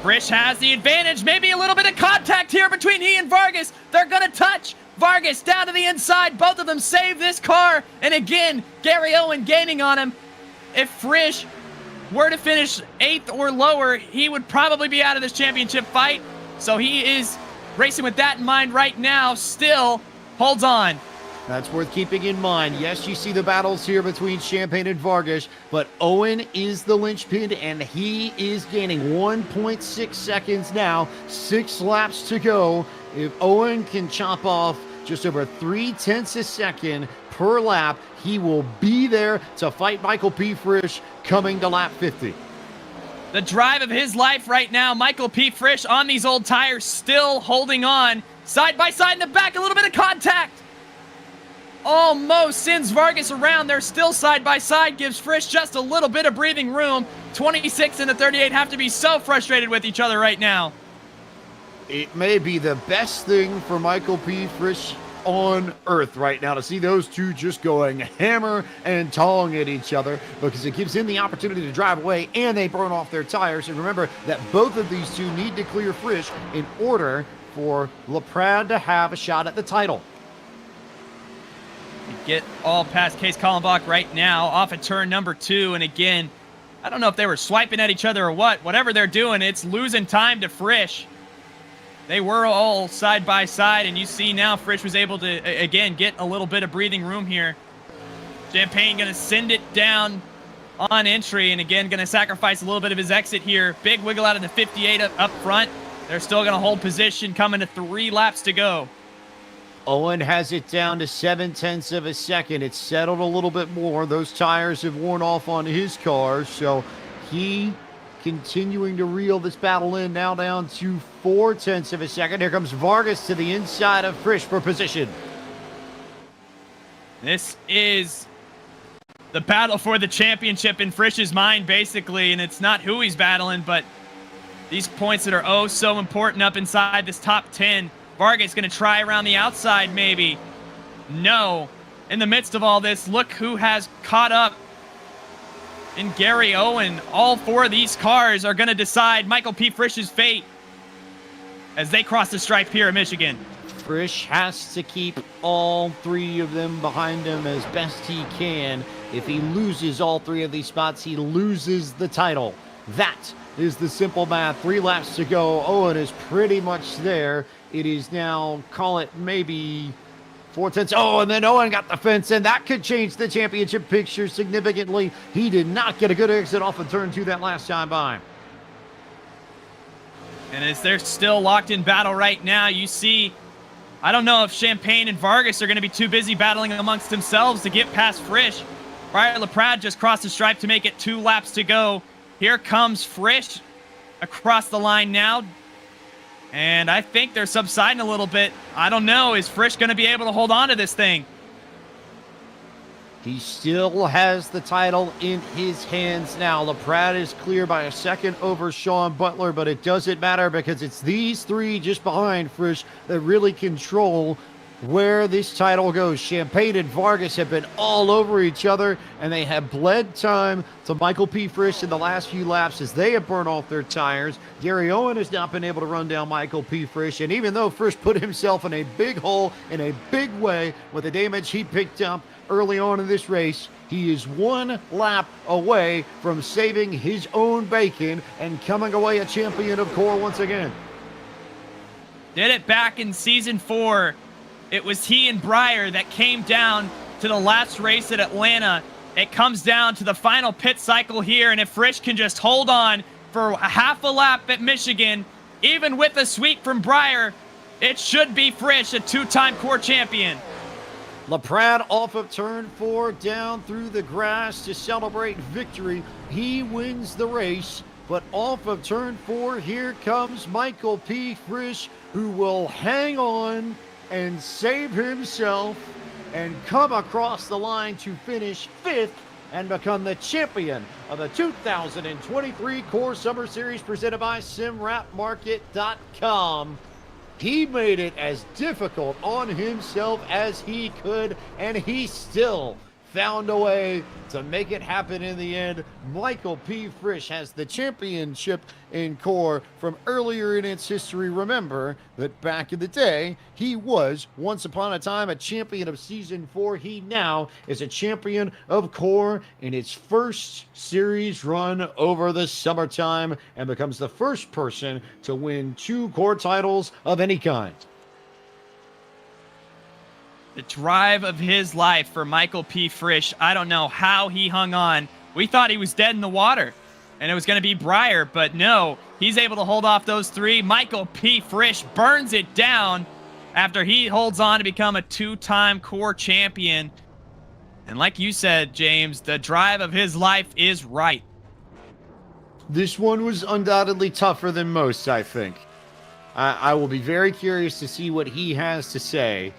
Frisch has the advantage. Maybe a little bit of contact here between he and Vargas. They're going to touch. Vargas down to the inside. Both of them save this car. And again, Gary Owen gaining on him. If Frisch were to finish 8th or lower, he would probably be out of this championship fight. So he is racing with that in mind right now. Still holds on. That's worth keeping in mind. Yes, you see the battles here between Champagne and Vargas, but Owen is the linchpin, and he is gaining 1.6 seconds now. 6 laps to go. If Owen can chop off just over 0.3 a second per lap, he will be there to fight Michael P. Frisch coming to lap 50. The drive of his life right now. Michael P. Frisch on these old tires, still holding on. Side by side in the back, a little bit of contact. Almost sends Vargas around. They're still side by side, gives Frisch just a little bit of breathing room. 26 and the 38 have to be so frustrated with each other right now. It may be the best thing for Michael P. Frisch on earth right now to see those two just going hammer and tong at each other, because it gives him the opportunity to drive away and they burn off their tires. And remember that both of these two need to clear Frisch in order for LaPrade to have a shot at the title. Get all past Case Kallenbach right now off of turn number 2. And again, I don't know if they were swiping at each other or what. Whatever they're doing, it's losing time to Frisch. They were all side by side, and you see now Frisch was able to, again, get a little bit of breathing room here. Champagne going to send it down on entry, and again, going to sacrifice a little bit of his exit here. Big wiggle out of the 58 up front. They're still going to hold position, coming to 3 laps to go. Owen has it down to 0.7 of a second. It's settled a little bit more. Those tires have worn off on his car, so he continuing to reel this battle in, now down to 0.4 of a second. Here comes Vargas to the inside of Frisch for position. This is the battle for the championship in Frisch's mind, basically, and it's not who he's battling, but these points that are oh so important up inside this top 10. Vargas going to try around the outside, maybe. No. In the midst of all this, look who has caught up in Gary Owen. All 4 of these cars are going to decide Michael P. Frisch's fate as they cross the stripe here in Michigan. Frisch has to keep all 3 of them behind him as best he can. If he loses all 3 of these spots, he loses the title. That is the simple math. 3 laps to go. Owen is pretty much there. It is now, call it maybe 0.4. Oh, and then Owen got the fence, and that could change the championship picture significantly. He did not get a good exit off of turn 2 that last time by. And as they're still locked in battle right now, you see, I don't know if Champagne and Vargas are going to be too busy battling amongst themselves to get past Frisch. Briar LaPrade just crossed the stripe to make it 2 laps to go. Here comes Frisch across the line now. And I think they're subsiding a little bit. I don't know. Is Frisch going to be able to hold on to this thing? He still has the title in his hands now. LaPrade is clear by a second over Sean Butler, but it doesn't matter because it's these 3 just behind Frisch that really control where this title goes. Champagne and Vargas have been all over each other, and they have bled time to Michael P. Frisch in the last few laps as they have burned off their tires. Gary Owen has not been able to run down Michael P. Frisch, and even though Frisch put himself in a big hole in a big way with the damage he picked up early on in this race, he is 1 lap away from saving his own bacon and coming away a champion of Core once again. Did it back in season 4. It was he and Briar that came down to the last race at Atlanta. It comes down to the final pit cycle here, and if Frisch can just hold on for a half a lap at Michigan, even with a sweep from Briar, it should be Frisch, a 2-time Core champion. LaPrade off of turn 4, down through the grass to celebrate victory. He wins the race, but off of turn 4, here comes Michael P. Frisch, who will hang on and save himself and come across the line to finish 5th and become the champion of the 2023 Core Summer Series presented by SimWrapMarket.com. He made it as difficult on himself as he could, and he still found a way to make it happen in the end. Michael P. Frisch has the championship in Core from earlier in its history. Remember that back in the day, he was once upon a time a champion of Season 4. He now is a champion of Core in its first series run over the summertime and becomes the first person to win 2 Core titles of any kind. The drive of his life for Michael P. Frisch. I don't know how he hung on. We thought he was dead in the water, and it was going to be Briar, but no. He's able to hold off those 3. Michael P. Frisch burns it down after he holds on to become a 2-time Core champion. And like you said, James, the drive of his life is right. This one was undoubtedly tougher than most, I think. I will be very curious to see what he has to say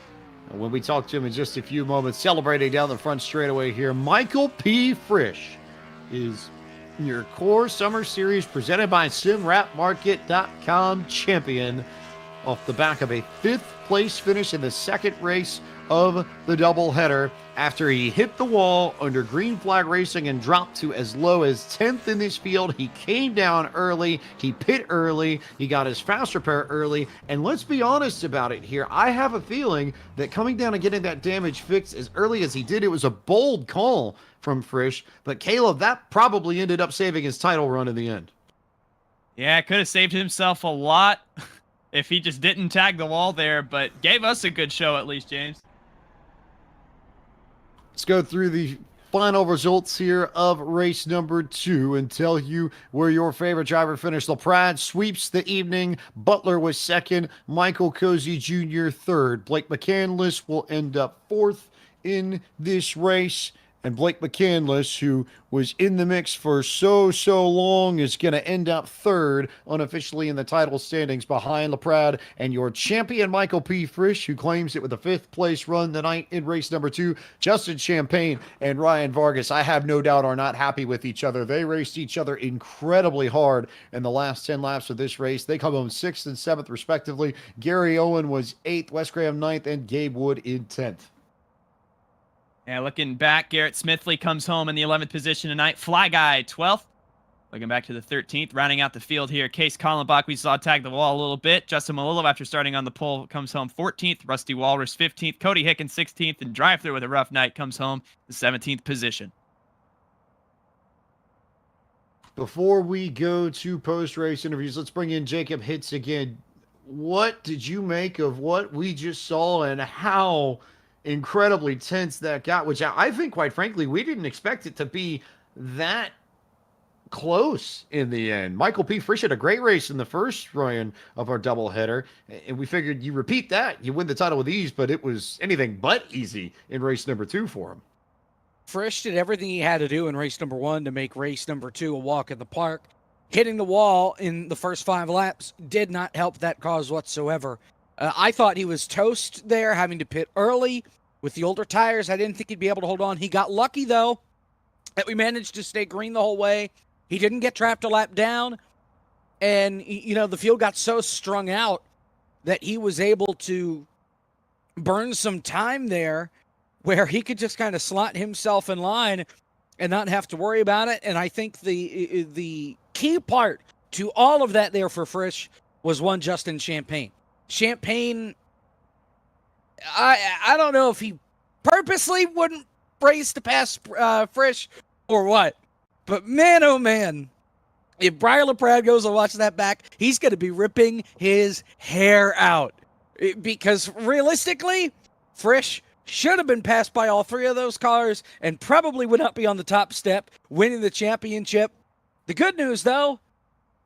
when we talk to him in just a few moments. Celebrating down the front straightaway here, Michael P. Frisch is your Core Summer Series presented by SimWrapMarket.com champion. off the back of a 5th place finish in the second race of the doubleheader after he hit the wall under green flag racing and dropped to as low as 10th in this field. He came down early, he pit early, he got his fast repair early, and let's be honest about it here. I have a feeling that coming down and getting that damage fixed as early as he did, it was a bold call from Frisch, but Caleb, that probably ended up saving his title run in the end. Yeah, could have saved himself a lot if he just didn't tag the wall there, but gave us a good show at least, James. Let's go through the final results here of race number 2 and tell you where your favorite driver finished. LaPrade sweeps the evening. Butler was second. Michael Cozy Jr. third. Blake McCandless will end up fourth in this race. And Blake McCandless, who was in the mix for so long, is going to end up third unofficially in the title standings behind LaPrade and your champion, Michael P. Frisch, who claims it with a 5th place run tonight in race number 2. Justin Champagne and Ryan Vargas, I have no doubt, are not happy with each other. They raced each other incredibly hard in the last 10 laps of this race. They come home 6th and 7th, respectively. Gary Owen was 8th, Wes Graham 9th, and Gabe Wood in 10th. Yeah, looking back, Garrett Smithley comes home in the 11th position tonight. Fly Guy, 12th. Looking back to the 13th, rounding out the field here. Case Kallenbach, we saw tag the wall a little bit. Justin Malillo, after starting on the pole, comes home 14th. Rusty Walrus, 15th. Cody Hicken, 16th. And Drive Through with a rough night comes home the 17th position. Before we go to post-race interviews, let's bring in Jacob Hitz again. What did you make of what we just saw and how incredibly tense that got, which I think, quite frankly, we didn't expect it to be that close in the end. Michael P. Frisch had a great race in the first run of our doubleheader, and we figured you repeat that, you win the title with ease, but it was anything but easy in race number 2 for him. Frisch did everything he had to do in race number 1 to make race number 2 a walk in the park. Hitting the wall in the first 5 laps did not help that cause whatsoever. I thought he was toast there, having to pit early with the older tires. I didn't think he'd be able to hold on. He got lucky, though, that we managed to stay green the whole way. He didn't get trapped a lap down. And, you know, the field got so strung out that he was able to burn some time there where he could just kind of slot himself in line and not have to worry about it. And I think the key part to all of that there for Frisch was one Justin Champagne. Champagne, I don't know if he purposely wouldn't race to pass Frisch or what, but man, oh man, if Brian LaPrade goes and watches that back, he's going to be ripping his hair out because realistically, Frisch should have been passed by all 3 of those cars and probably would not be on the top step winning the championship. The good news, though,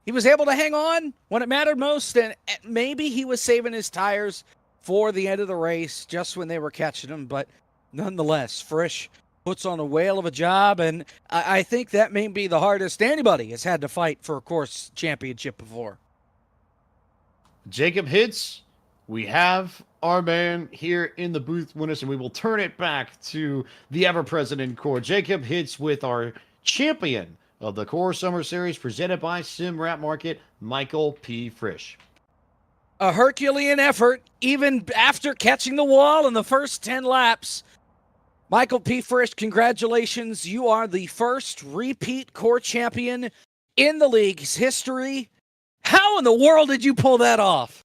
he was able to hang on when it mattered most, and maybe he was saving his tires for the end of the race just when they were catching him. But nonetheless, Frisch puts on a whale of a job, and I think that may be the hardest anybody has had to fight for a course championship before. Jacob Hitz, we have our man here in the booth with us, and we will turn it back to the ever-present in core. Jacob Hitz with our champion of the Core Summer Series presented by Sim Rat Market, Michael P. Frisch. A Herculean effort, even after catching the wall in the first 10 laps. Michael P. Frisch, congratulations. You are the first repeat Core champion in the league's history. How in the world did you pull that off?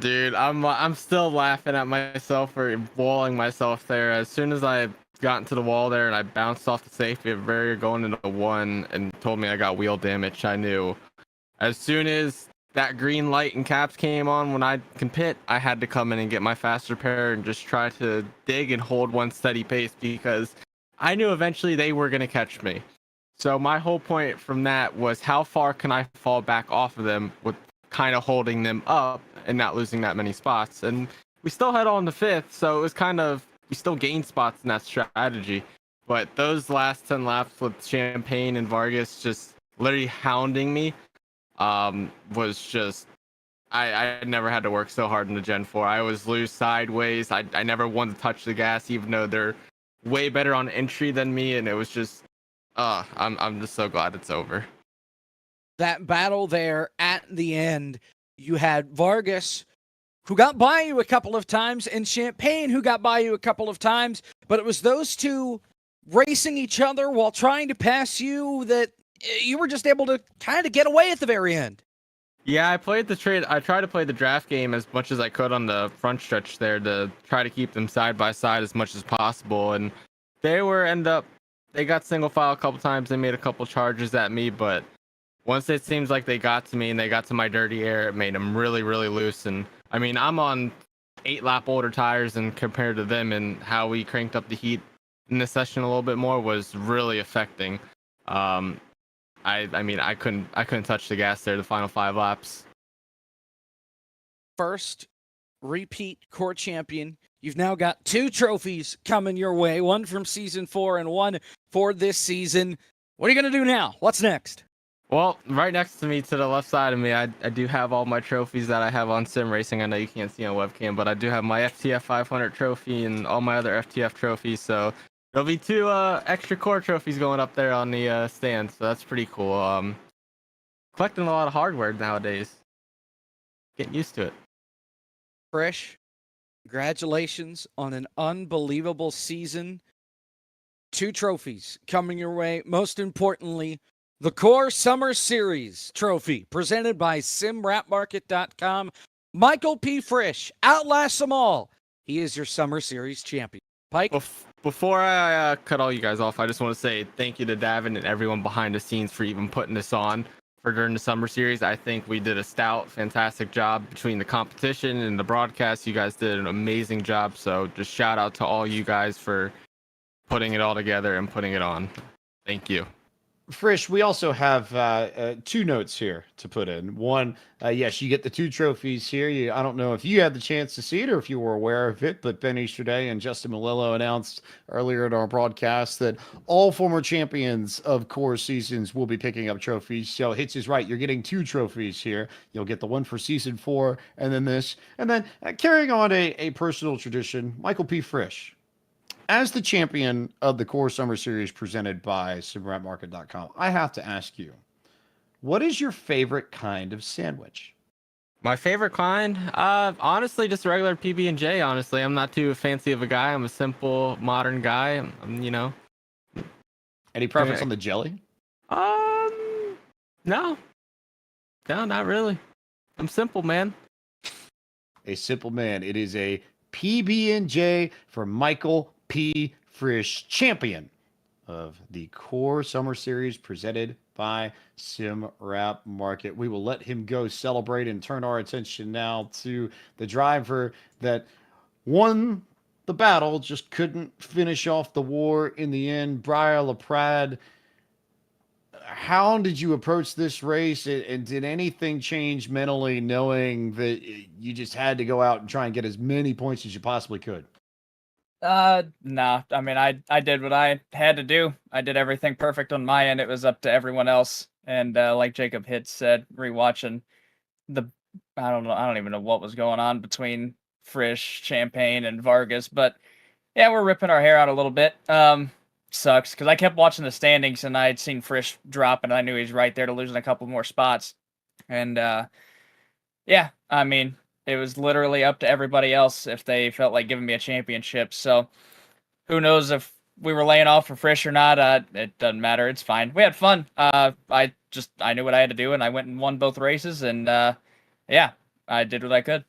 Dude, I'm still laughing at myself for walling myself there. As soon as I got into the wall there and I bounced off the safety barrier going into 1 and told me I got wheel damage, I knew. As soon as that green light and caps came on when I can pit, I had to come in and get my fast repair and just try to dig and hold one steady pace because I knew eventually they were going to catch me. So my whole point from that was how far can I fall back off of them with kind of holding them up and not losing that many spots. And we still had on the 5th, so it was kind of, we still gained spots in that strategy. But those last 10 laps with Champagne and Vargas just literally hounding me was just, I never had to work so hard in the Gen 4. I always lose sideways. I never wanted to touch the gas, even though they're way better on entry than me. And it was just, I'm just so glad it's over. That battle there at the end you had Vargas, who got by you a couple of times, and Champagne, who got by you a couple of times, but it was those two racing each other while trying to pass you that you were just able to kind of get away at the very end. Yeah, I tried to play the draft game as much as I could on the front stretch there to try to keep them side by side as much as possible. And they got single file a couple times. They made a couple charges at me, but once it seems like they got to me and they got to my dirty air, it made them really, really loose. And I mean, I'm on 8-lap older tires, and compared to them, and how we cranked up the heat in this session a little bit more was really affecting. I mean, I couldn't touch the gas there the final 5 laps. First repeat core champion. You've now got 2 trophies coming your way, one from season 4 and one for this season. What are you going to do now? What's next? Well, right next to me, to the left side of me, I do have all my trophies that I have on Sim Racing. I know you can't see on webcam, but I do have my FTF 500 trophy and all my other FTF trophies. So there'll be 2 extra core trophies going up there on the stand. So that's pretty cool. Collecting a lot of hardware nowadays. Getting used to it. Frisch, congratulations on an unbelievable season. 2 trophies coming your way. Most importantly, the Core Summer Series trophy presented by SimWrapMarket.com. Michael P. Frisch outlasts them all. He is your Summer Series champion. Pike? Before I cut all you guys off, I just want to say thank you to Davin and everyone behind the scenes for even putting this on for during the Summer Series. I think we did a fantastic job between the competition and the broadcast. You guys did an amazing job. So just shout out to all you guys for putting it all together and putting it on. Thank you. Frisch, we also have 2 notes here to put in. One, yes, you get the 2 trophies here. I don't know if you had the chance to see it or if you were aware of it, but Ben Easterday and Justin Malillo announced earlier in our broadcast that all former champions of core seasons will be picking up trophies. So Hitz is right. You're getting 2 trophies here. You'll get the one for season 4 and then this. And then carrying on a personal tradition, Michael P. Frisch, as the champion of the Core Summer Series presented by SimWrapMarket.com, I have to ask you, what is your favorite kind of sandwich? My favorite kind? Honestly, just regular PB&J, honestly. I'm not too fancy of a guy. I'm a simple, modern guy. You know. Any preference on the jelly? No. No, not really. I'm simple, man. A simple man. It is a PB&J for Michael P. Frisch, champion of the Core Summer Series presented by Sim Wrap Market. We will let him go celebrate and turn our attention now to the driver that won the battle, just couldn't finish off the war in the end, Briar LaPrade. How did you approach this race, and did anything change mentally knowing that you just had to go out and try and get as many points as you possibly could? No. I mean, I did what I had to do. I did everything perfect on my end. It was up to everyone else. And like Jacob Hitz said, rewatching I don't even know what was going on between Frisch, Champagne, and Vargas. But yeah, we're ripping our hair out a little bit. Sucks because I kept watching the standings and I had seen Frisch drop, and I knew he was right there to losing a couple more spots. And yeah, I mean, it was literally up to everybody else if they felt like giving me a championship. So who knows if we were laying off for Frisch or not? It doesn't matter. It's fine. We had fun. I knew what I had to do, and I went and won both races. And yeah, I did what I could.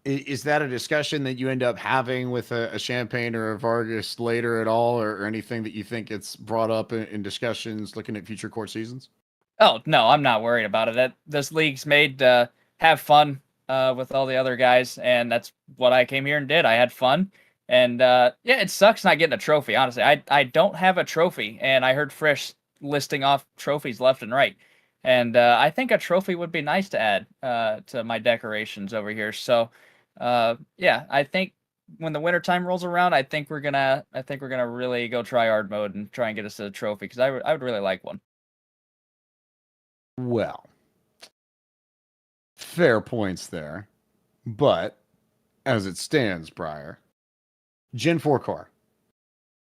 Is that a discussion that you end up having with a Champagne or a Vargas later at all, or anything that you think it's brought up in discussions looking at future court seasons? Oh, no, I'm not worried about it. This league's made to have fun with all the other guys, and that's what I came here and did. I had fun, and yeah, it sucks not getting a trophy, honestly. I don't have a trophy, and I heard Frisch listing off trophies left and right, and I think a trophy would be nice to add to my decorations over here. So yeah, I think when the wintertime rolls around, I think we're gonna really go try hard mode and try and get us a trophy, because I would really like one. Well, fair points there. But as it stands, Briar, Gen 4 car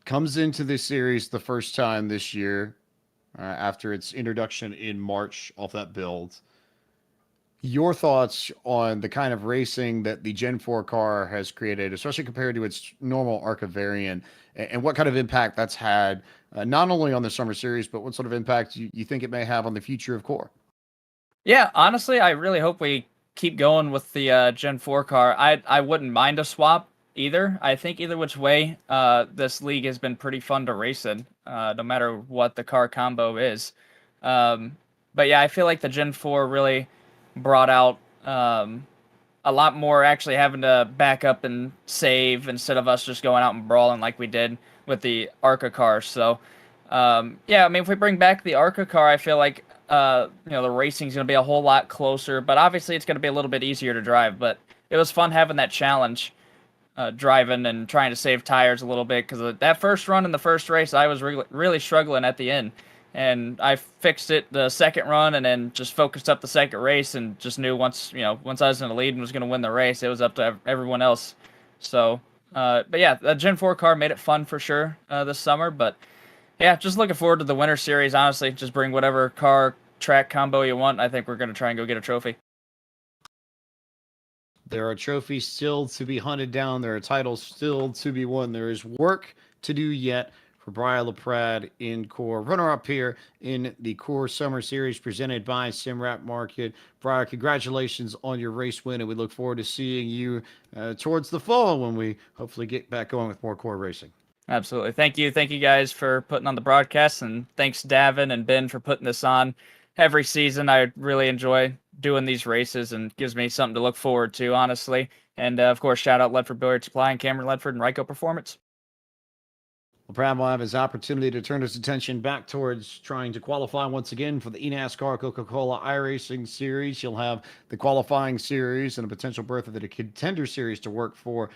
comes into this series the first time this year after its introduction in March off that build. Your thoughts on the kind of racing that the Gen 4 car has created, especially compared to its normal ARCA variant, and what kind of impact that's had, not only on the Summer Series, but what sort of impact you think it may have on the future of Core? Yeah, honestly, I really hope we keep going with the Gen 4 car. I wouldn't mind a swap either. I think either which way, this league has been pretty fun to race in, no matter what the car combo is. Um, but yeah, I feel like the Gen 4 really brought out a lot more actually having to back up and save instead of us just going out and brawling like we did with the ARCA cars. So, yeah, I mean, if we bring back the ARCA car, I feel like the racing's going to be a whole lot closer, but obviously it's going to be a little bit easier to drive. But it was fun having that challenge, driving and trying to save tires a little bit because that first run in the first race, I was really struggling at the end. And I fixed it the second run, and then just focused up the second race, and just knew once I was in the lead and was going to win the race, it was up to everyone else. So, but yeah, the Gen 4 car made it fun for sure this summer. But yeah, just looking forward to the Winter Series. Honestly, just bring whatever car track combo you want. I think we're going to try and go get a trophy. There are trophies still to be hunted down. There are titles still to be won. There is work to do yet for Briar LaPrade in Core. Runner up here in the Core Summer Series presented by SimRap Market. Briar, congratulations on your race win, and we look forward to seeing you towards the fall when we hopefully get back going with more Core racing. Absolutely. Thank you. Thank you guys for putting on the broadcast, and thanks Davin and Ben for putting this on every season. I really enjoy doing these races and gives me something to look forward to, honestly. And of course, shout out Ledford Billiard Supply and Cameron Ledford and Ryko Performance. Well, Brad will have his opportunity to turn his attention back towards trying to qualify once again for the eNASCAR Coca-Cola iRacing Series. He'll have the qualifying series and a potential berth of the contender series to work for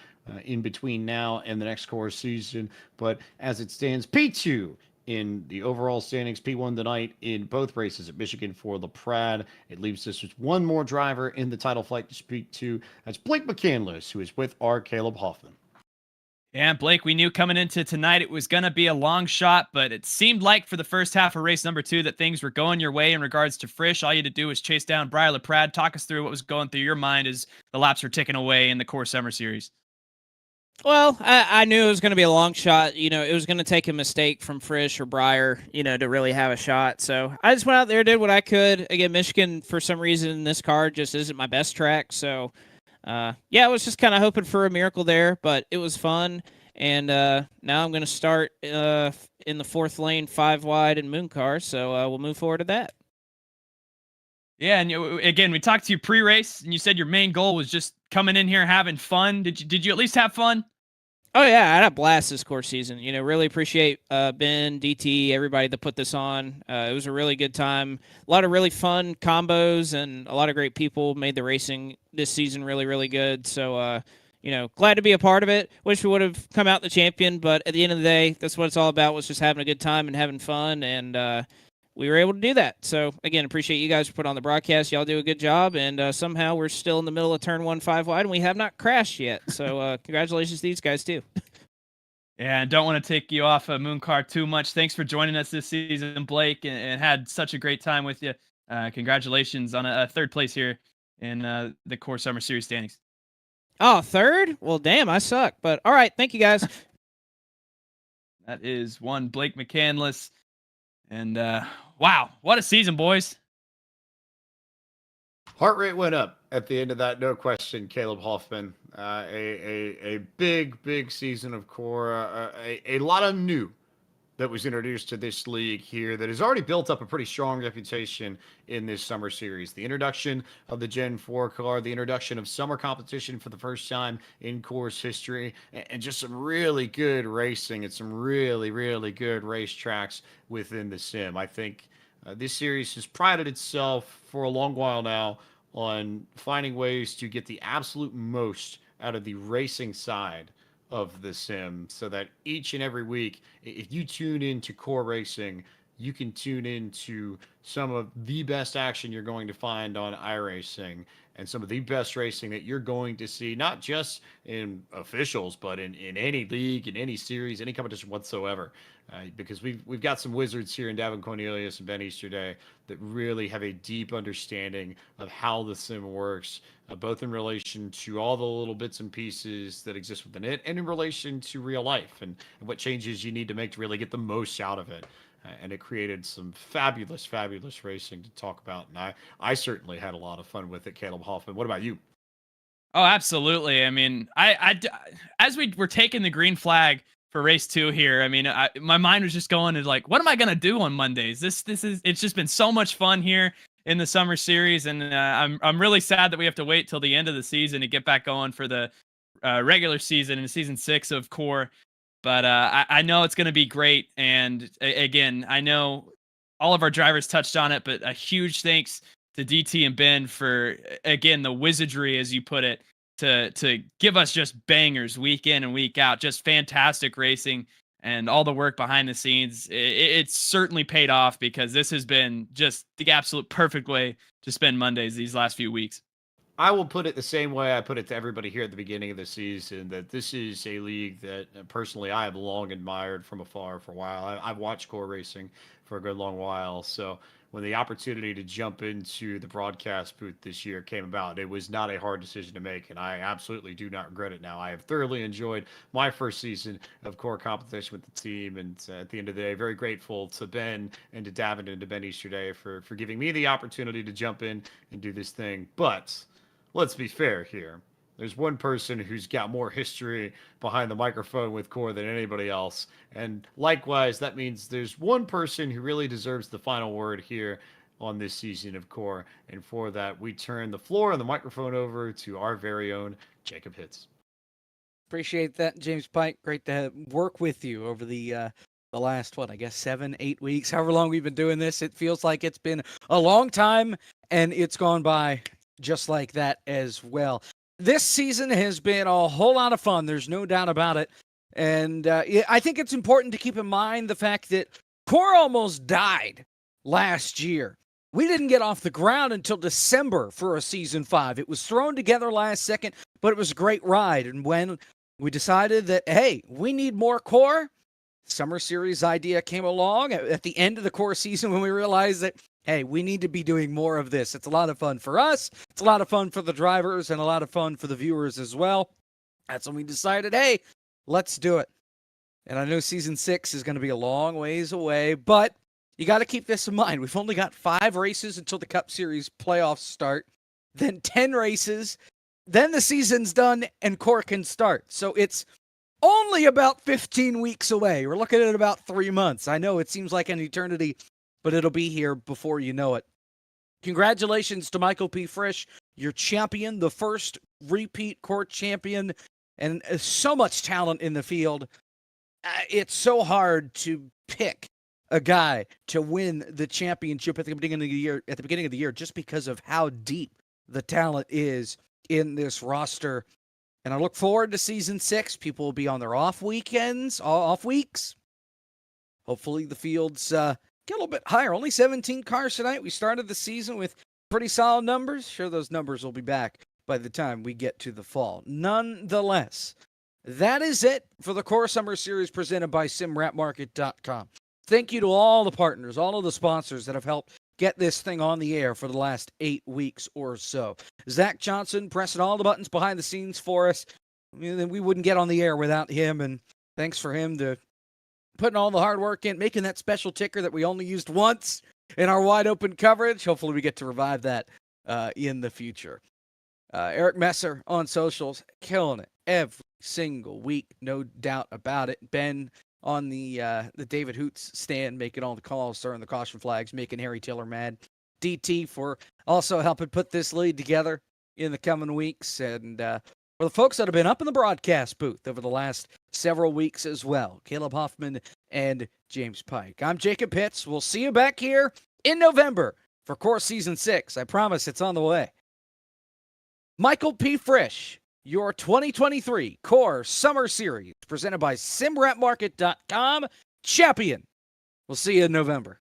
in between now and the next course season. But as it stands, P2 in the overall standings, P1 tonight in both races at Michigan for LaPrade. It leaves us with one more driver in the title fight to speak to. That's Blake McCandless, who is with our Caleb Hoffman. Yeah, Blake, we knew coming into tonight it was going to be a long shot, but it seemed like for the first half of race number 2 that things were going your way in regards to Frisch. All you had to do was chase down Briar LaPrade. Talk us through what was going through your mind as the laps were ticking away in the Core Summer Series. Well, I knew it was going to be a long shot. It was going to take a mistake from Frisch or Breyer, to really have a shot. So I just went out there, did what I could. Again, Michigan, for some reason, this car just isn't my best track. So, yeah, I was just kind of hoping for a miracle there, but it was fun. And now I'm going to start in the fourth lane, 5 wide in Moon Car. So we'll move forward to that. Yeah, and again, we talked to you pre-race, and you said your main goal was just coming in here having fun. Did you at least have fun? Oh yeah, I had a blast this course season. Really appreciate Ben, DT, everybody that put this on. It was a really good time. A lot of really fun combos, and a lot of great people made the racing this season really, really good. So, glad to be a part of it. Wish we would have come out the champion, but at the end of the day, that's what it's all about, was just having a good time and having fun, and we were able to do that. So, again, appreciate you guys for putting on the broadcast. Y'all do a good job, and somehow we're still in the middle of turn 1 5 wide, and we have not crashed yet. So, congratulations to these guys, too. Yeah, and don't want to take you off of Moon Car too much. Thanks for joining us this season, Blake, and had such a great time with you. Congratulations on a third place here in the Core Summer Series standings. Oh, third? Well, damn, I suck. But all right, thank you guys. That is one Blake McCandless. And wow, what a season, boys. Heart rate went up at the end of that, no question, Caleb Hoffman. A big season of Core. A lot of new that was introduced to this league here that has already built up a pretty strong reputation in this summer series. The introduction of the Gen 4 car, the introduction of summer competition for the first time in Core's history, and just some really good racing and some really good racetracks within the sim. I think this series has prided itself for a long while now on finding ways to get the absolute most out of the racing side of the sim, so that each and every week, if you tune into Core Racing, you can tune into some of the best action you're going to find on iRacing and some of the best racing that you're going to see, not just in officials, but in any league, in any series, any competition whatsoever. Because we've got some wizards here in Davin Cornelius and Ben Easterday that really have a deep understanding of how the sim works, both in relation to all the little bits and pieces that exist within it, and in relation to real life and what changes you need to make to really get the most out of it. And it created some fabulous, fabulous racing to talk about. And I certainly had a lot of fun with it, Caleb Hoffman. What about you? Oh, absolutely. I mean, as we were taking the green flag for race 2 here, I mean, my mind was just going to like, what am I going to do on Mondays? This is, it's just been so much fun here in the summer series. And I'm really sad that we have to wait till the end of the season to get back going for the regular season in season 6 of Core. But I know it's going to be great. And again, I know all of our drivers touched on it, but a huge thanks to DT and Ben for, again, the wizardry, as you put it, to give us just bangers week in and week out, just fantastic racing and all the work behind the scenes. It's certainly paid off because this has been just the absolute perfect way to spend Mondays these last few weeks. I will put it the same way I put it to everybody here at the beginning of the season, that this is a league that personally I have long admired from afar for a while. I've watched core racing for a good long while. So when the opportunity to jump into the broadcast booth this year came about, it was not a hard decision to make, and I absolutely do not regret it now. I have thoroughly enjoyed my first season of core competition with the team, and at the end of the day, very grateful to Ben and to Davin and to Ben Easterday for giving me the opportunity to jump in and do this thing. But let's be fair here. There's one person who's got more history behind the microphone with Core than anybody else. And likewise, that means there's one person who really deserves the final word here on this season of Core. And for that, we turn the floor and the microphone over to our very own Jacob Hitz. Appreciate that, James Pike. Great to work with you over the last, 7-8 weeks, however long we've been doing this. It feels like it's been a long time, and it's gone by just like that as well. This season has been a whole lot of fun. There's no doubt about it. And I think it's important to keep in mind the fact that Core almost died last year. We didn't get off the ground until December for a season 5. It was thrown together last second, but it was a great ride. And when we decided that, hey, we need more Core, Summer Series idea came along at the end of the Core season when we realized that, hey, we need to be doing more of this. It's a lot of fun for us. It's a lot of fun for the drivers and a lot of fun for the viewers as well. That's when we decided, hey, let's do it. And I know season 6 is going to be a long ways away, but you got to keep this in mind. We've only got 5 races until the Cup Series playoffs start, then 10 races, then the season's done and Core can start. So it's only about 15 weeks away. We're looking at about 3 months. I know it seems like an eternity, but it'll be here before you know it. Congratulations to Michael P. Frisch, your champion, the first repeat Core champion, and so much talent in the field. It's so hard to pick a guy to win the championship at the beginning of the year, just because of how deep the talent is in this roster. And I look forward to season 6. People will be on their off weeks. Hopefully the fields get a little bit higher. Only 17 cars tonight. We started the season with pretty solid numbers. Sure, those numbers will be back by the time we get to the fall. Nonetheless, that is it for the Core Summer Series presented by SimRapMarket.com. Thank you to all the partners, all of the sponsors that have helped get this thing on the air for the last 8 weeks or so. Zach Johnson pressing all the buttons behind the scenes for us. We wouldn't get on the air without him, and thanks for him to putting all the hard work in, making that special ticker that we only used once in our wide open coverage. Hopefully we get to revive that in the future. Eric Messer on socials, killing it every single week, no doubt about it. Ben on the David Hoots stand, making all the calls, throwing the caution flags, making Harry Tiller mad. DT for also helping put this lead together in the coming weeks. And for the folks that have been up in the broadcast booth over the last several weeks as well, Caleb Hoffman and James Pike. I'm Jacob Hitz. We'll see you back here in November for Core Season 6. I promise it's on the way. Michael P. Frisch, your 2023 Core Summer Series presented by SimRapMarket.com champion. We'll see you in November.